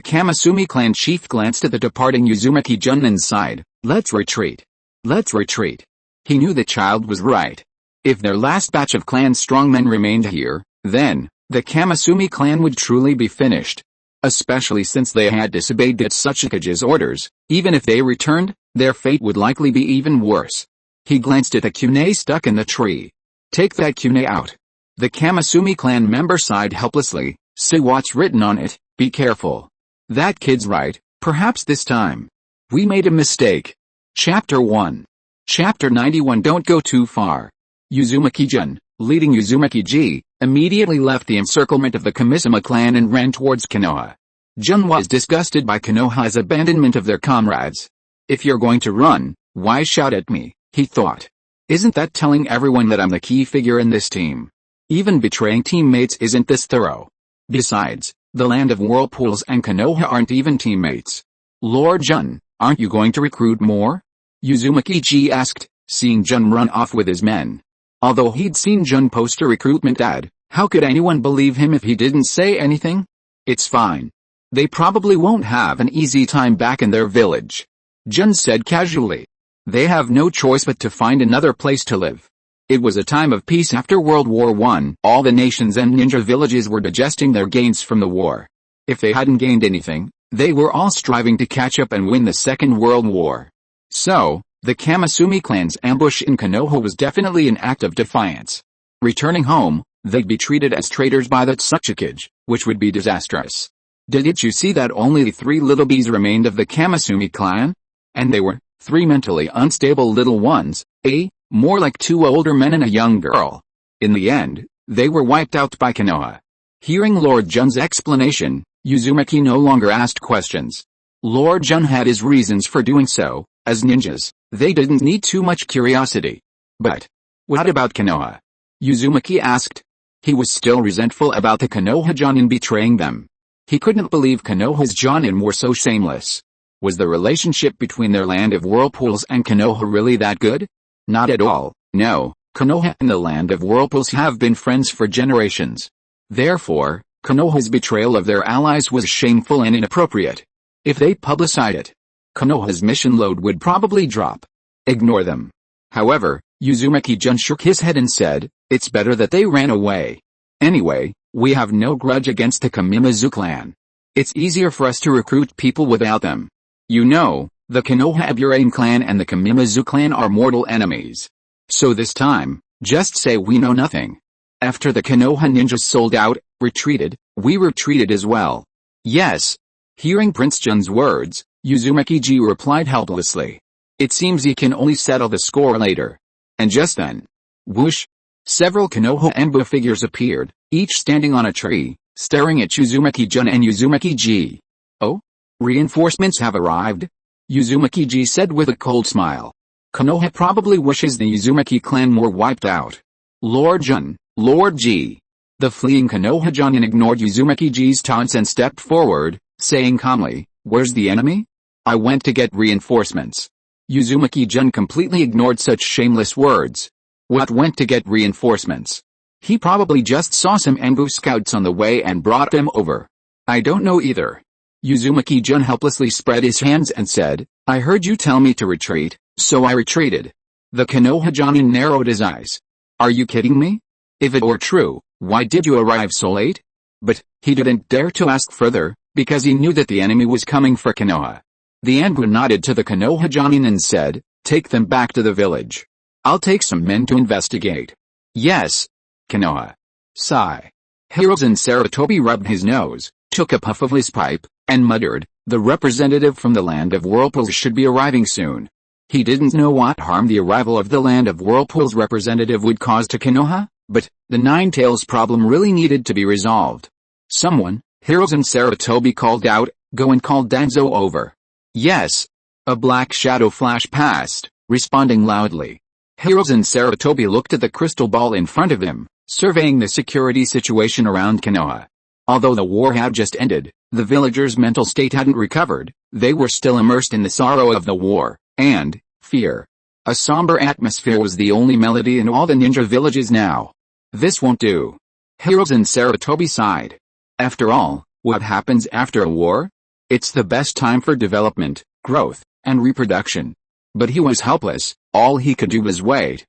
Kamasumi Clan chief glanced at the departing Uzumaki Junin's side. "Let's retreat. Let's retreat." He knew the child was right. If their last batch of clan strongmen remained here, then, the Kamasumi clan would truly be finished. Especially since they had disobeyed Tsuchikage's orders, even if they returned, their fate would likely be even worse. He glanced at the Kyune stuck in the tree. "Take that Kyune out." The Kamasumi clan member sighed helplessly. "See what's written on it, be careful. That kid's right, perhaps this time. We made a mistake." Chapter 1. Chapter 91. Don't go too far. Uzumaki-jun, leading Uzumaki-ji, immediately left the encirclement of the Kamisama clan and ran towards Konoha. Jun was disgusted by Konoha's abandonment of their comrades. "If you're going to run, why shout at me?" he thought. "Isn't that telling everyone that I'm the key figure in this team? Even betraying teammates isn't this thorough. Besides, the Land of Whirlpools and Konoha aren't even teammates. Lord Jun, aren't you going to recruit more?" Uzumaki-ji asked, seeing Jun run off with his men. Although he'd seen Jun post a recruitment ad, how could anyone believe him if he didn't say anything? "It's fine. They probably won't have an easy time back in their village," Jun said casually. "They have no choice but to find another place to live." It was a time of peace after World War I. All the nations and ninja villages were digesting their gains from the war. If they hadn't gained anything, they were all striving to catch up and win the Second World War. So, the Kamasumi clan's ambush in Konoha was definitely an act of defiance. Returning home, they'd be treated as traitors by the Tsuchikage, which would be disastrous. Didn't you see that only 3 little bees remained of the Kamasumi clan? And they were 3 mentally unstable little ones, more like 2 older men and a young girl. In the end, they were wiped out by Konoha. Hearing Lord Jun's explanation, Uzumaki no longer asked questions. Lord Jun had his reasons for doing so. As ninjas, they didn't need too much curiosity. But what about Konoha? Uzumaki asked. He was still resentful about the Konoha Jonin betraying them. He couldn't believe Konoha's Jonin were so shameless. Was the relationship between their Land of Whirlpools and Konoha really that good? Not at all, no. Konoha and the Land of Whirlpools have been friends for generations. Therefore, Konoha's betrayal of their allies was shameful and inappropriate. If they publicized it, Konoha's mission load would probably drop. Ignore them. However, Uzumaki-jun shook his head and said, it's better that they ran away. Anyway, we have no grudge against the Kushina clan. It's easier for us to recruit people without them. You know, the Konoha clan and the Kushina clan are mortal enemies. So this time, just say we know nothing. After the Konoha ninjas sold out, retreated, we retreated as well. Yes. Hearing Prince Jun's words, Uzumaki-ji replied helplessly. It seems he can only settle the score later. And just then, whoosh! Several Konoha Enbu figures appeared, each standing on a tree, staring at Uzumaki-jun and Uzumaki-ji. Oh? Reinforcements have arrived? Uzumaki-ji said with a cold smile. Konoha probably wishes the Uzumaki clan more wiped out. Lord Jun, Lord Ji. The fleeing Konoha-jun ignored Uzumaki-ji's taunts and stepped forward, saying calmly, where's the enemy? I went to get reinforcements. Uzumaki-jun completely ignored such shameless words. What went to get reinforcements? He probably just saw some Enbu scouts on the way and brought them over. I don't know either. Uzumaki-jun helplessly spread his hands and said, I heard you tell me to retreat, so I retreated. The Konoha-jun narrowed his eyes. Are you kidding me? If it were true, why did you arrive so late? But, he didn't dare to ask further, because he knew that the enemy was coming for Konoha. The Enbu nodded to the Konoha-jun and said, take them back to the village. I'll take some men to investigate. Yes. Konoha. Sigh. Hiruzen Sarutobi rubbed his nose, took a puff of his pipe, and muttered, the representative from the Land of Whirlpools should be arriving soon. He didn't know what harm the arrival of the Land of Whirlpools representative would cause to Konoha, but, the Nine-Tails problem really needed to be resolved. Someone, Hiruzen Sarutobi called out, go and call Danzo over. Yes. A black shadow flashed past, responding loudly. Hiruzen Sarutobi looked at the crystal ball in front of him, surveying the security situation around Konoha. Although the war had just ended, the villagers' mental state hadn't recovered, they were still immersed in the sorrow of the war, and fear. A somber atmosphere was the only melody in all the ninja villages now. This won't do. Hiruzen Sarutobi sighed. After all, what happens after a war? It's the best time for development, growth, and reproduction. But he was helpless, all he could do was wait,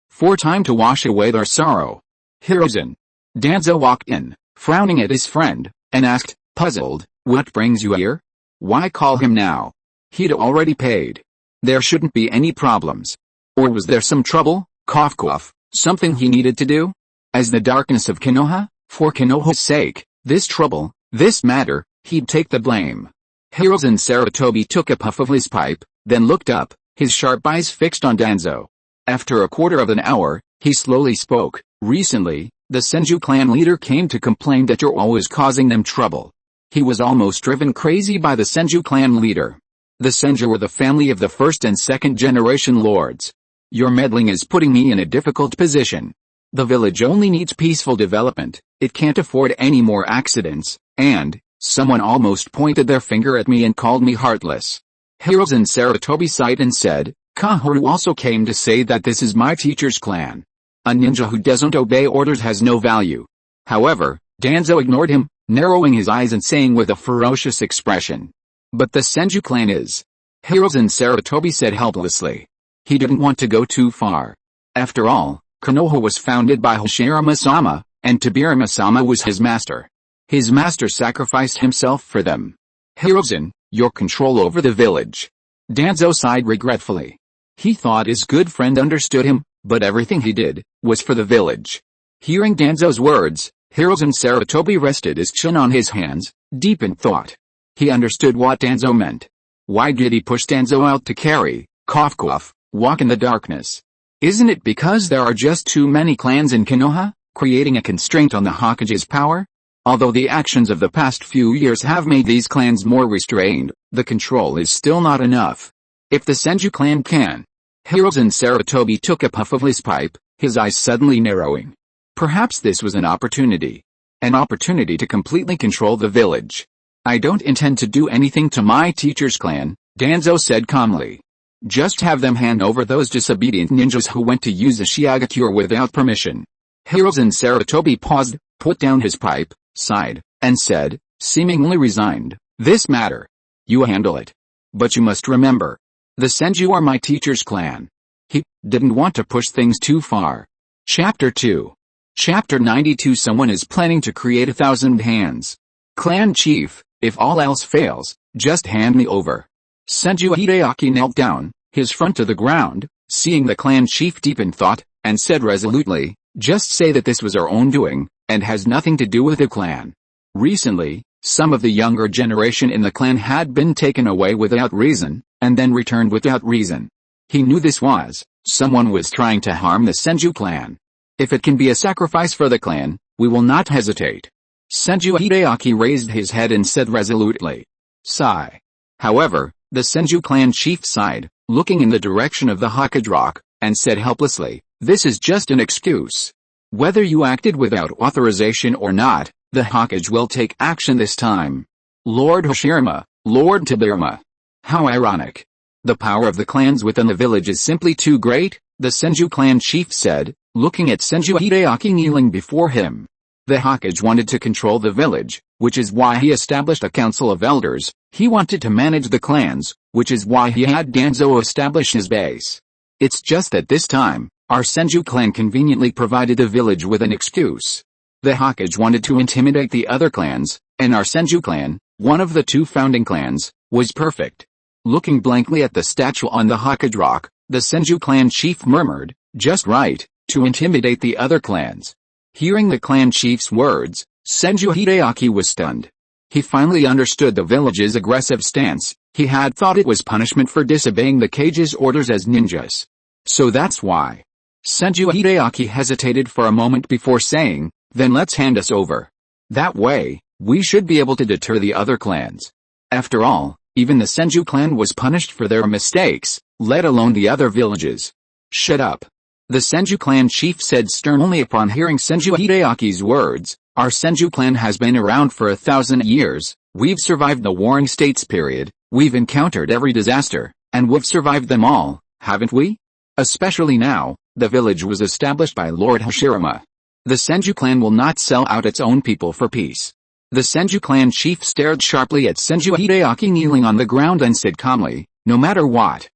for time to wash away their sorrow. Hiruzen. Danzo walked in, frowning at his friend, and asked, puzzled, what brings you here? Why call him now? He'd already paid. There shouldn't be any problems. Or was there some trouble, cough cough, something he needed to do? As the darkness of Konoha, for Konoha's sake, this trouble, this matter, he'd take the blame. Hiruzen Sarutobi took a puff of his pipe, then looked up, his sharp eyes fixed on Danzo. After a quarter of an hour, he slowly spoke, recently, the Senju clan leader came to complain that you're always causing them trouble. He was almost driven crazy by the Senju clan leader. The Senju were the family of the first and second generation lords. Your meddling is putting me in a difficult position. The village only needs peaceful development, it can't afford any more accidents, and, someone almost pointed their finger at me and called me heartless. Hiruzen Sarutobi sighed and said, Kahoru also came to say that this is my teacher's clan. A ninja who doesn't obey orders has no value. However, Danzo ignored him, narrowing his eyes and saying with a ferocious expression. But the Senju clan is. Hiruzen Sarutobi said helplessly. He didn't want to go too far. After all, Konoha was founded by Hashirama-sama, and Tobirama-sama was his master. His master sacrificed himself for them. Hiruzen, your control over the village. Danzo sighed regretfully. He thought his good friend understood him, but everything he did was for the village. Hearing Danzo's words, Hiruzen Sarutobi rested his chin on his hands, deep in thought. He understood what Danzo meant. Why did he push Danzo out to carry, cough cough, walk in the darkness? Isn't it because there are just too many clans in Konoha, creating a constraint on the Hokage's power? Although the actions of the past few years have made these clans more restrained, the control is still not enough. If the Senju clan can. Hiruzen Sarutobi took a puff of his pipe, his eyes suddenly narrowing. Perhaps this was an opportunity. An opportunity to completely control the village. I don't intend to do anything to my teacher's clan, Danzo said calmly. Just have them hand over those disobedient ninjas who went to use a Shiagakure without permission. Hiruzen Sarutobi paused, put down his pipe, sighed, and said, seemingly resigned, "This matter. You handle it. But you must remember. The Senju are my teacher's clan." He didn't want to push things too far. Chapter 2. Chapter 92. Someone is planning to create 1,000 hands. Clan chief, if all else fails, just hand me over. Senju Hideaki knelt down, his front to the ground, seeing the clan chief deep in thought, and said resolutely, "Just say that this was our own doing, and has nothing to do with the clan." Recently, some of the younger generation in the clan had been taken away without reason, and then returned without reason. He knew this was, someone was trying to harm the Senju clan. If it can be a sacrifice for the clan, we will not hesitate. Senju Hideaki raised his head and said resolutely. Sigh. However, the Senju clan chief sighed, looking in the direction of the Hokage rock, and said helplessly, "This is just an excuse. Whether you acted without authorization or not, the Hokage will take action this time. Lord Hashirama, Lord Tobirama." How ironic. The power of the clans within the village is simply too great, the Senju clan chief said, looking at Senju Hideaki kneeling before him. The Hokage wanted to control the village, which is why he established a council of elders. He wanted to manage the clans, which is why he had Danzo establish his base. It's just that this time, our Senju clan conveniently provided the village with an excuse. The Hokage wanted to intimidate the other clans, and our Senju clan, one of the two founding clans, was perfect. Looking blankly at the statue on the Hokage rock, the Senju clan chief murmured, "Just right, to intimidate the other clans." Hearing the clan chief's words, Senju Hideaki was stunned. He finally understood the village's aggressive stance. He had thought it was punishment for disobeying the Kage's orders as ninjas. So that's why. Senju Hideaki hesitated for a moment before saying, "Then let's hand us over. That way, we should be able to deter the other clans." After all, even the Senju clan was punished for their mistakes, let alone the other villages. "Shut up." The Senju clan chief said sternly upon hearing Senju Hideaki's words, "Our Senju clan has been around for 1,000 years, we've survived the Warring States period, we've encountered every disaster, and we've survived them all, haven't we? Especially now, the village was established by Lord Hashirama. The Senju clan will not sell out its own people for peace." The Senju clan chief stared sharply at Senju Hideaki kneeling on the ground and said calmly, "No matter what."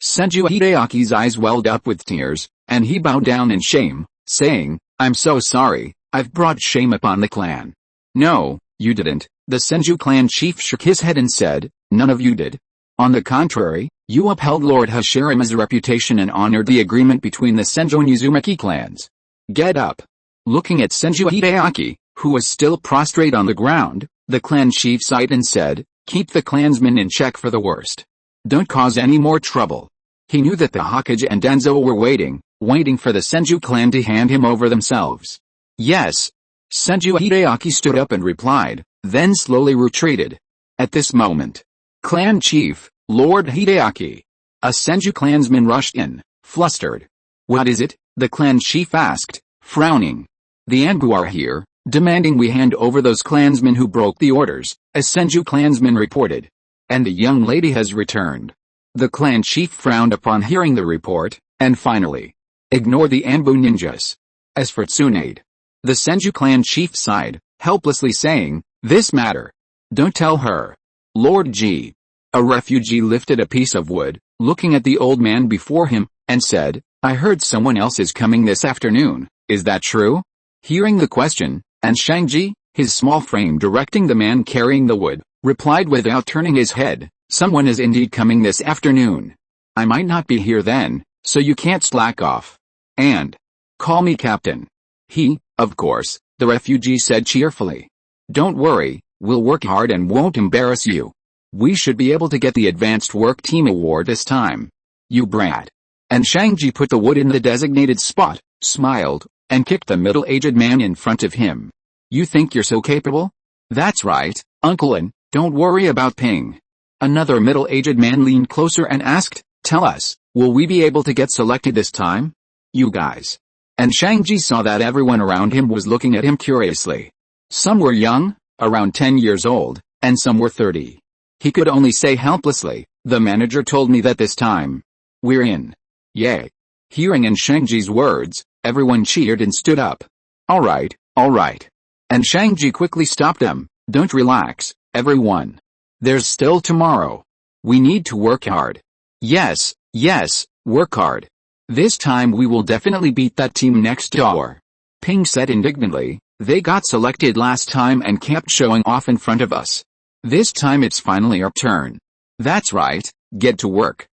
Senju Hideaki's eyes welled up with tears, and he bowed down in shame, saying, "I'm so sorry, I've brought shame upon the clan." "No, you didn't," the Senju clan chief shook his head and said, "None of you did. On the contrary, you upheld Lord Hashirama's reputation and honored the agreement between the Senju and Uzumaki clans. Get up." Looking at Senju Hideaki, who was still prostrate on the ground, the clan chief sighed and said, "Keep the clansmen in check for the worst. Don't cause any more trouble." He knew that the Hokage and Danzo were waiting for the Senju clan to hand him over themselves. "Yes." Senju Hideaki stood up and replied, then slowly retreated. At this moment, "Clan chief, Lord Hideaki." A Senju clansman rushed in, flustered. "What is it?" the clan chief asked, frowning. "The Anbu are here, demanding we hand over those clansmen who broke the orders," a Senju clansman reported. "And the young lady has returned." The clan chief frowned upon hearing the report, and finally, "Ignore the Anbu ninjas." As for Tsunade, the Senju clan chief sighed, helplessly saying, "This matter. Don't tell her." Lord G. A refugee lifted a piece of wood, looking at the old man before him, and said, "I heard someone else is coming this afternoon, is that true?" Hearing the question, and Shangji, his small frame directing the man carrying the wood, replied without turning his head, "Someone is indeed coming this afternoon. I might not be here then, so you can't slack off. And call me Captain." Of course, the refugee said cheerfully. "Don't worry, we'll work hard and won't embarrass you. We should be able to get the Advanced Work Team Award this time. You brat." And Shangji put the wood in the designated spot, smiled, and kicked the middle-aged man in front of him. "You think you're so capable? That's right, Uncle, and don't worry about Ping." Another middle-aged man leaned closer and asked, "Tell us, will we be able to get selected this time? You guys." And Shangji saw that everyone around him was looking at him curiously. Some were young, around 10 years old, and some were 30. He could only say helplessly, "The manager told me that this time. We're in." Yay. Hearing Shangji's words, everyone cheered and stood up. All right. And Shangji quickly stopped them. Don't relax, everyone. There's still tomorrow. We need to work hard. Yes, work hard. This time we will definitely beat that team next door. Ping said indignantly, they got selected last time and kept showing off in front of us. This time it's finally our turn. That's right, get to work.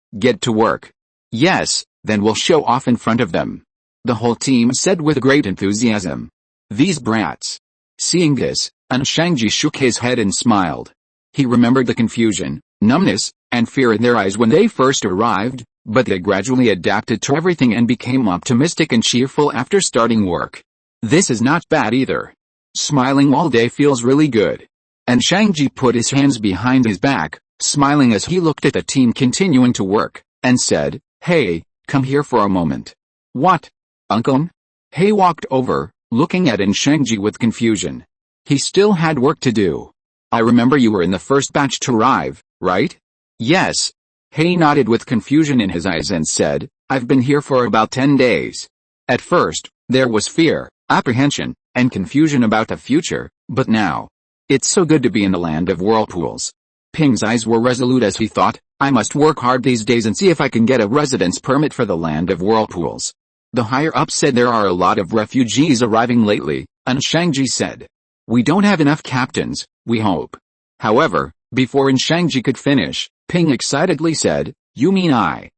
Yes, then we'll show off in front of them. The whole team said with great enthusiasm. These brats. Seeing this, Shangji shook his head and smiled. He remembered the confusion, numbness, and fear in their eyes when they first arrived, but they gradually adapted to everything and became optimistic and cheerful after starting work. This is not bad either. Smiling all day feels really good. And Shangji put his hands behind his back, smiling as he looked at the team continuing to work, and said, "Hey, come here for a moment." "What? Uncle?" Hey walked over, looking at Shangji with confusion. He still had work to do. "I remember you were in the first batch to arrive, right?" "Yes." Hey nodded with confusion in his eyes and said, "I've been here for about 10 days. At first, there was fear, apprehension, and confusion about the future, but now, it's so good to be in the land of whirlpools." Ping's eyes were resolute as he thought, I must work hard these days and see if I can get a residence permit for the land of whirlpools. The higher-up said there are a lot of refugees arriving lately, and Shangji said, "We don't have enough captains, we hope." However, before Shangji could finish, Ping excitedly said, "You mean I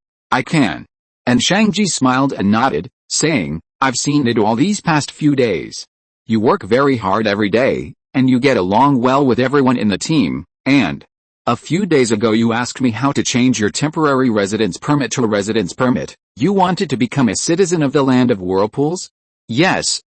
can." And Shangji smiled and nodded, saying, "I've seen it all these past few days. You work very hard every day, and you get along well with everyone in the team, and a few days ago you asked me how to change your temporary residence permit to a residence permit. You wanted to become a citizen of the land of whirlpools?" Yes.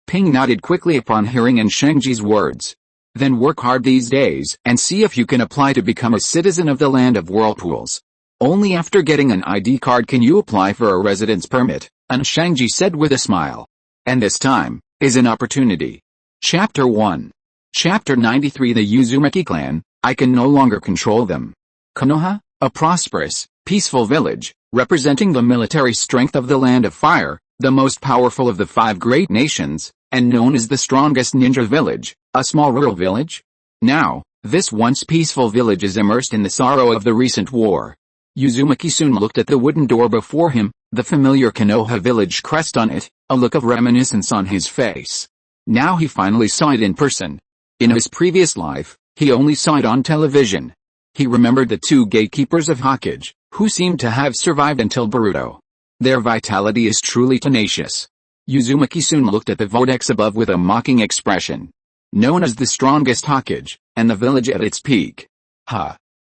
Ping nodded quickly upon hearing Shangji's words. "Then work hard these days and see if you can apply to become a citizen of the land of whirlpools. Only after getting an ID card can you apply for a residence permit," Shangji said with a smile. "And this time is an opportunity." Chapter 1. Chapter 93. The Uzumaki Clan. I can no longer control them. Konoha, a prosperous, peaceful village, representing the military strength of the Land of Fire, the most powerful of the 5 great nations, and known as the strongest ninja village, a small rural village. Now, this once peaceful village is immersed in the sorrow of the recent war. Uzumaki soon looked at the wooden door before him, the familiar Konoha village crest on it, a look of reminiscence on his face. Now he finally saw it in person. In his previous life, he only saw it on television. He remembered the 2 gatekeepers of Hokage, who seemed to have survived until Boruto. Their vitality is truly tenacious. Uzumaki soon looked at the vortex above with a mocking expression. Known as the strongest Hokage, and the village at its peak.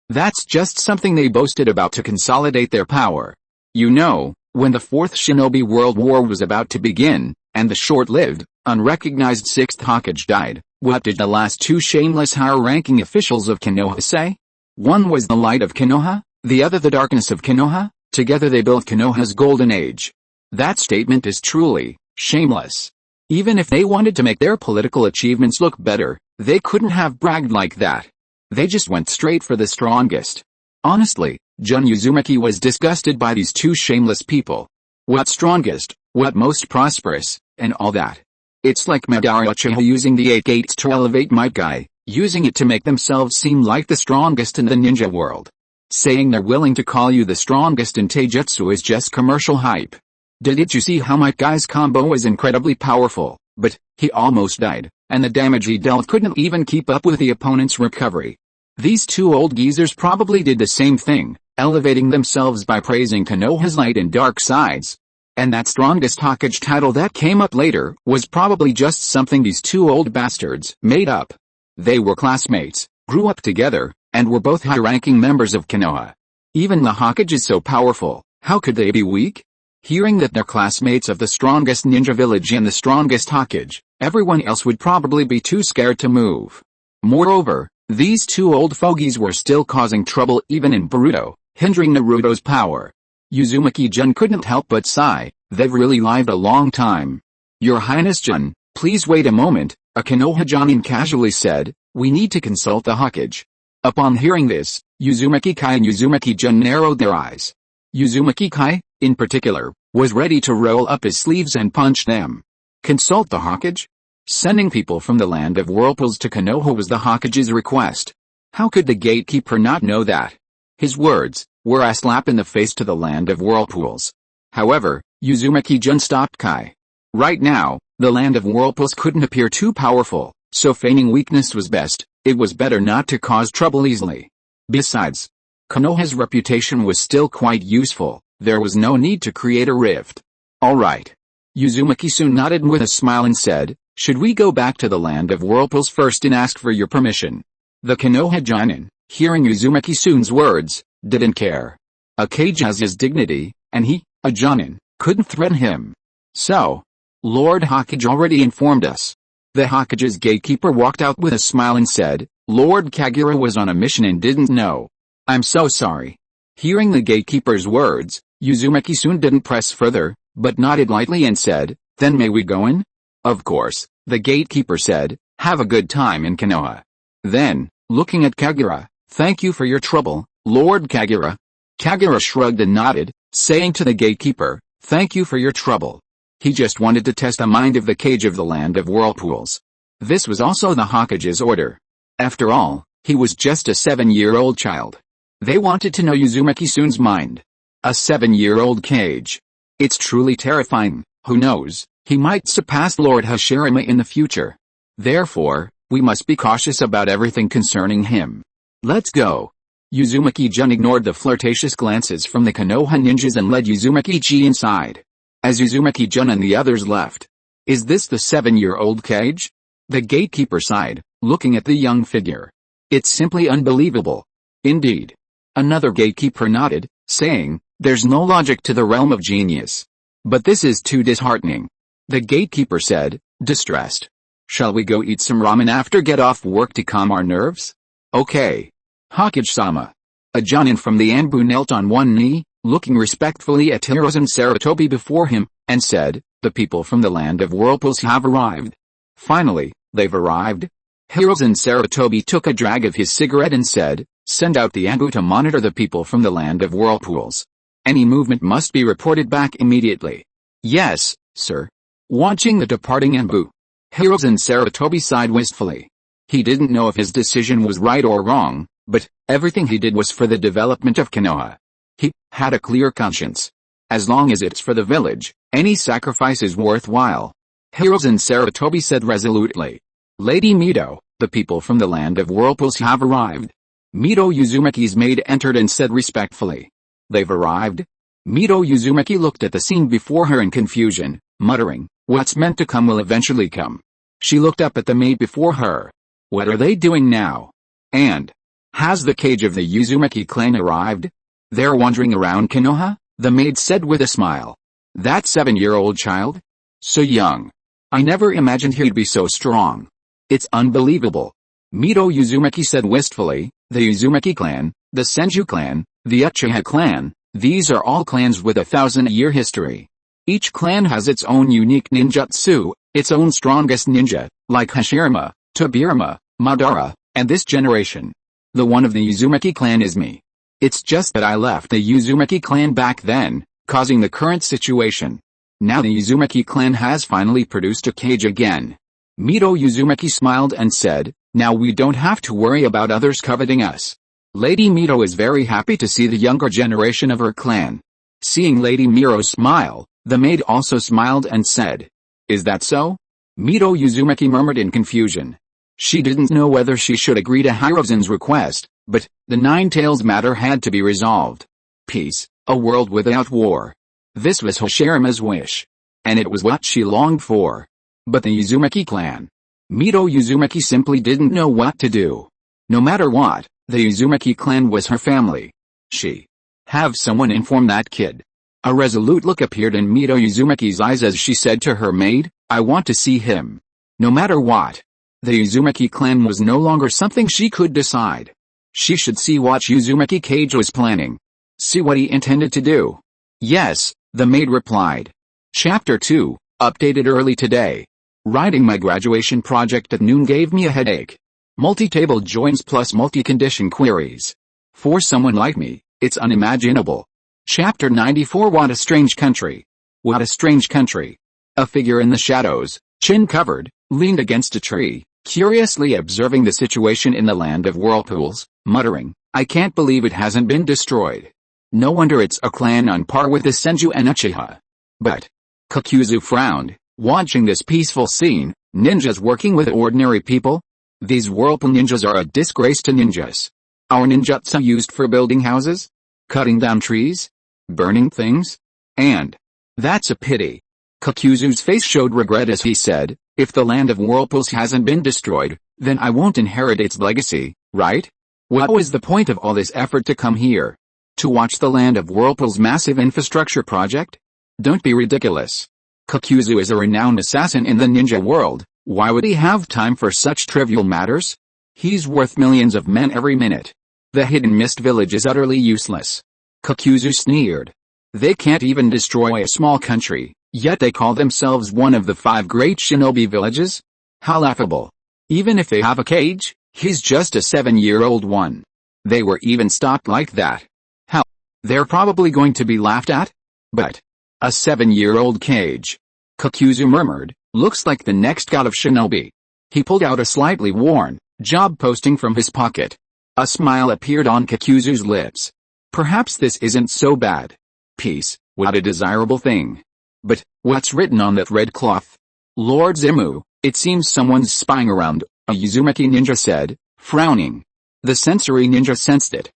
That's just something they boasted about to consolidate their power. You know, when the 4th Shinobi World War was about to begin, and the short-lived, unrecognized 6th Hokage died, what did the last 2 shameless higher-ranking officials of Konoha say? One was the light of Konoha, the other the darkness of Konoha. Together they built Konoha's golden age. That statement is truly shameless. Even if they wanted to make their political achievements look better, they couldn't have bragged like that. They just went straight for the strongest. Honestly, Jun Uzumaki was disgusted by these 2 shameless people. What strongest, what most prosperous, and all that. It's like Madara Uchiha using the 8 gates to elevate Might Guy, using it to make themselves seem like the strongest in the ninja world. Saying they're willing to call you the strongest in taijutsu is just commercial hype. Didn't you see how Might Guy's combo was incredibly powerful, but he almost died, and the damage he dealt couldn't even keep up with the opponent's recovery. These 2 old geezers probably did the same thing, elevating themselves by praising Konoha's light and dark sides. And that strongest Hokage title that came up later was probably just something these 2 old bastards made up. They were classmates, grew up together, and were both high-ranking members of Konoha. Even the Hokage is so powerful, how could they be weak? Hearing that they're classmates of the strongest ninja village and the strongest Hokage, everyone else would probably be too scared to move. Moreover, these 2 old fogies were still causing trouble even in Boruto, hindering Naruto's power. Uzumaki-jun couldn't help but sigh. They've really lived a long time. Your Highness-jun, please wait a moment, a Konoha Jonin casually said. We need to consult the Hokage. Upon hearing this, Uzumaki Kai and Uzumaki Jun narrowed their eyes. Uzumaki Kai, in particular, was ready to roll up his sleeves and punch them. Consult the Hokage? Sending people from the land of whirlpools to Konoha was the Hokage's request. How could the gatekeeper not know that? His words were a slap in the face to the land of whirlpools. However, Uzumaki Jun stopped Kai. Right now, the land of whirlpools couldn't appear too powerful, so feigning weakness was best. It was better not to cause trouble easily. Besides, Konoha's reputation was still quite useful. There was no need to create a rift. All right. Uzumaki soon nodded with a smile and said, should we go back to the land of whirlpools first and ask for your permission? The Konoha Jonin, hearing Uzumaki Sun's words, didn't care. A Kage has his dignity, and he, a Jonin, couldn't threaten him. So, Lord Hokage already informed us. The Hokage's gatekeeper walked out with a smile and said, Lord Kagura was on a mission and didn't know. I'm so sorry. Hearing the gatekeeper's words, Uzumaki Sun didn't press further, but nodded lightly and said, then may we go in? Of course, the gatekeeper said, have a good time in Konoha. Then, looking at Kagura, thank you for your trouble, Lord Kagura. Kagura shrugged and nodded, saying to the gatekeeper, thank you for your trouble. He just wanted to test the mind of the Kage of the land of whirlpools. This was also the Hokage's order. After all, he was just a 7-year-old child. They wanted to know Uzumaki Sun's mind. A 7-year-old Kage. It's truly terrifying. Who knows, he might surpass Lord Hashirama in the future. Therefore, we must be cautious about everything concerning him. Let's go. Uzumaki Jun ignored the flirtatious glances from the Konoha ninjas and led Uzumaki Chi inside. As Uzumaki Jun and the others left. Is this the 7-year-old Kage? The gatekeeper sighed, looking at the young figure. It's simply unbelievable. Indeed. Another gatekeeper nodded, saying, there's no logic to the realm of genius. But this is too disheartening. The gatekeeper said, distressed. Shall we go eat some ramen after get off work to calm our nerves? Okay. Hokage-sama. A Jonin from the Anbu knelt on one knee, looking respectfully at Hiruzen Sarutobi before him, and said, the people from the land of whirlpools have arrived. Finally, they've arrived? Hiruzen Sarutobi took a drag of his cigarette and said, send out the Anbu to monitor the people from the land of whirlpools. Any movement must be reported back immediately. Yes, sir. Watching the departing Anbu, Hiruzen Sarutobi sighed wistfully. He didn't know if his decision was right or wrong, but everything he did was for the development of Konoha. He had a clear conscience. As long as it's for the village, any sacrifice is worthwhile. Hiruzen Sarutobi said resolutely. Lady Mito, the people from the land of whirlpools have arrived. Mito Uzumaki's maid entered and said respectfully. They've arrived? Mito Uzumaki looked at the scene before her in confusion, muttering, what's meant to come will eventually come. She looked up at the maid before her. What are they doing now? And, has the Kage of the Uzumaki clan arrived? They're wandering around Konoha? The maid said with a smile. That 7-year-old child? So young. I never imagined he'd be so strong. It's unbelievable. Mito Uzumaki said wistfully, the Uzumaki clan, the Senju clan, the Uchiha clan, these are all clans with a 1,000-year history. Each clan has its own unique ninjutsu, its own strongest ninja, like Hashirama, Tobirama, Madara, and this generation. The one of the Uzumaki clan is me. It's just that I left the Uzumaki clan back then, causing the current situation. Now the Uzumaki clan has finally produced a Kage again. Mito Uzumaki smiled and said, now we don't have to worry about others coveting us. Lady Mito is very happy to see the younger generation of her clan. Seeing Lady Miro smile, the maid also smiled and said, is that so? Mito Uzumaki murmured in confusion. She didn't know whether she should agree to Hiruzen's request, but the Nine-Tails matter had to be resolved. Peace, a world without war. This was Hashirama's wish. And it was what she longed for. But the Uzumaki clan. Mito Uzumaki simply didn't know what to do. No matter what, the Uzumaki clan was her family. She. Have someone inform that kid. A resolute look appeared in Mito Uzumaki's eyes as she said to her maid, I want to see him. No matter what. The Uzumaki clan was no longer something she could decide. She should see what Uzumaki Kage was planning. See what he intended to do. Yes, the maid replied. Chapter 2, updated early today. Writing my graduation project at noon gave me a headache. Multi-table joins plus multi-condition queries. For someone like me, it's unimaginable. Chapter 94. What a strange country. What a strange country. A figure in the shadows, chin covered, leaned against a tree, curiously observing the situation in the land of whirlpools, muttering, I can't believe it hasn't been destroyed. No wonder it's a clan on par with the Senju and Uchiha. But Kakuzu frowned, watching this peaceful scene. Ninjas working with ordinary people? These whirlpool ninjas are a disgrace to ninjas. Our ninjutsu used for building houses? Cutting down trees? Burning things? And that's a pity. Kakuzu's face showed regret as he said, if the land of whirlpools hasn't been destroyed, then I won't inherit its legacy, right? What was the point of all this effort to come here? To watch the land of whirlpools' massive infrastructure project? Don't be ridiculous. Kakuzu is a renowned assassin in the ninja world. Why would he have time for such trivial matters? He's worth millions of men every minute. The hidden mist village is utterly useless. Kakuzu sneered. They can't even destroy a small country, yet they call themselves one of the 5 great shinobi villages? How laughable. Even if they have a cage, he's just a 7-year-old one. They were even stopped like that. How? They're probably going to be laughed at? But a 7-year-old cage. Kakuzu murmured, looks like the next god of shinobi. He pulled out a slightly worn job posting from his pocket. A smile appeared on Kakuzu's lips. Perhaps this isn't so bad. Peace, what a desirable thing. But what's written on that red cloth? Lord Zemu, it seems someone's spying around, a Uzumaki ninja said, frowning. The sensory ninja sensed it.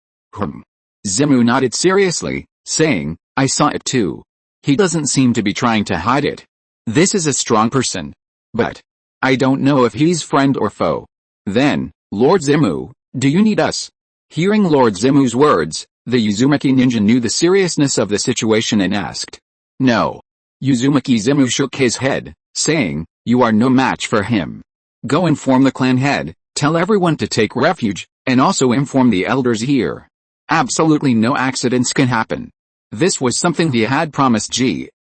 Zemu nodded seriously, saying, I saw it too. He doesn't seem to be trying to hide it. This is a strong person. But I don't know if he's friend or foe. Then, Lord Zemu, do you need us? Hearing Lord Zemu's words, the Uzumaki ninja knew the seriousness of the situation and asked. No. Uzumaki Zemu shook his head, saying, you are no match for him. Go inform the clan head, tell everyone to take refuge, and also inform the elders here. Absolutely no accidents can happen. This was something he had promised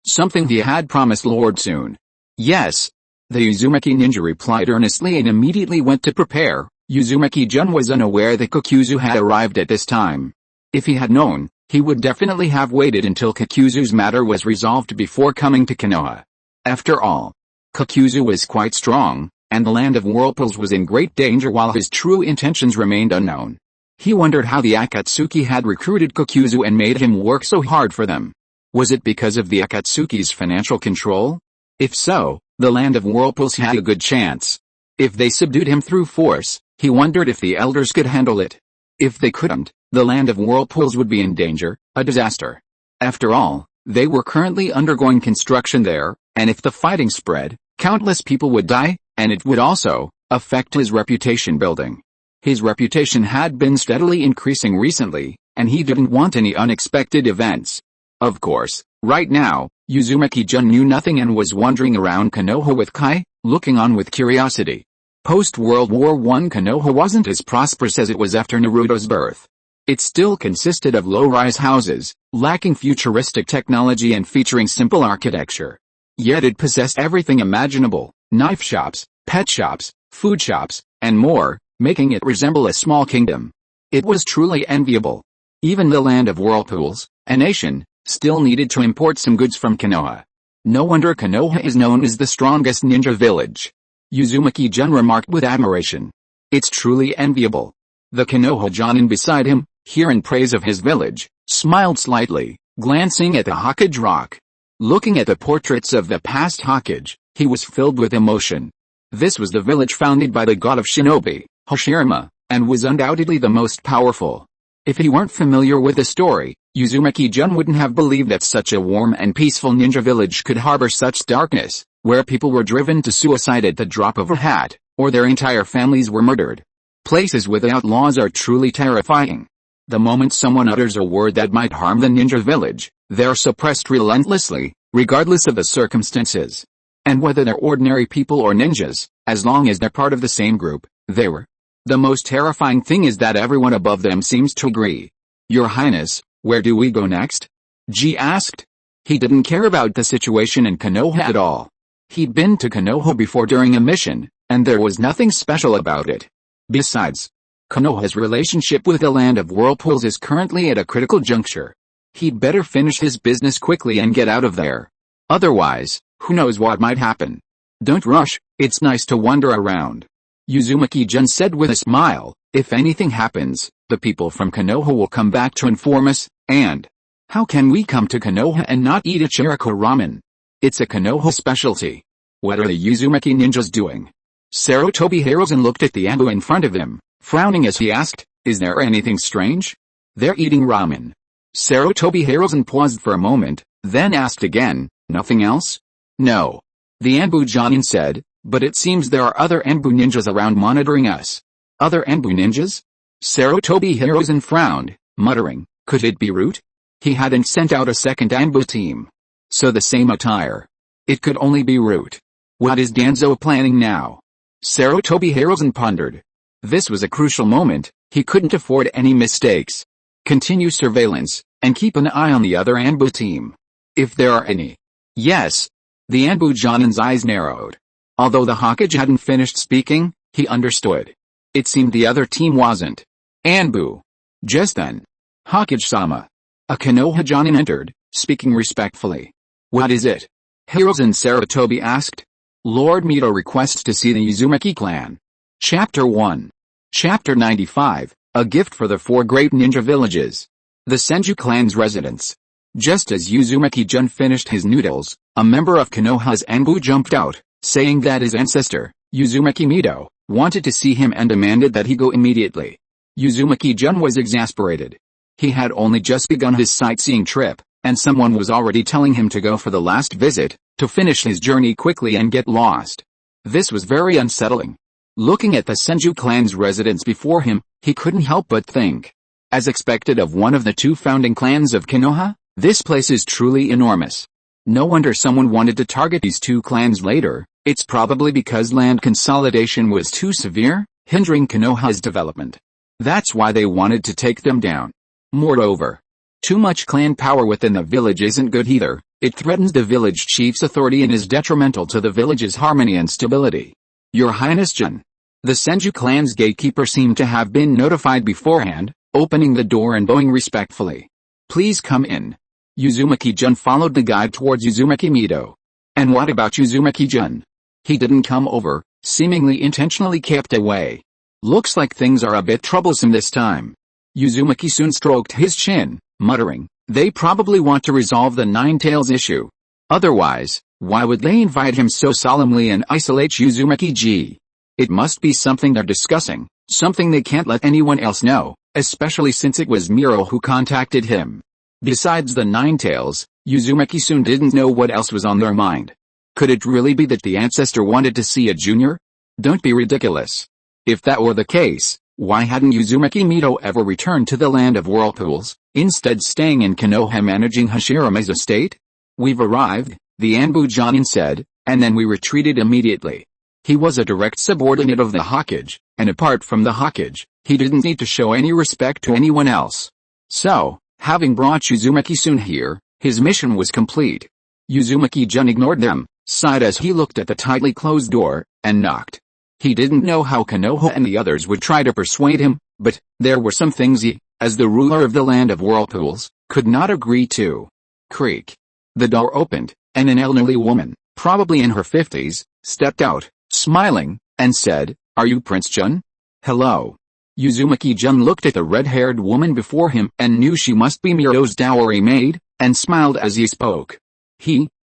something he had promised Lord Soon. Yes. The Uzumaki ninja replied earnestly and immediately went to prepare. Uzumaki-jun was unaware that Kakuzu had arrived at this time. If he had known, he would definitely have waited until Kakuzu's matter was resolved before coming to Konoha. After all, Kakuzu was quite strong, and the land of whirlpools was in great danger while his true intentions remained unknown. He wondered how the Akatsuki had recruited Kakuzu and made him work so hard for them. Was it because of the Akatsuki's financial control? If so, the land of whirlpools had a good chance. If they subdued him through force, he wondered if the elders could handle it. If they couldn't, the land of whirlpools would be in danger, a disaster. After all, they were currently undergoing construction there, and if the fighting spread, countless people would die, and it would also affect his reputation building. His reputation had been steadily increasing recently, and he didn't want any unexpected events. Of course, right now, Uzumaki-jun knew nothing and was wandering around Konoha with Kai, looking on with curiosity. Post-World War I Konoha wasn't as prosperous as it was after Naruto's birth. It still consisted of low-rise houses, lacking futuristic technology and featuring simple architecture. Yet it possessed everything imaginable, knife shops, pet shops, food shops, and more, making it resemble a small kingdom. It was truly enviable. Even the land of whirlpools, a nation, still needed to import some goods from Konoha. No wonder Konoha is known as the strongest ninja village. Uzumaki-jun remarked with admiration. It's truly enviable. The Konoha Jonin beside him, here in praise of his village, smiled slightly, glancing at the Hokage rock. Looking at the portraits of the past Hokage, he was filled with emotion. This was the village founded by the god of shinobi, Hashirama, and was undoubtedly the most powerful. If he weren't familiar with the story, Uzumaki-jun wouldn't have believed that such a warm and peaceful ninja village could harbor such darkness, where people were driven to suicide at the drop of a hat, or their entire families were murdered. Places without laws are truly terrifying. The moment someone utters a word that might harm the ninja village, they're suppressed relentlessly, regardless of the circumstances. And whether they're ordinary people or ninjas, as long as they're part of the same group, they were. The most terrifying thing is that everyone above them seems to agree. Your Highness, where do we go next? Ji asked. He didn't care about the situation in Konoha at all. He'd been to Konoha before during a mission, and there was nothing special about it. Besides, Konoha's relationship with the Land of Whirlpools is currently at a critical juncture. He'd better finish his business quickly and get out of there. Otherwise, who knows what might happen. Don't rush, it's nice to wander around. Uzumaki-jun said with a smile, if anything happens, the people from Konoha will come back to inform us, and how can we come to Konoha and not eat Ichiriko ramen? It's a Konoha specialty. What are the Uzumaki ninjas doing? Sarutobi Hiruzen looked at the Anbu in front of him, frowning as he asked, is there anything strange? They're eating ramen. Sarutobi Hiruzen paused for a moment, then asked again, nothing else? No. The Anbu Jonin said, but it seems there are other Anbu ninjas around monitoring us. Other Anbu ninjas? Sarutobi Hiruzen frowned, muttering, could it be Root? He hadn't sent out a second Anbu team. So the same attire. It could only be Root. What is Danzo planning now? Sarutobi Hiruzen pondered. This was a crucial moment, he couldn't afford any mistakes. Continue surveillance, and keep an eye on the other Anbu team. If there are any. Yes. The Anbu Jonin's eyes narrowed. Although the Hokage hadn't finished speaking, he understood. It seemed the other team wasn't Anbu. Just then, Hokage-sama, a Konoha Jonin entered, speaking respectfully. What is it? Hiruzen Sarutobi asked. Lord Mito requests to see the Uzumaki Clan. Chapter 1. Chapter 95, a gift for the 4 great ninja villages. The Senju clan's residence. Just as Uzumaki-jun finished his noodles, a member of Konoha's Anbu jumped out, saying that his ancestor, Uzumaki Mito, wanted to see him and demanded that he go immediately. Uzumaki-jun was exasperated. He had only just begun his sightseeing trip, and someone was already telling him to go for the last visit, to finish his journey quickly and get lost. This was very unsettling. Looking at the Senju clan's residence before him, he couldn't help but think. As expected of one of the 2 founding clans of Konoha, this place is truly enormous. No wonder someone wanted to target these 2 clans later, it's probably because land consolidation was too severe, hindering Konoha's development. That's why they wanted to take them down. Moreover, too much clan power within the village isn't good either, it threatens the village chief's authority and is detrimental to the village's harmony and stability. Your Highness-jun. The Senju clan's gatekeeper seemed to have been notified beforehand, opening the door and bowing respectfully. Please come in. Uzumaki-jun followed the guide towards Uzumaki Mito. And what about Uzumaki-jun? He didn't come over, seemingly intentionally kept away. Looks like things are a bit troublesome this time. Uzumaki soon stroked his chin, muttering, they probably want to resolve the Nine-Tails issue. Otherwise, why would they invite him so solemnly and isolate Uzumaki-ji? It must be something they're discussing, something they can't let anyone else know, especially since it was Miro who contacted him. Besides the Nine-Tails, Uzumaki soon didn't know what else was on their mind. Could it really be that the ancestor wanted to see a junior? Don't be ridiculous. If that were the case, why hadn't Uzumaki Mito ever returned to the Land of Whirlpools, instead staying in Konoha managing Hashirame's estate? We've arrived, the Anbu Jonin said, and then we retreated immediately. He was a direct subordinate of the Hokage, and apart from the Hokage, he didn't need to show any respect to anyone else. So, having brought Uzumaki-sun here, his mission was complete. Uzumaki-jun ignored them, sighed as he looked at the tightly closed door, and knocked. He didn't know how Konoha and the others would try to persuade him, but there were some things he, as the ruler of the Land of Whirlpools, could not agree to. Creak. The door opened, and an elderly woman, probably in her 50s, stepped out, smiling, and said, "Are you Prince Jun?" "Hello." Uzumaki-jun looked at the red-haired woman before him and knew she must be Miro's dowry maid, and smiled as he spoke.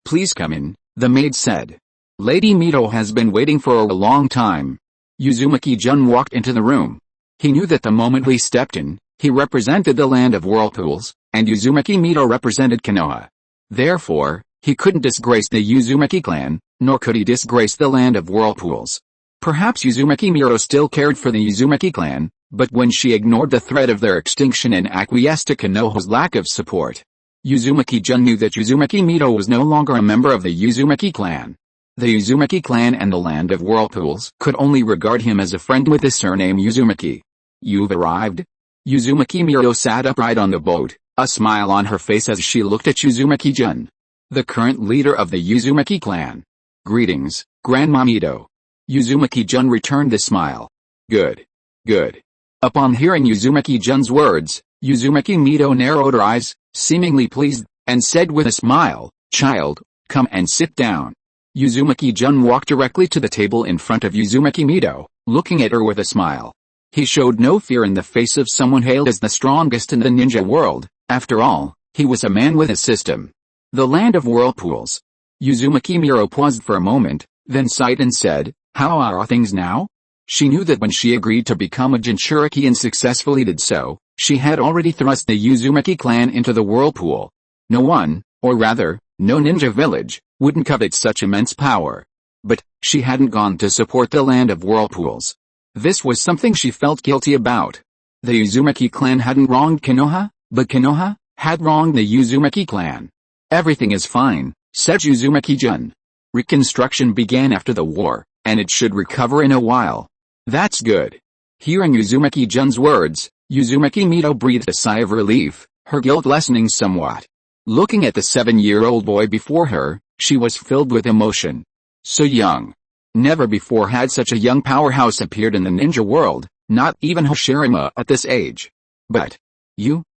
Please come in, the maid said. Lady Mito has been waiting for a long time. Uzumaki-jun walked into the room. He knew that the moment he stepped in, he represented the Land of Whirlpools, and Uzumaki Mito represented Konoha. Therefore, he couldn't disgrace the Uzumaki clan, nor could he disgrace the Land of Whirlpools. Perhaps Uzumaki Mito still cared for the Uzumaki clan, but when she ignored the threat of their extinction and acquiesced to Konoha's lack of support, Uzumaki-jun knew that Uzumaki Mito was no longer a member of the Uzumaki clan. The Uzumaki clan and the Land of Whirlpools could only regard him as a friend with the surname Uzumaki. You've arrived? Uzumaki Mito sat upright on the boat, a smile on her face as she looked at Uzumaki-jun, the current leader of the Uzumaki clan. Greetings, Grandma Mito. Uzumaki-jun returned the smile. Good. Good. Upon hearing Uzumaki-jun's words, Uzumaki Mito narrowed her eyes, seemingly pleased, and said with a smile, "Child, come and sit down." Uzumaki-jun walked directly to the table in front of Uzumaki Mito, looking at her with a smile. He showed no fear in the face of someone hailed as the strongest in the ninja world. After all, he was a man with a system. The land of whirlpools. Uzumaki Miro paused for a moment, then sighed and said, "How are things now?" She knew that when she agreed to become a Jinchuriki and successfully did so, she had already thrust the Uzumaki clan into the whirlpool. No one, or rather, no ninja village, wouldn't covet such immense power. But, she hadn't gone to support the land of whirlpools. This was something she felt guilty about. The Uzumaki clan hadn't wronged Konoha, but Konoha had wronged the Uzumaki clan. "Everything is fine," said Uzumaki-jun. "Reconstruction began after the war, and it should recover in a while." "That's good." Hearing Uzumaki-jun's words, Uzumaki Mito breathed a sigh of relief, her guilt lessening somewhat. Looking at the 7-year-old boy before her, she was filled with emotion. So young. Never before had such a young powerhouse appeared in the ninja world, not even Hashirama at this age. But,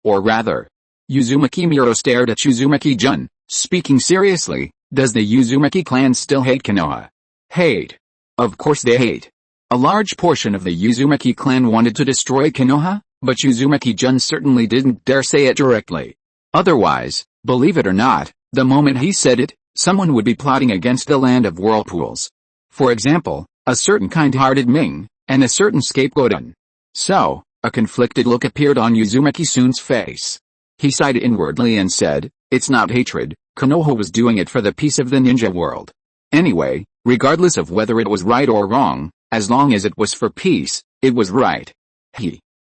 or rather, Uzumaki Miro stared at Uzumaki-jun, speaking seriously, "Does the Uzumaki clan still hate Konoha?" "Hate? Of course they hate." A large portion of the Uzumaki clan wanted to destroy Konoha, but Uzumaki-jun certainly didn't dare say it directly. Otherwise, believe it or not, the moment he said it, someone would be plotting against the land of whirlpools. For example, a certain kind-hearted Ming, and a certain scapegoaton. So, a conflicted look appeared on Uzumaki-sun's face. He sighed inwardly and said, "It's not hatred, Konoha was doing it for the peace of the ninja world. Anyway, regardless of whether it was right or wrong, as long as it was for peace, it was right."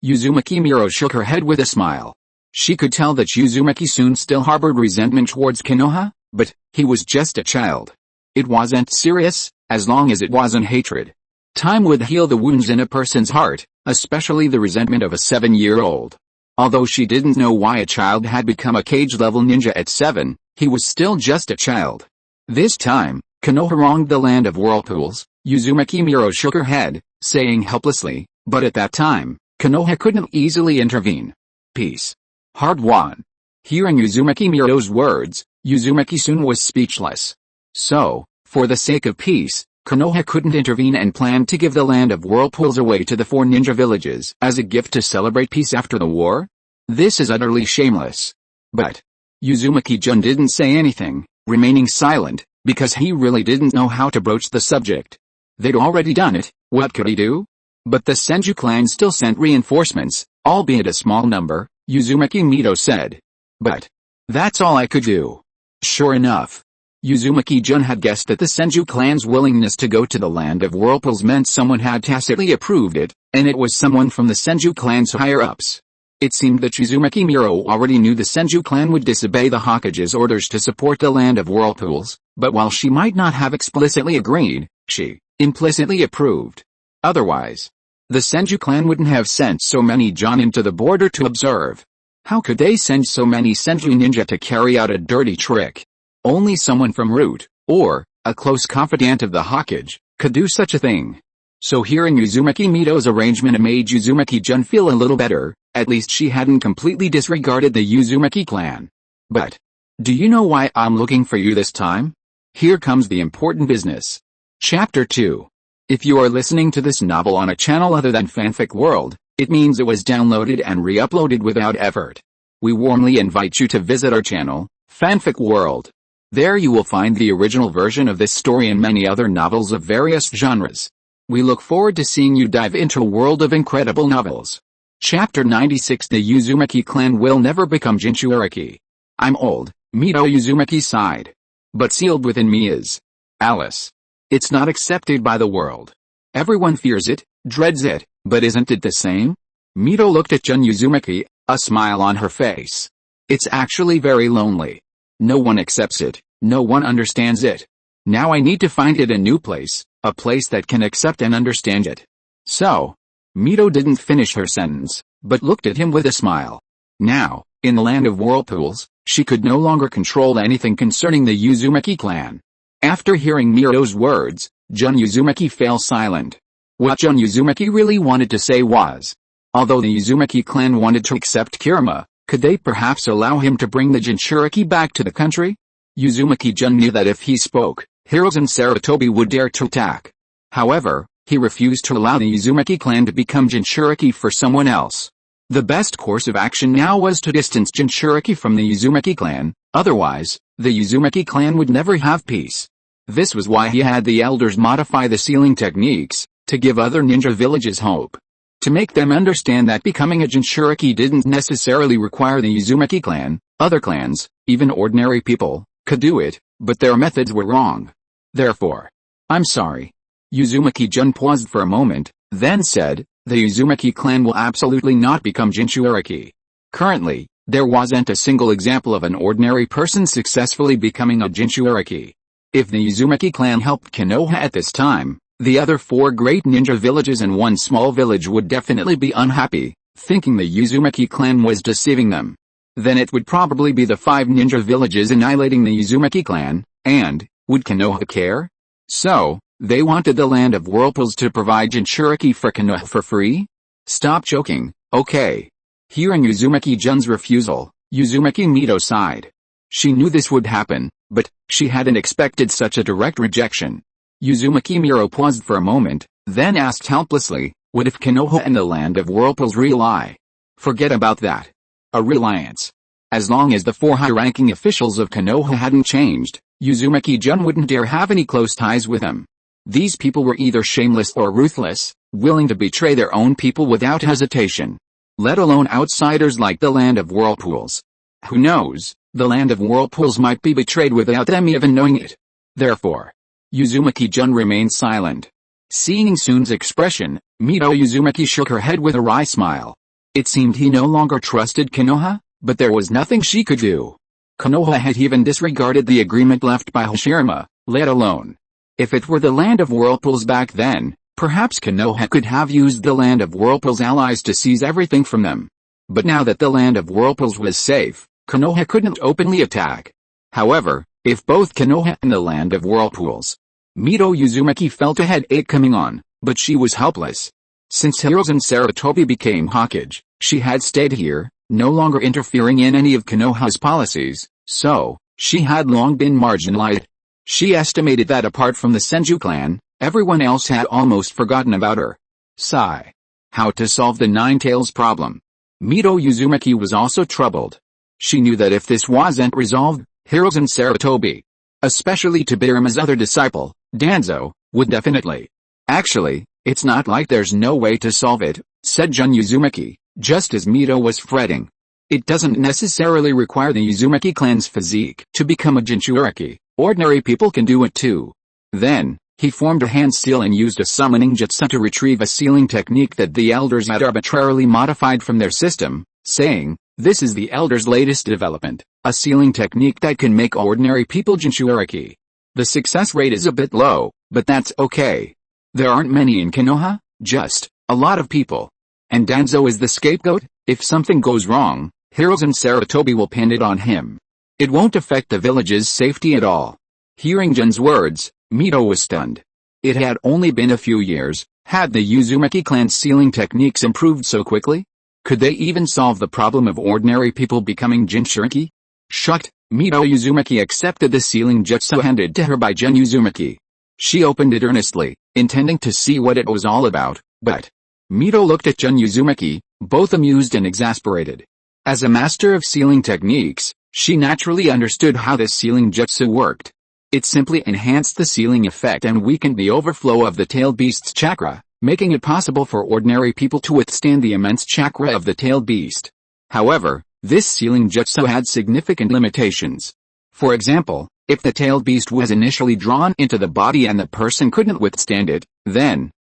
Uzumaki Miro shook her head with a smile. She could tell that Uzumaki-sun still harbored resentment towards Konoha, but he was just a child. It wasn't serious, as long as it wasn't hatred. Time would heal the wounds in a person's heart, especially the resentment of a 7-year-old. Although she didn't know why a child had become a cage-level ninja at 7, he was still just a child. This time, Konoha wronged the land of whirlpools. Uzumaki Miro shook her head, saying helplessly, "But at that time, Konoha couldn't easily intervene." Peace. Hard-won. Hearing Uzumaki Miro's words, Uzumaki-sun was speechless. So, for the sake of peace, Konoha couldn't intervene and planned to give the land of whirlpools away to the 4 ninja villages as a gift to celebrate peace after the war? This is utterly shameless. But Uzumaki-jun didn't say anything, remaining silent, because he really didn't know how to broach the subject. They'd already done it, what could he do? But the Senju clan still sent reinforcements, albeit a small number, Uzumaki Mito said. "But that's all I could do." Sure enough, Uzumaki-jun had guessed that the Senju clan's willingness to go to the land of whirlpools meant someone had tacitly approved it, and it was someone from the Senju clan's higher-ups. It seemed that Uzumaki Miro already knew the Senju clan would disobey the Hokage's orders to support the land of whirlpools, but while she might not have explicitly agreed, she implicitly approved. Otherwise, the Senju clan wouldn't have sent so many jonin to the border to observe. How could they send so many Senju ninja to carry out a dirty trick? Only someone from Root, or a close confidant of the Hokage, could do such a thing. So hearing Uzumaki Mito's arrangement made Uzumaki-jun feel a little better, at least she hadn't completely disregarded the Uzumaki clan. "But do you know why I'm looking for you this time? Here comes the important business." Chapter 2. If you are listening to this novel on a channel other than Fanfic World, it means it was downloaded and re-uploaded without effort. We warmly invite you to visit our channel, Fanfic World. There you will find the original version of this story and many other novels of various genres. We look forward to seeing you dive into a world of incredible novels. Chapter 96. The Uzumaki clan will never become Jinchuriki. "I'm old," Mito Uzumaki sighed. "But sealed within me is Alice. It's not accepted by the world. Everyone fears it, dreads it, but isn't it the same?" Mito looked at Jun Uzumaki, a smile on her face. "It's actually very lonely. No one accepts it, no one understands it. Now I need to find it a new place, a place that can accept and understand it." So, Mito didn't finish her sentence, but looked at him with a smile. Now, in the land of whirlpools, she could no longer control anything concerning the Uzumaki clan. After hearing Mito's words, Jun Uzumaki fell silent. What Jun Uzumaki really wanted to say was, although the Uzumaki clan wanted to accept Kirima, could they perhaps allow him to bring the Jinchuriki back to the country? Uzumaki Jun knew that if he spoke, Hiruzen Sarutobi would dare to attack. However, he refused to allow the Uzumaki clan to become Jinchuriki for someone else. The best course of action now was to distance Jinchuriki from the Uzumaki clan, otherwise, the Uzumaki clan would never have peace. This was why he had the elders modify the sealing techniques, to give other ninja villages hope. To make them understand that becoming a Jinchuriki didn't necessarily require the Uzumaki clan, other clans, even ordinary people, could do it, but their methods were wrong. Therefore, I'm sorry. Uzumaki Jun paused for a moment, then said, the Uzumaki clan will absolutely not become Jinchuriki. Currently, there wasn't a single example of an ordinary person successfully becoming a Jinchuriki. If the Uzumaki clan helped Konoha at this time, the other 4 great ninja villages and 1 small village would definitely be unhappy, thinking the Uzumaki clan was deceiving them. Then it would probably be the 5 ninja villages annihilating the Uzumaki clan, and, would Konoha care? So, they wanted the land of whirlpools to provide Jinchuriki for Konoha for free? Stop joking, okay. Hearing Uzumaki Jun's refusal, Uzumaki Mito sighed. She knew this would happen, but she hadn't expected such a direct rejection. Uzumaki Miro paused for a moment, then asked helplessly, what if Konoha and the land of whirlpools really? Forget about that. A reliance. As long as the 4 high-ranking officials of Konoha hadn't changed, Uzumaki Jun wouldn't dare have any close ties with him. These people were either shameless or ruthless, willing to betray their own people without hesitation. Let alone outsiders like the land of whirlpools. Who knows, the land of whirlpools might be betrayed without them even knowing it. Therefore, Uzumaki Jun remained silent. Seeing Sun's expression, Mito Uzumaki shook her head with a wry smile. It seemed he no longer trusted Konoha, but there was nothing she could do. Konoha had even disregarded the agreement left by Hashirama, let alone. If it were the land of whirlpools back then, perhaps Konoha could have used the land of whirlpools allies to seize everything from them. But now that the land of whirlpools was safe, Konoha couldn't openly attack. However, if both Konoha and the land of whirlpools, Mito Uzumaki felt a headache coming on, but she was helpless. Since Hiruzen Sarutobi became Hokage, she had stayed here, no longer interfering in any of Konoha's policies, so, she had long been marginalized. She estimated that apart from the Senju clan, everyone else had almost forgotten about her. Sigh. How to solve the Nine Tails problem? Mito Uzumaki was also troubled. She knew that if this wasn't resolved, Hiruzen Sarutobi, especially Tobirama's other disciple, Danzo, would definitely. Actually, it's not like there's no way to solve it, said Jun Uzumaki, just as Mito was fretting. It doesn't necessarily require the Uzumaki clan's physique to become a Jinchuriki. Ordinary people can do it too. Then, he formed a hand seal and used a summoning jutsu to retrieve a sealing technique that the elders had arbitrarily modified from their system, saying, this is the elders' latest development, a sealing technique that can make ordinary people Jinchuriki. The success rate is a bit low, but that's okay. There aren't many in Konoha, just a lot of people. And Danzo is the scapegoat. If something goes wrong, Hiruzen Sarutobi will pin it on him. It won't affect the village's safety at all. Hearing Jun's words, Mito was stunned. It had only been a few years. Had the Uzumaki clan's sealing techniques improved so quickly? Could they even solve the problem of ordinary people becoming Jinchuriki? Shocked, Mito Uzumaki accepted the sealing jutsu handed to her by Jun Uzumaki. She opened it earnestly, intending to see what it was all about, but Mito looked at Jun Uzumaki, both amused and exasperated. As a master of sealing techniques, she naturally understood how this sealing jutsu worked. It simply enhanced the sealing effect and weakened the overflow of the tailed beast's chakra, making it possible for ordinary people to withstand the immense chakra of the tailed beast. However, this sealing jutsu had significant limitations. For example, if the tailed beast was initially drawn into the body and the person couldn't withstand it, then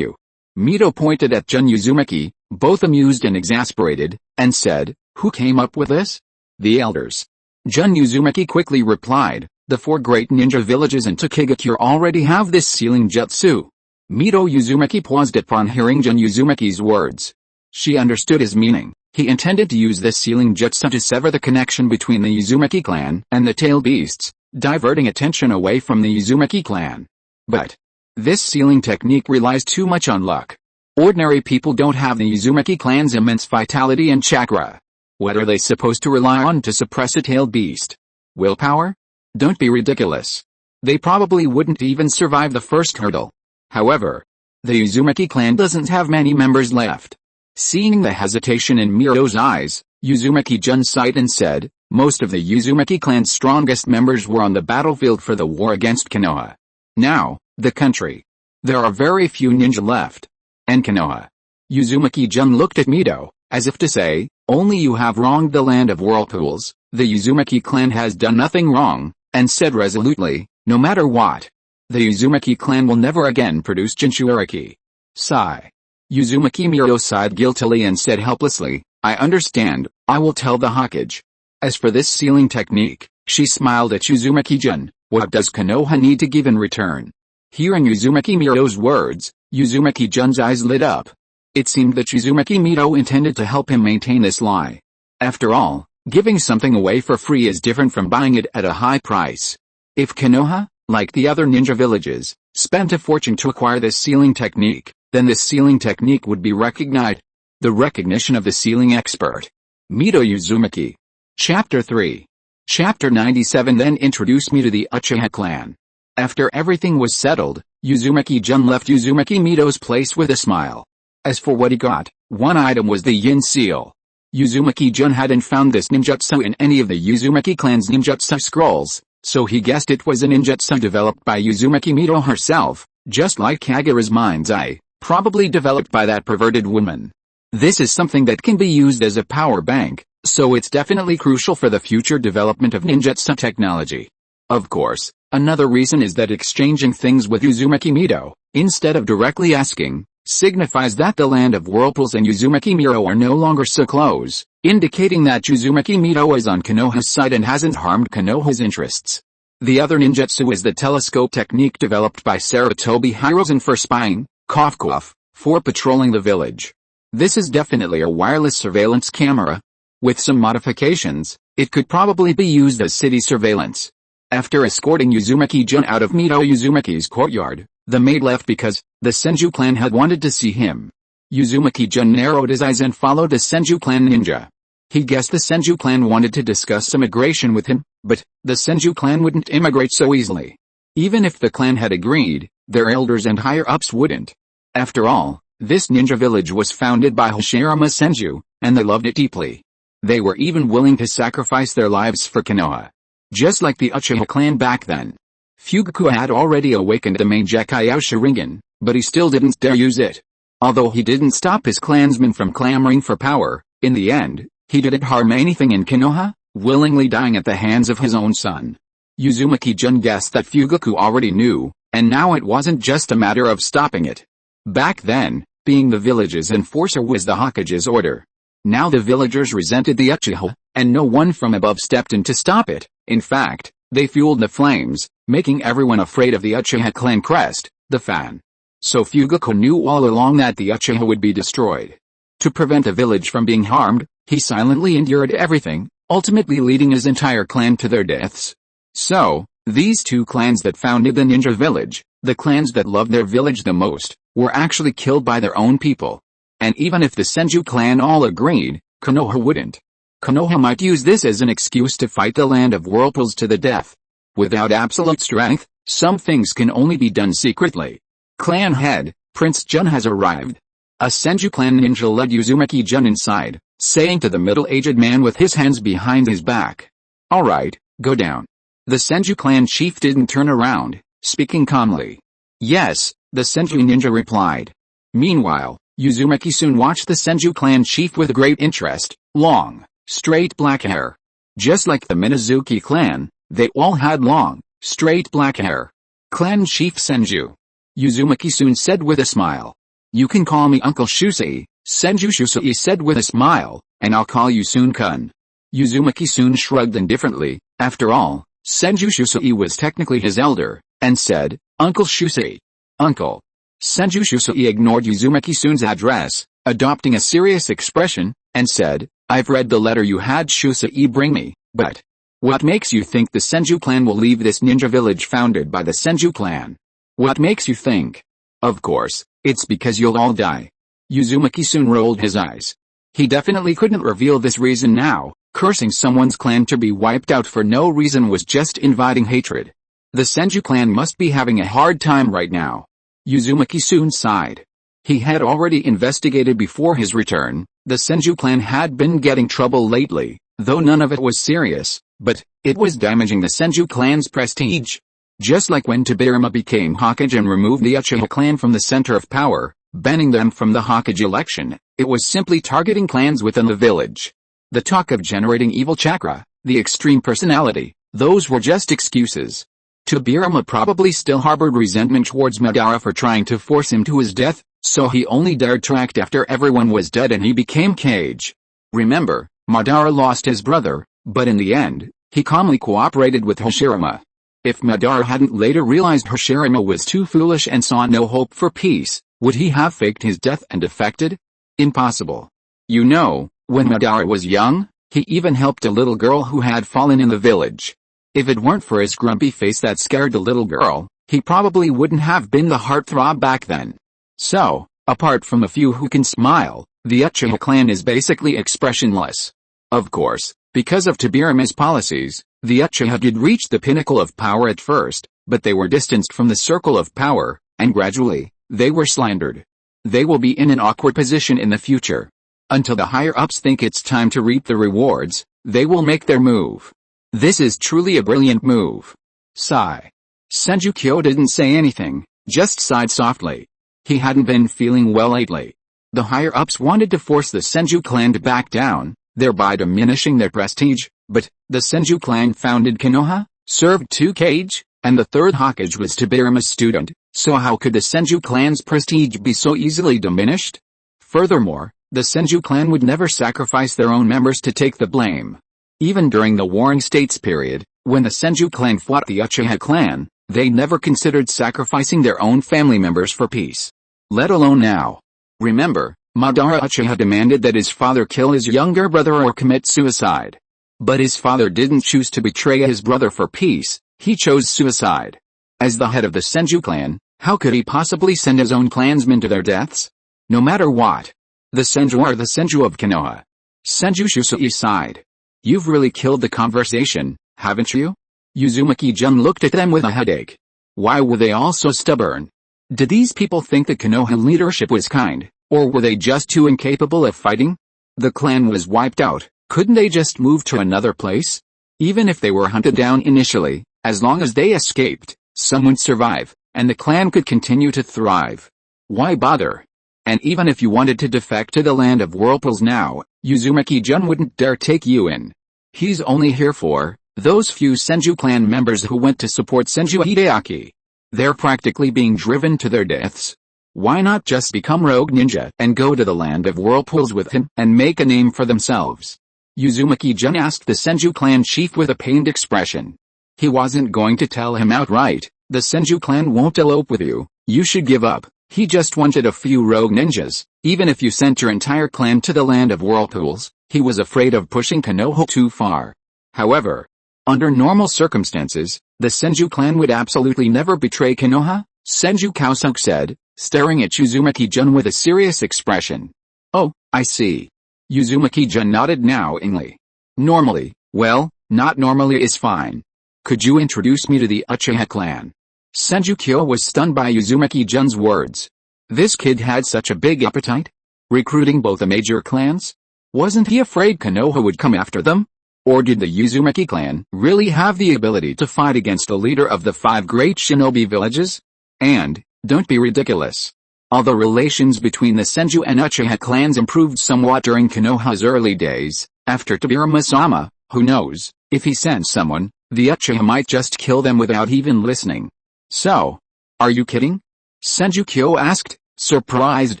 Mito pointed at Jun Uzumaki, both amused and exasperated, and said, who came up with this? The elders. Jun Uzumaki quickly replied, the 4 great ninja villages in Takegakure already have this sealing jutsu. Mito Uzumaki paused upon hearing Jun Uzumaki's words. She understood his meaning. He intended to use this sealing jutsu to sever the connection between the Uzumaki clan and the tailed beasts, diverting attention away from the Uzumaki clan. But This sealing technique relies too much on luck. Ordinary people don't have the Uzumaki clan's immense vitality and chakra. What are they supposed to rely on to suppress a tailed beast? Willpower? Don't be ridiculous. They probably wouldn't even survive the first hurdle. However, the Uzumaki clan doesn't have many members left. Seeing the hesitation in Miro's eyes, Uzumaki-jun sighed and said, most of the Uzumaki clan's strongest members were on the battlefield for the war against Konoha. Now, the country. There are very few ninja left. And Konoha. Uzumaki-jun looked at Mito, as if to say, only you have wronged the land of whirlpools. The Uzumaki clan has done nothing wrong, and said resolutely, no matter what. The Uzumaki clan will never again produce Jinchuriki. Sigh. Uzumaki Miro sighed guiltily and said helplessly, I understand, I will tell the Hokage. As for this sealing technique, she smiled at Uzumaki-jun, what does Konoha need to give in return? Hearing Uzumaki Miro's words, Uzumaki-jun's eyes lit up. It seemed that Uzumaki Mito intended to help him maintain this lie. After all, giving something away for free is different from buying it at a high price. If Konoha, like the other ninja villages, spent a fortune to acquire this sealing technique, then this sealing technique would be recognized. The recognition of the sealing expert. Mito Uzumaki. Chapter 3. Chapter 97 then introduced me to the Uchiha clan. After everything was settled, Uzumaki-jun left Uzumaki Mito's place with a smile. As for what he got, one item was the yin seal. Uzumaki-jun hadn't found this ninjutsu in any of the Uzumaki clan's ninjutsu scrolls, so he guessed it was a ninjutsu developed by Uzumaki Mito herself, just like Kagura's mind's eye, probably developed by that perverted woman. This is something that can be used as a power bank, so it's definitely crucial for the future development of ninjutsu technology. Of course, another reason is that exchanging things with Uzumaki Mito, instead of directly asking, signifies that the land of whirlpools and Uzumaki Mito are no longer so close, indicating that Uzumaki Mito is on Konoha's side and hasn't harmed Konoha's interests. The other ninjutsu is the telescope technique developed by Sarutobi Hirozen for spying, cough cough, for patrolling the village. This is definitely a wireless surveillance camera. With some modifications, it could probably be used as city surveillance. After escorting Uzumaki-jun out of Mito Uzumaki's courtyard, the maid left because the Senju clan had wanted to see him. Uzumaki-jun narrowed his eyes and followed the Senju clan ninja. He guessed the Senju clan wanted to discuss immigration with him, but the Senju clan wouldn't immigrate so easily. Even if the clan had agreed, their elders and higher-ups wouldn't. After all, this ninja village was founded by Hashirama Senju, and they loved it deeply. They were even willing to sacrifice their lives for Konoha. Just like the Uchiha clan back then. Fugaku had already awakened the main Gekkyou Sharingan, but he still didn't dare use it. Although he didn't stop his clansmen from clamoring for power, in the end, he didn't harm anything in Konoha, willingly dying at the hands of his own son. Uzumaki-jun guessed that Fugaku already knew, and now it wasn't just a matter of stopping it. Back then, being the village's enforcer was the Hokage's order. Now the villagers resented the Uchiha, and no one from above stepped in to stop it. In fact, they fueled the flames, making everyone afraid of the Uchiha clan crest, the fan. So Fugaku knew all along that the Uchiha would be destroyed. To prevent the village from being harmed, he silently endured everything, ultimately leading his entire clan to their deaths. So, these two clans that founded the ninja village, the clans that loved their village the most, were actually killed by their own people. And even if the Senju clan all agreed, Konoha wouldn't. Konoha might use this as an excuse to fight the land of whirlpools to the death. Without absolute strength, some things can only be done secretly. Clan head, Prince Jun has arrived. A Senju clan ninja led Uzumaki-jun inside, saying to the middle-aged man with his hands behind his back. Alright, go down. The Senju clan chief didn't turn around, speaking calmly. Yes, the Senju ninja replied. Meanwhile, Uzumaki soon watched the Senju clan chief with great interest. Long, straight black hair. Just like the Minazuki clan, they all had long, straight black hair. Clan chief Senju. Uzumaki soon said with a smile. You can call me Uncle Shusei, Senju Shusei said with a smile, and I'll call you Soon-kun. Uzumaki soon shrugged indifferently. After all, Senju Shusei was technically his elder, and said, Uncle Shusei. Uncle. Senju Shusei ignored Uzumaki soon's address, adopting a serious expression, and said, I've read the letter you had Shusei bring me, but what makes you think the Senju clan will leave this ninja village founded by the Senju clan? What makes you think? Of course, it's because you'll all die. Uzumaki soon rolled his eyes. He definitely couldn't reveal this reason now. Cursing someone's clan to be wiped out for no reason was just inviting hatred. The Senju clan must be having a hard time right now. Uzumaki soon sighed. He had already investigated before his return. The Senju clan had been getting trouble lately, though none of it was serious, but it was damaging the Senju clan's prestige. Just like when Tobirama became Hokage and removed the Uchiha clan from the center of power, banning them from the Hokage election, it was simply targeting clans within the village. The talk of generating evil chakra, the extreme personality, those were just excuses. Tobirama probably still harbored resentment towards Madara for trying to force him to his death, so he only dared to act after everyone was dead and he became Kage. Remember, Madara lost his brother, but in the end, he calmly cooperated with Hashirama. If Madara hadn't later realized Hashirama was too foolish and saw no hope for peace, would he have faked his death and defected? Impossible. You know, when Madara was young, he even helped a little girl who had fallen in the village. If it weren't for his grumpy face that scared the little girl, he probably wouldn't have been the heartthrob back then. So, apart from a few who can smile, the Uchiha clan is basically expressionless. Of course, because of Tobirama's policies, the Uchiha did reach the pinnacle of power at first, but they were distanced from the circle of power, and gradually, they were slandered. They will be in an awkward position in the future. Until the higher-ups think it's time to reap the rewards, they will make their move. This is truly a brilliant move. Sigh. Senju Kyo didn't say anything, just sighed softly. He hadn't been feeling well lately. The higher-ups wanted to force the Senju clan to back down, thereby diminishing their prestige, but the Senju clan founded Konoha, served 2 Kage, and the 3rd Hokage was Tobirama's student, so how could the Senju clan's prestige be so easily diminished? Furthermore, the Senju clan would never sacrifice their own members to take the blame. Even during the Warring States period, when the Senju clan fought the Uchiha clan, they never considered sacrificing their own family members for peace. Let alone now. Remember, Madara Uchiha demanded that his father kill his younger brother or commit suicide. But his father didn't choose to betray his brother for peace, he chose suicide. As the head of the Senju clan, how could he possibly send his own clansmen to their deaths? No matter what. The Senju are the Senju of Konoha. Senju Shusui sighed. You've really killed the conversation, haven't you? Uzumaki-jun looked at them with a headache. Why were they all so stubborn? Did these people think the Konoha leadership was kind, or were they just too incapable of fighting? The clan was wiped out, couldn't they just move to another place? Even if they were hunted down initially, as long as they escaped, some would survive, and the clan could continue to thrive. Why bother? And even if you wanted to defect to the land of whirlpools now, Uzumaki-jun wouldn't dare take you in. He's only here for those few Senju clan members who went to support Senju Hideaki. They're practically being driven to their deaths. Why not just become rogue ninja and go to the land of whirlpools with him and make a name for themselves? Uzumaki-jun asked the Senju clan chief with a pained expression. He wasn't going to tell him outright, the Senju clan won't elope with you, you should give up. He just wanted a few rogue ninjas. Even if you sent your entire clan to the land of whirlpools, he was afraid of pushing Konoha too far. However, under normal circumstances, the Senju clan would absolutely never betray Konoha, Senju Kausuke said, staring at Uzumaki-jun with a serious expression. Oh, I see. Uzumaki-jun nodded knowingly. Normally, well, not normally is fine. Could you introduce me to the Uchiha clan? Senju Kyo was stunned by Uzumaki-jun's words. This kid had such a big appetite? Recruiting both the major clans? Wasn't he afraid Konoha would come after them? Or did the Uzumaki clan really have the ability to fight against the leader of the 5 great shinobi villages? And, don't be ridiculous. Although relations between the Senju and Uchiha clans improved somewhat during Konoha's early days, after Tobirama-sama, who knows, if he sends someone, the Uchiha might just kill them without even listening. So, are you kidding? Senju Kyo asked, surprised.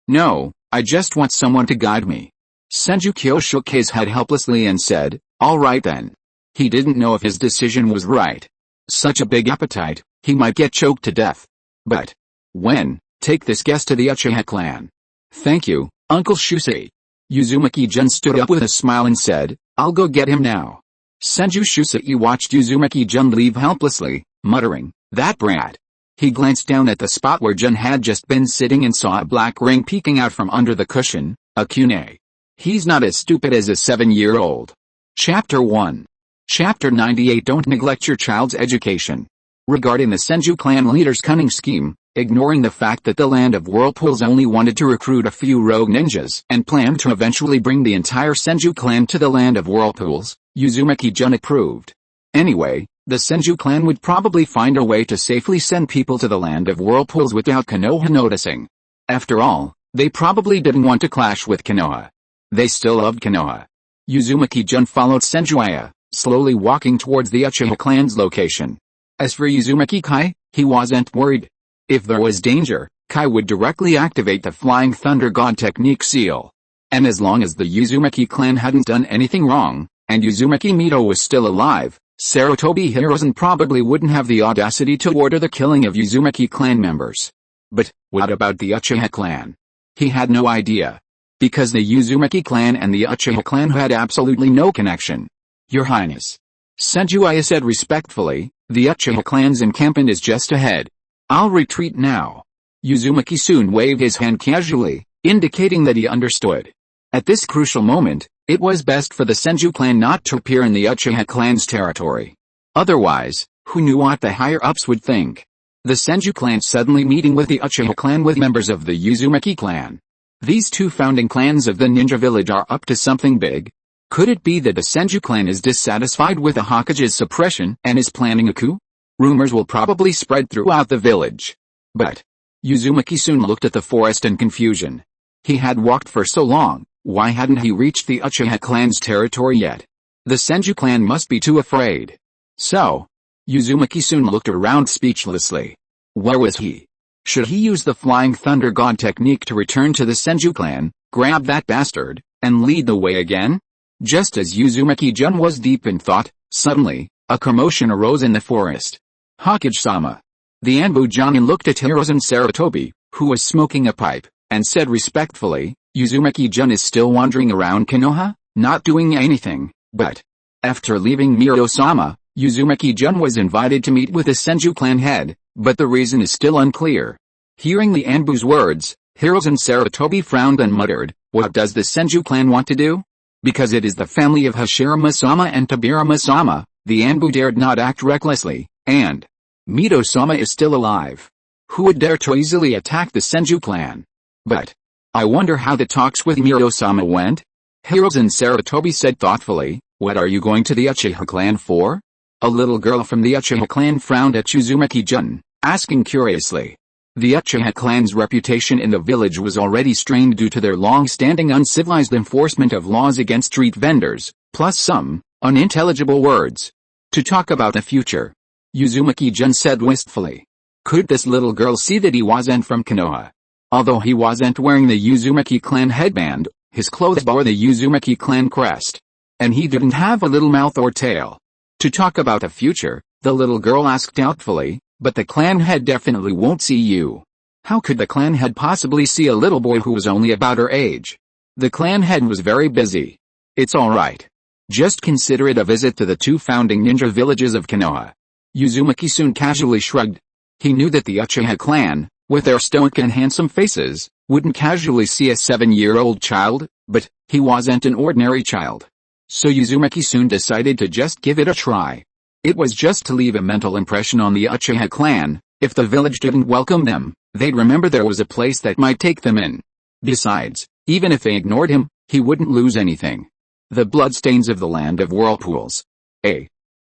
No, I just want someone to guide me. Senju Kyo shook his head helplessly and said, all right then. He didn't know if his decision was right. Such a big appetite, he might get choked to death. But, when, take this guest to the Uchiha clan. Thank you, Uncle Shusei. Uzumaki-jun stood up with a smile and said, I'll go get him now. Senju Shusei watched Uzumaki-jun leave helplessly, muttering, that brat. He glanced down at the spot where Jun had just been sitting and saw a black ring peeking out from under the cushion, a kunai. He's not as stupid as a 7-year-old. Chapter 1. Chapter 98. Don't neglect your child's education. Regarding the Senju clan leader's cunning scheme, ignoring the fact that the Land of Whirlpools only wanted to recruit a few rogue ninjas and planned to eventually bring the entire Senju clan to the Land of Whirlpools, Uzumaki Jun approved. Anyway, the Senju clan would probably find a way to safely send people to the Land of Whirlpools without Konoha noticing. After all, they probably didn't want to clash with Konoha. They still loved Konoha. Uzumaki Jun followed Senjuaya, slowly walking towards the Uchiha clan's location. As for Uzumaki Kai, he wasn't worried. If there was danger, Kai would directly activate the Flying Thunder God technique seal. And as long as the Uzumaki clan hadn't done anything wrong, and Uzumaki Mito was still alive, Sarutobi Hiruzen probably wouldn't have the audacity to order the killing of Uzumaki clan members. But, what about the Uchiha clan? He had no idea. Because the Uzumaki clan and the Uchiha clan had absolutely no connection. Your Highness. Senjuaya said respectfully, the Uchiha clan's encampment is just ahead. I'll retreat now. Uzumaki soon waved his hand casually, indicating that he understood. At this crucial moment, it was best for the Senju clan not to appear in the Uchiha clan's territory. Otherwise, who knew what the higher-ups would think? The Senju clan suddenly meeting with the Uchiha clan with members of the Uzumaki clan. These two founding clans of the ninja village are up to something big. Could it be that the Senju clan is dissatisfied with the Hokage's suppression and is planning a coup? Rumors will probably spread throughout the village. But Uzumaki soon looked at the forest in confusion. He had walked for so long, why hadn't he reached the Uchiha clan's territory yet? The Senju clan must be too afraid. So, Uzumaki soon looked around speechlessly. Where was he? Should he use the Flying Thunder God technique to return to the Senju clan, grab that bastard, and lead the way again? Just as Uzumaki Jun was deep in thought, suddenly, a commotion arose in the forest. Hokage-sama. The Anbu Jonin looked at Hiruzen Sarutobi, who was smoking a pipe, and said respectfully, Uzumaki Jun is still wandering around Konoha, not doing anything, but after leaving Miro-sama, Uzumaki Jun was invited to meet with the Senju clan head, but the reason is still unclear. Hearing the Anbu's words, Hiruzen Sarutobi frowned and muttered, what does the Senju clan want to do? Because it is the family of Hashirama-sama and Tobirama-sama, the Anbu dared not act recklessly, and Mito-sama is still alive. Who would dare to easily attack the Senju clan? But I wonder how the talks with Miro-sama went? Hiruzen Sarutobi said thoughtfully, what are you going to the Uchiha clan for? A little girl from the Uchiha clan frowned at Uzumaki Jun, asking curiously. The Uchiha clan's reputation in the village was already strained due to their long-standing uncivilized enforcement of laws against street vendors, plus some unintelligible words. To talk about the future, Uzumaki Jun said wistfully. Could this little girl see that he wasn't from Konoha? Although he wasn't wearing the Uzumaki clan headband, his clothes bore the Uzumaki clan crest. And he didn't have a little mouth or tail. To talk about the future, the little girl asked doubtfully, but the clan head definitely won't see you. How could the clan head possibly see a little boy who was only about her age? The clan head was very busy. It's alright. Just consider it a visit to the two founding ninja villages of Konoha. Uzumaki soon casually shrugged. He knew that the Uchiha clan, with their stoic and handsome faces, wouldn't casually see a 7-year-old child, but he wasn't an ordinary child. So Uzumaki soon decided to just give it a try. It was just to leave a mental impression on the Uchiha clan. If the village didn't welcome them, they'd remember there was a place that might take them in. Besides, even if they ignored him, he wouldn't lose anything. The bloodstains of the Land of Whirlpools.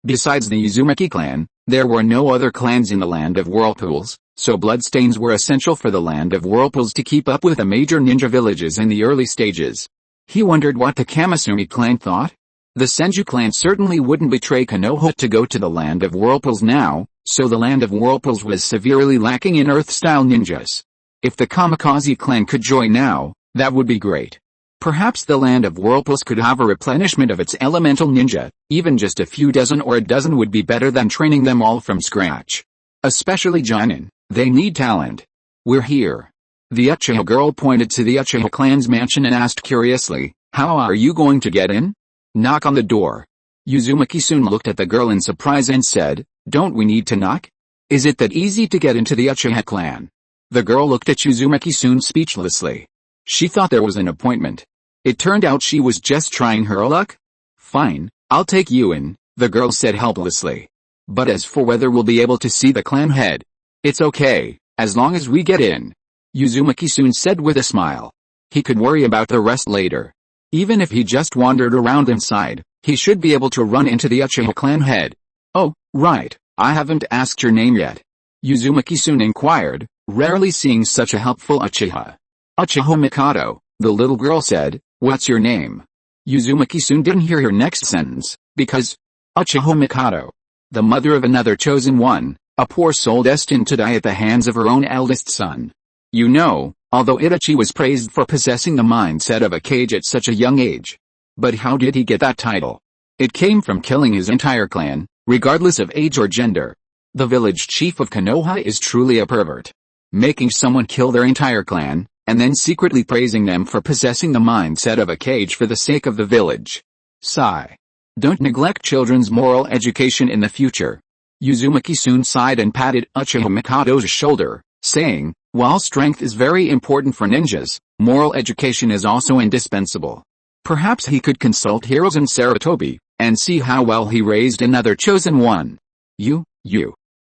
Besides the Uzumaki clan, there were no other clans in the Land of Whirlpools, so bloodstains were essential for the Land of Whirlpools to keep up with the major ninja villages in the early stages. He wondered what the Kamasumi clan thought. The Senju clan certainly wouldn't betray Konoha to go to the Land of Whirlpools now, so the Land of Whirlpools was severely lacking in Earth-style ninjas. If the Kamikaze clan could join now, that would be great. Perhaps the Land of Whirlpools could have a replenishment of its elemental ninja, even just a few dozen or a dozen would be better than training them all from scratch. Especially Jonin, they need talent. We're here. The Uchiha girl pointed to the Uchiha clan's mansion and asked curiously, how are you going to get in? Knock on the door. Uzumaki soon looked at the girl in surprise and said, don't we need to knock? Is it that easy to get into the Uchiha clan? The girl looked at Uzumaki-san speechlessly. She thought there was an appointment. It turned out she was just trying her luck? Fine, I'll take you in, the girl said helplessly. But as for whether we'll be able to see the clan head, it's okay, as long as we get in, Uzumaki-san said with a smile. He could worry about the rest later. Even if he just wandered around inside, he should be able to run into the Uchiha clan head. Oh, right, I haven't asked your name yet, Uzumaki-san inquired, rarely seeing such a helpful Uchiha. Uchiha Mikado, the little girl said. What's your name? Uzumaki-san didn't hear her next sentence, because Uchiha Mikado, the mother of another chosen one, a poor soul destined to die at the hands of her own eldest son. You know, although Itachi was praised for possessing the mindset of a kage at such a young age. But how did he get that title? It came from killing his entire clan, regardless of age or gender. The village chief of Konoha is truly a pervert. Making someone kill their entire clan, and then secretly praising them for possessing the mindset of a kage for the sake of the village. Sigh. Don't neglect children's moral education in the future. Uzumaki-san sighed and patted Uchiha Mikado's shoulder, saying, while strength is very important for ninjas, moral education is also indispensable. Perhaps he could consult Hiruzen Sarutobi, and see how well he raised another chosen one. You.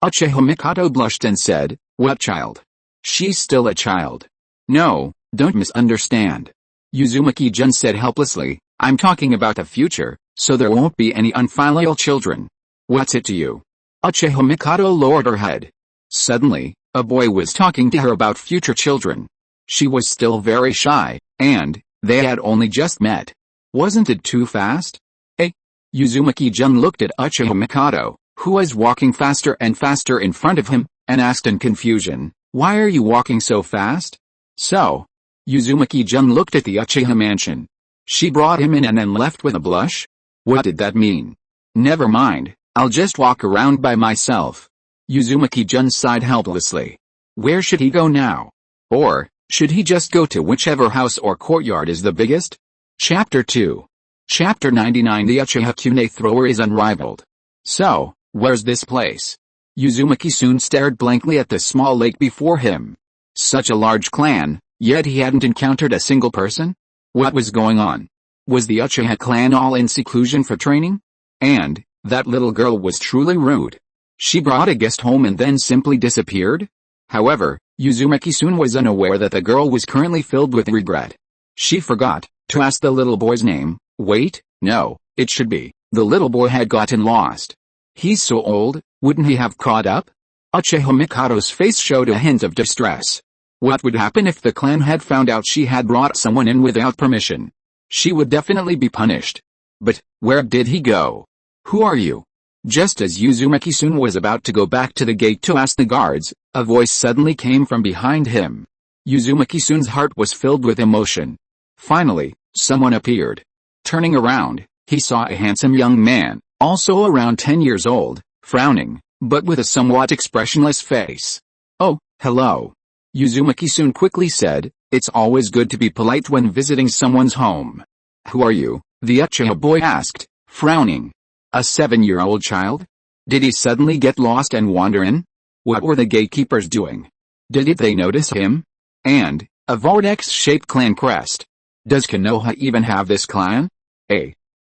Uchiha Mikado blushed and said, what child? She's still a child. No, don't misunderstand. Uzumaki-jun said helplessly, I'm talking about the future, so there won't be any unfilial children. What's it to you? Uchiha Mikado lowered her head. Suddenly, a boy was talking to her about future children. She was still very shy, and they had only just met. Wasn't it too fast? Uzumaki-jun looked at Uchiha Mikado, who was walking faster and faster in front of him, and asked in confusion, why are you walking so fast? So, Uzumaki-jun looked at the Uchiha mansion. She brought him in and then left with a blush? What did that mean? Never mind, I'll just walk around by myself. Uzumaki-jun sighed helplessly. Where should he go now? Or, should he just go to whichever house or courtyard is the biggest? Chapter 2. Chapter 99. The Uchiha Kune thrower is unrivaled. So, where's this place? Uzumaki-san stared blankly at the small lake before him. Such a large clan, yet he hadn't encountered a single person? What was going on? Was the Uchiha clan all in seclusion for training? And, that little girl was truly rude. She brought a guest home and then simply disappeared? However, Uzumaki-san was unaware that the girl was currently filled with regret. She forgot to ask the little boy's name. Wait, no, it should be, the little boy had gotten lost. He's so old, wouldn't he have caught up? Uchiha Mikado's face showed a hint of distress. What would happen if the clan had found out she had brought someone in without permission? She would definitely be punished. But, where did he go? Who are you? Just as Uzumaki-san was about to go back to the gate to ask the guards, a voice suddenly came from behind him. Uzumaki-san's heart was filled with emotion. Finally, someone appeared. Turning around, he saw a handsome young man, also around 10 years old, frowning, but with a somewhat expressionless face. Oh, hello. Uzumaki-san quickly said, it's always good to be polite when visiting someone's home. Who are you? The Uchiha boy asked, frowning. A 7-year-old child? Did he suddenly get lost and wander in? What were the gatekeepers doing? Did they notice him? And, a vortex-shaped clan crest. Does Konoha even have this clan?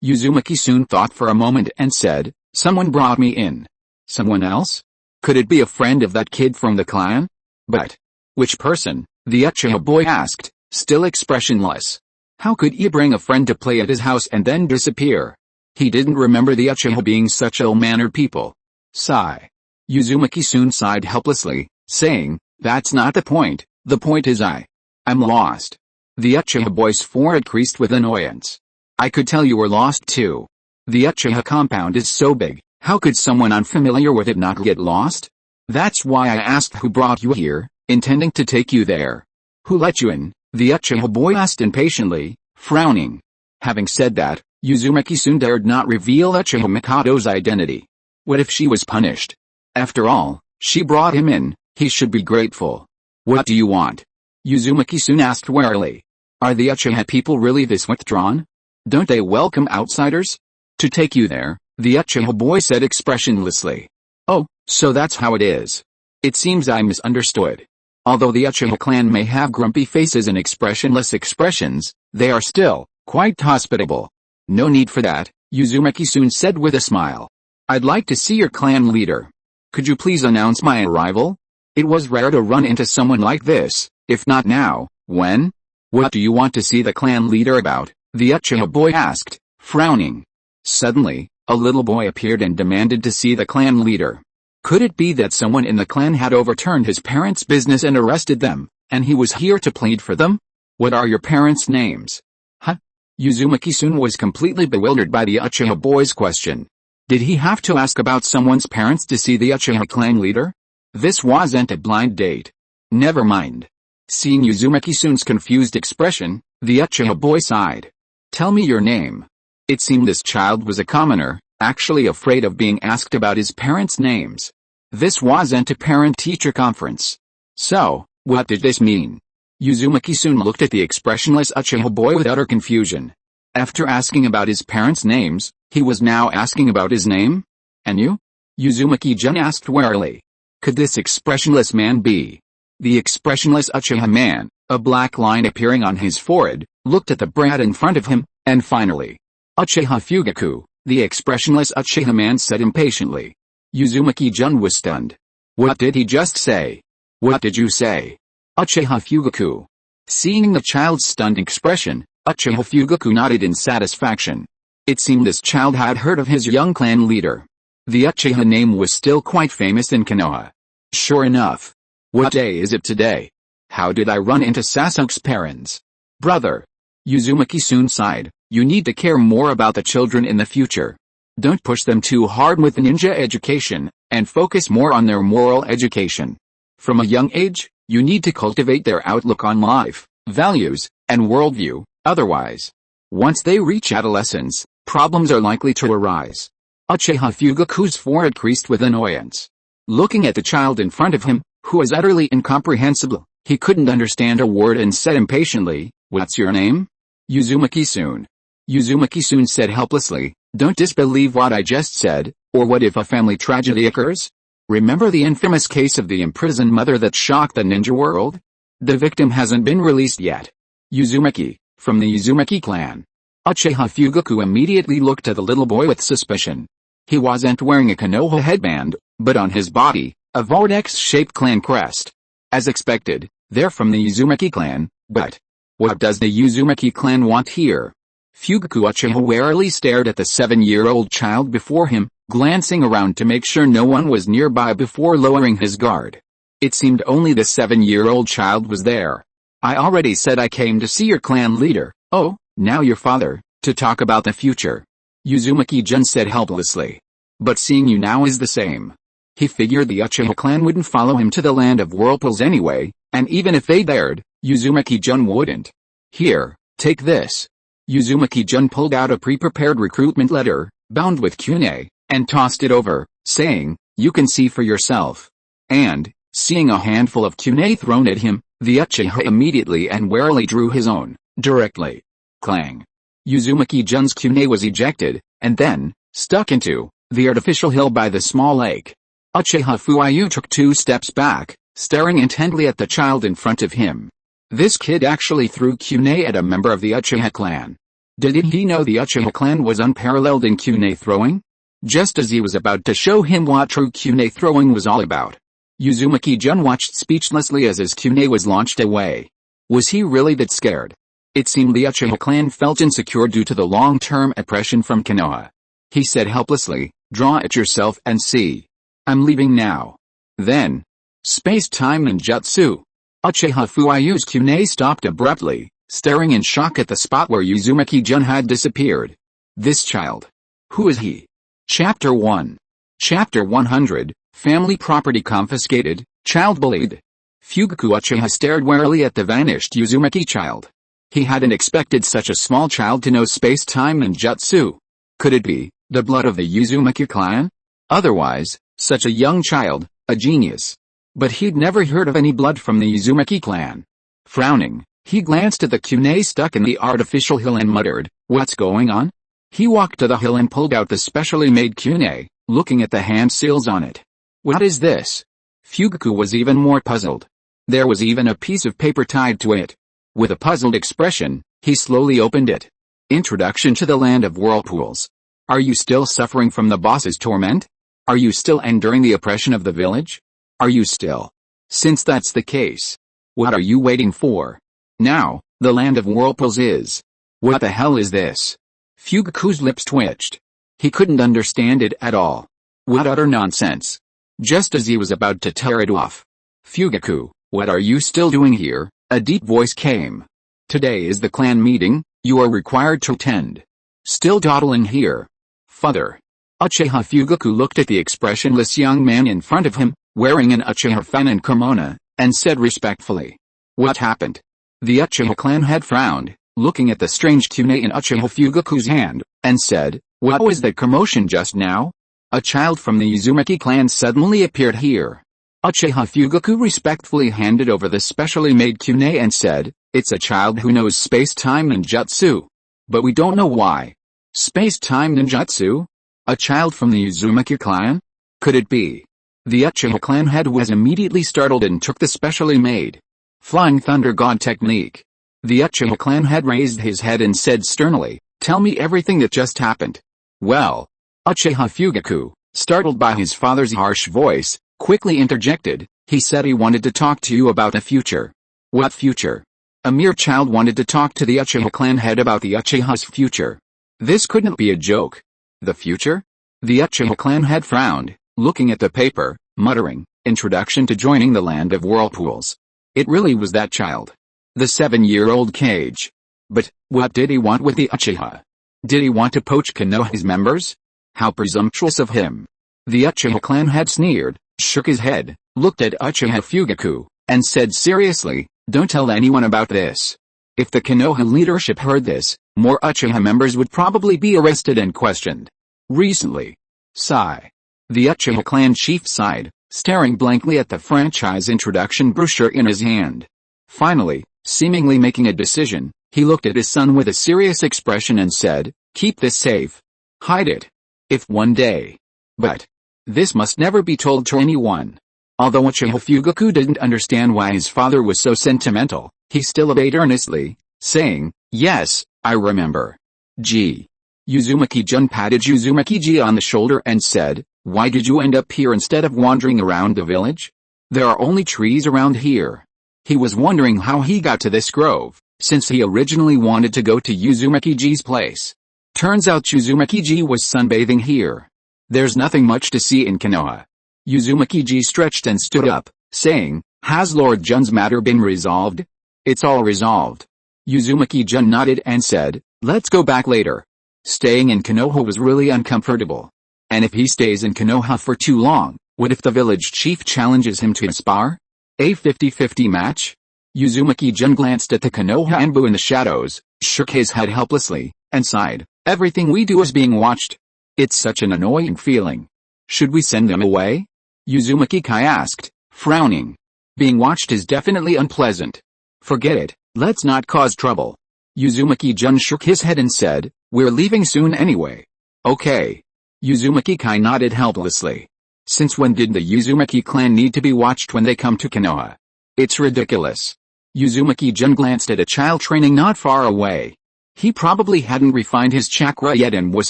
Uzumaki-san thought for a moment and said, someone brought me in. Someone else? Could it be a friend of that kid from the clan? But, which person? The Uchiha boy asked, still expressionless. How could he bring a friend to play at his house and then disappear? He didn't remember the Uchiha being such ill-mannered people. Sigh. Uzumaki-san sighed helplessly, saying, that's not the point is I'm lost. The Uchiha boy's forehead creased with annoyance. I could tell you were lost too. The Uchiha compound is so big, how could someone unfamiliar with it not get lost? That's why I asked who brought you here, intending to take you there. Who let you in? The Uchiha boy asked impatiently, frowning. Having said that, Uzumaki-san dared not reveal Uchiha Mikado's identity. What if she was punished? After all, she brought him in, he should be grateful. What do you want? Uzumaki-san asked warily. Are the Uchiha people really this withdrawn? Don't they welcome outsiders? To take you there, the Uchiha boy said expressionlessly. Oh, so that's how it is. It seems I misunderstood. Although the Uchiha clan may have grumpy faces and expressionless expressions, they are still quite hospitable. No need for that, Uzumaki soon said with a smile. I'd like to see your clan leader. Could you please announce my arrival? It was rare to run into someone like this, if not now, when? What do you want to see the clan leader about? The Uchiha boy asked, frowning. Suddenly, a little boy appeared and demanded to see the clan leader. Could it be that someone in the clan had overturned his parents' business and arrested them, and he was here to plead for them? What are your parents' names? Huh? Uzumaki-sun was completely bewildered by the Uchiha boy's question. Did he have to ask about someone's parents to see the Uchiha clan leader? This wasn't a blind date. Never mind. Seeing Uzumaki-sun's confused expression, the Uchiha boy sighed. Tell me your name. It seemed this child was a commoner, actually afraid of being asked about his parents' names. This wasn't a parent-teacher conference. So, what did this mean? Uzumaki-sun looked at the expressionless Uchiha boy with utter confusion. After asking about his parents' names, he was now asking about his name? And you? Uzumaki-jun asked warily. Could this expressionless man be? The expressionless Uchiha man, a black line appearing on his forehead, looked at the brat in front of him, and finally, Uchiha Fugaku, the expressionless Uchiha man said impatiently. Uzumaki-jun was stunned. What did he just say? What did you say? Uchiha Fugaku. Seeing the child's stunned expression, Uchiha Fugaku nodded in satisfaction. It seemed this child had heard of his young clan leader. The Uchiha name was still quite famous in Konoha. Sure enough. What day is it today? How did I run into Sasuke's parents? Brother. Uzumaki-sun sighed. You need to care more about the children in the future. Don't push them too hard with ninja education, and focus more on their moral education. From a young age, you need to cultivate their outlook on life, values, and worldview, otherwise, once they reach adolescence, problems are likely to arise. Uchiha Fugaku's forehead creased with annoyance. Looking at the child in front of him, who was utterly incomprehensible, he couldn't understand a word and said impatiently, What's your name? Uzumaki-sun. Uzumaki-sun said helplessly, Don't disbelieve what I just said, or what if a family tragedy occurs? Remember the infamous case of the imprisoned mother that shocked the ninja world? The victim hasn't been released yet. Uzumaki, from the Uzumaki Clan. Uchiha Fugaku immediately looked at the little boy with suspicion. He wasn't wearing a Konoha headband, but on his body, a vortex-shaped clan crest. As expected, they're from the Uzumaki Clan, but what does the Uzumaki Clan want here? Fugaku Uchiha warily stared at the 7-year-old child before him, glancing around to make sure no one was nearby before lowering his guard. It seemed only the 7-year-old child was there. I already said I came to see your clan leader. Oh, now your father, to talk about the future. Uzumaki-jun said helplessly. But seeing you now is the same. He figured the Uchiha clan wouldn't follow him to the land of whirlpools anyway, and even if they dared, Uzumaki-jun wouldn't. Here, take this. Uzumaki-jun pulled out a pre-prepared recruitment letter, bound with kunai, and tossed it over, saying, You can see for yourself. And, seeing a handful of kunai thrown at him, the Uchiha immediately and warily drew his own, directly. Clang. Uzumaki-jun's kunai was ejected, and then, stuck into, the artificial hill by the small lake. Uchiha Fuayu took 2 steps back, staring intently at the child in front of him. This kid actually threw kunai at a member of the Uchiha clan. Did he know the Uchiha clan was unparalleled in kunai throwing? Just as he was about to show him what true kunai throwing was all about. Uzumaki-jun watched speechlessly as his kunai was launched away. Was he really that scared? It seemed the Uchiha clan felt insecure due to the long-term oppression from Konoha. He said helplessly, Draw it yourself and see. I'm leaving now. Then. Space-time Ninjutsu. Uchiha Fuayu's kunai stopped abruptly, staring in shock at the spot where Uzumaki-jun had disappeared. This child. Who is he? Chapter 1. Chapter 100, Family Property Confiscated, Child Bullied. Fugaku Uchiha stared warily at the vanished Uzumaki child. He hadn't expected such a small child to know space-time Ninjutsu. Could it be the blood of the Uzumaki clan? Otherwise, such a young child, a genius. But he'd never heard of any blood from the Uzumaki clan. Frowning, he glanced at the kunai stuck in the artificial hill and muttered, What's going on? He walked to the hill and pulled out the specially made kunai, looking at the hand seals on it. What is this? Fugaku was even more puzzled. There was even a piece of paper tied to it. With a puzzled expression, he slowly opened it. Introduction to the Land of Whirlpools. Are you still suffering from the boss's torment? Are you still enduring the oppression of the village? Are you still? Since that's the case, what are you waiting for? Now, the Land of Whirlpools is. What the hell is this? Fugaku's lips twitched. He couldn't understand it at all. What utter nonsense. Just as he was about to tear it off. Fugaku, what are you still doing here? A deep voice came. Today is the clan meeting, you are required to attend. Still dawdling here. Father. Uchiha Fugaku looked at the expressionless young man in front of him, wearing an Uchiha fan and kimono, and said respectfully. What happened? The Uchiha clan had frowned, looking at the strange tune in Uchiha Fugaku's hand, and said, what was that commotion just now? A child from the Uzumaki clan suddenly appeared here. Uchiha Fugaku respectfully handed over the specially made kune and said, it's a child who knows space-time ninjutsu. But we don't know why. Space-time ninjutsu? A child from the Uzumaki clan? Could it be? The Uchiha clan head was immediately startled and took the specially made Flying Thunder God technique. The Uchiha clan head raised his head and said sternly, tell me everything that just happened. Well, Uchiha Fugaku, startled by his father's harsh voice, quickly interjected, he said he wanted to talk to you about the future. What future? A mere child wanted to talk to the Uchiha clan head about the Uchiha's future. This couldn't be a joke. The future? The Uchiha clan head frowned, looking at the paper, muttering, introduction to joining the Land of Whirlpools. It really was that child. The 7-year-old Kage. But, what did he want with the Uchiha? Did he want to poach Konoha's members? How presumptuous of him. The Uchiha clan head sneered, shook his head, looked at Uchiha Fugaku, and said seriously, don't tell anyone about this. If the Konoha leadership heard this, more Uchiha members would probably be arrested and questioned. Recently. Sigh. The Uchiha clan chief sighed, staring blankly at the franchise introduction brochure in his hand. Finally, seemingly making a decision, he looked at his son with a serious expression and said, keep this safe. Hide it. If one day. But. This must never be told to anyone. Although Uchiha Fugaku didn't understand why his father was so sentimental, he still obeyed earnestly, saying, yes, I remember. Gee. Uzumaki-jun patted Uzumaki-ji on the shoulder and said, why did you end up here instead of wandering around the village? There are only trees around here. He was wondering how he got to this grove, since he originally wanted to go to Uzumaki-ji's place. Turns out Uzumaki-ji was sunbathing here. There's nothing much to see in Konoha. Uzumaki-ji stretched and stood up, saying, has Lord Jun's matter been resolved? It's all resolved. Uzumaki-jun nodded and said, let's go back later. Staying in Konoha was really uncomfortable. And if he stays in Konoha for too long, what if the village chief challenges him to a spar? A 50-50 match? Uzumaki-jun glanced at the Konoha Anbu in the shadows, shook his head helplessly, and sighed, everything we do is being watched. It's such an annoying feeling. Should we send them away? Uzumaki-kai asked, frowning. Being watched is definitely unpleasant. Forget it, let's not cause trouble. Uzumaki-jun shook his head and said, we're leaving soon anyway. Okay. Uzumaki-kai nodded helplessly. Since when did the Uzumaki clan need to be watched when they come to Konoha? It's ridiculous. Uzumaki-jun glanced at a child training not far away. He probably hadn't refined his chakra yet and was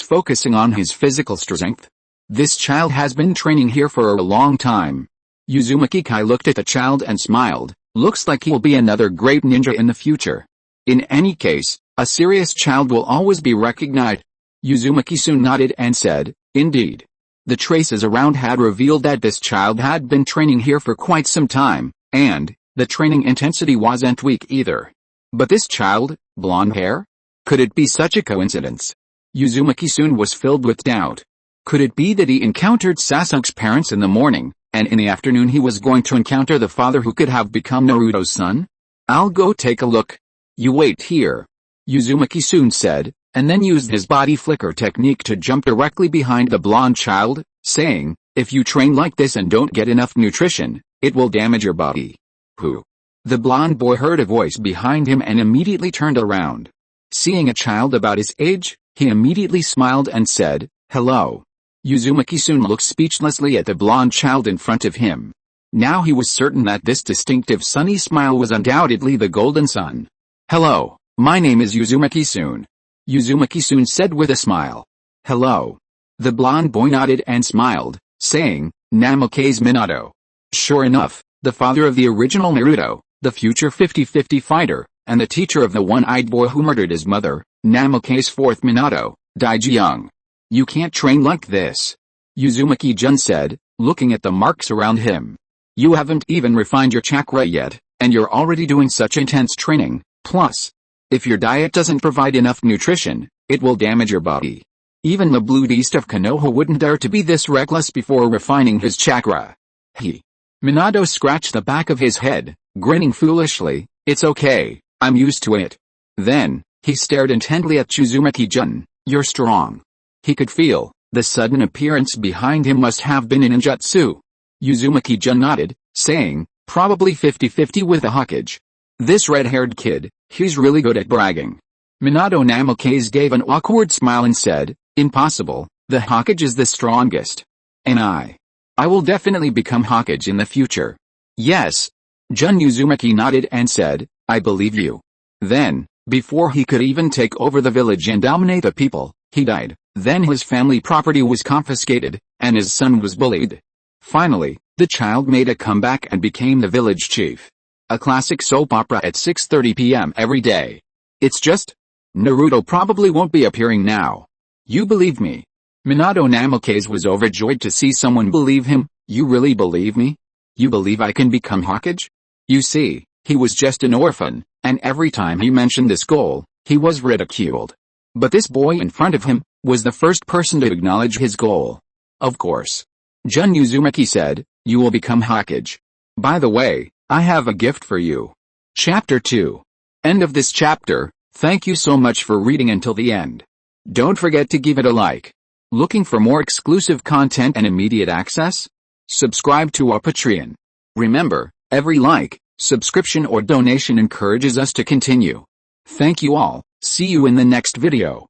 focusing on his physical strength. This child has been training here for a long time. Uzumaki-kai looked at the child and smiled. Looks like he'll be another great ninja in the future. In any case, a serious child will always be recognized. Uzumaki soon nodded and said, indeed. The traces around had revealed that this child had been training here for quite some time, and the training intensity wasn't weak either. But this child, blonde hair? Could it be such a coincidence? Uzumaki soon was filled with doubt. Could it be that he encountered Sasuke's parents in the morning, and in the afternoon he was going to encounter the father who could have become Naruto's son? I'll go take a look. You wait here. Uzumaki soon said, and then used his body flicker technique to jump directly behind the blonde child, saying, if you train like this and don't get enough nutrition, it will damage your body. Who? The blonde boy heard a voice behind him and immediately turned around. Seeing a child about his age, he immediately smiled and said, hello. Uzumaki soon looked speechlessly at the blonde child in front of him. Now he was certain that this distinctive sunny smile was undoubtedly the golden sun. "Hello, my name is Uzumaki-sun," Uzumaki-sun said with a smile. "Hello." The blonde boy nodded and smiled, saying, "Namikaze Minato." Sure enough, the father of the original Naruto, the future 50-50 fighter, and the teacher of the one-eyed boy who murdered his mother, Namikaze Fourth Minato, died young. "You can't train like this," Uzumaki-jun said, looking at the marks around him. "You haven't even refined your chakra yet, and you're already doing such intense training. Plus, if your diet doesn't provide enough nutrition, it will damage your body." Even the blue beast of Konoha wouldn't dare to be this reckless before refining his chakra. Minato scratched the back of his head, grinning foolishly. "It's okay, I'm used to it." Then, he stared intently at Uzumaki-jun. "You're strong." He could feel, the sudden appearance behind him must have been a ninjutsu. Uzumaki-jun nodded, saying, "Probably 50-50 with a Hokage. This red-haired kid, he's really good at bragging." Minato Namikaze gave an awkward smile and said, "Impossible, the Hokage is the strongest. And I will definitely become Hokage in the future." "Yes." Jun Uzumaki nodded and said, "I believe you." Then, before he could even take over the village and dominate the people, he died. Then his family property was confiscated, and his son was bullied. Finally, the child made a comeback and became the village chief. A classic soap opera at 6:30 p.m. every day. It's just, Naruto probably won't be appearing now. You believe me? Minato Namikaze was overjoyed to see someone believe him. "You really believe me? You believe I can become Hokage?" You see, he was just an orphan, and every time he mentioned this goal, he was ridiculed. But this boy in front of him was the first person to acknowledge his goal. "Of course." Jun Uzumaki said, "You will become Hokage. By the way, I have a gift for you." Chapter 2. End of this chapter. Thank you so much for reading until the end. Don't forget to give it a like. Looking for more exclusive content and immediate access? Subscribe to our Patreon. Remember, every like, subscription or donation encourages us to continue. Thank you all. See you in the next video.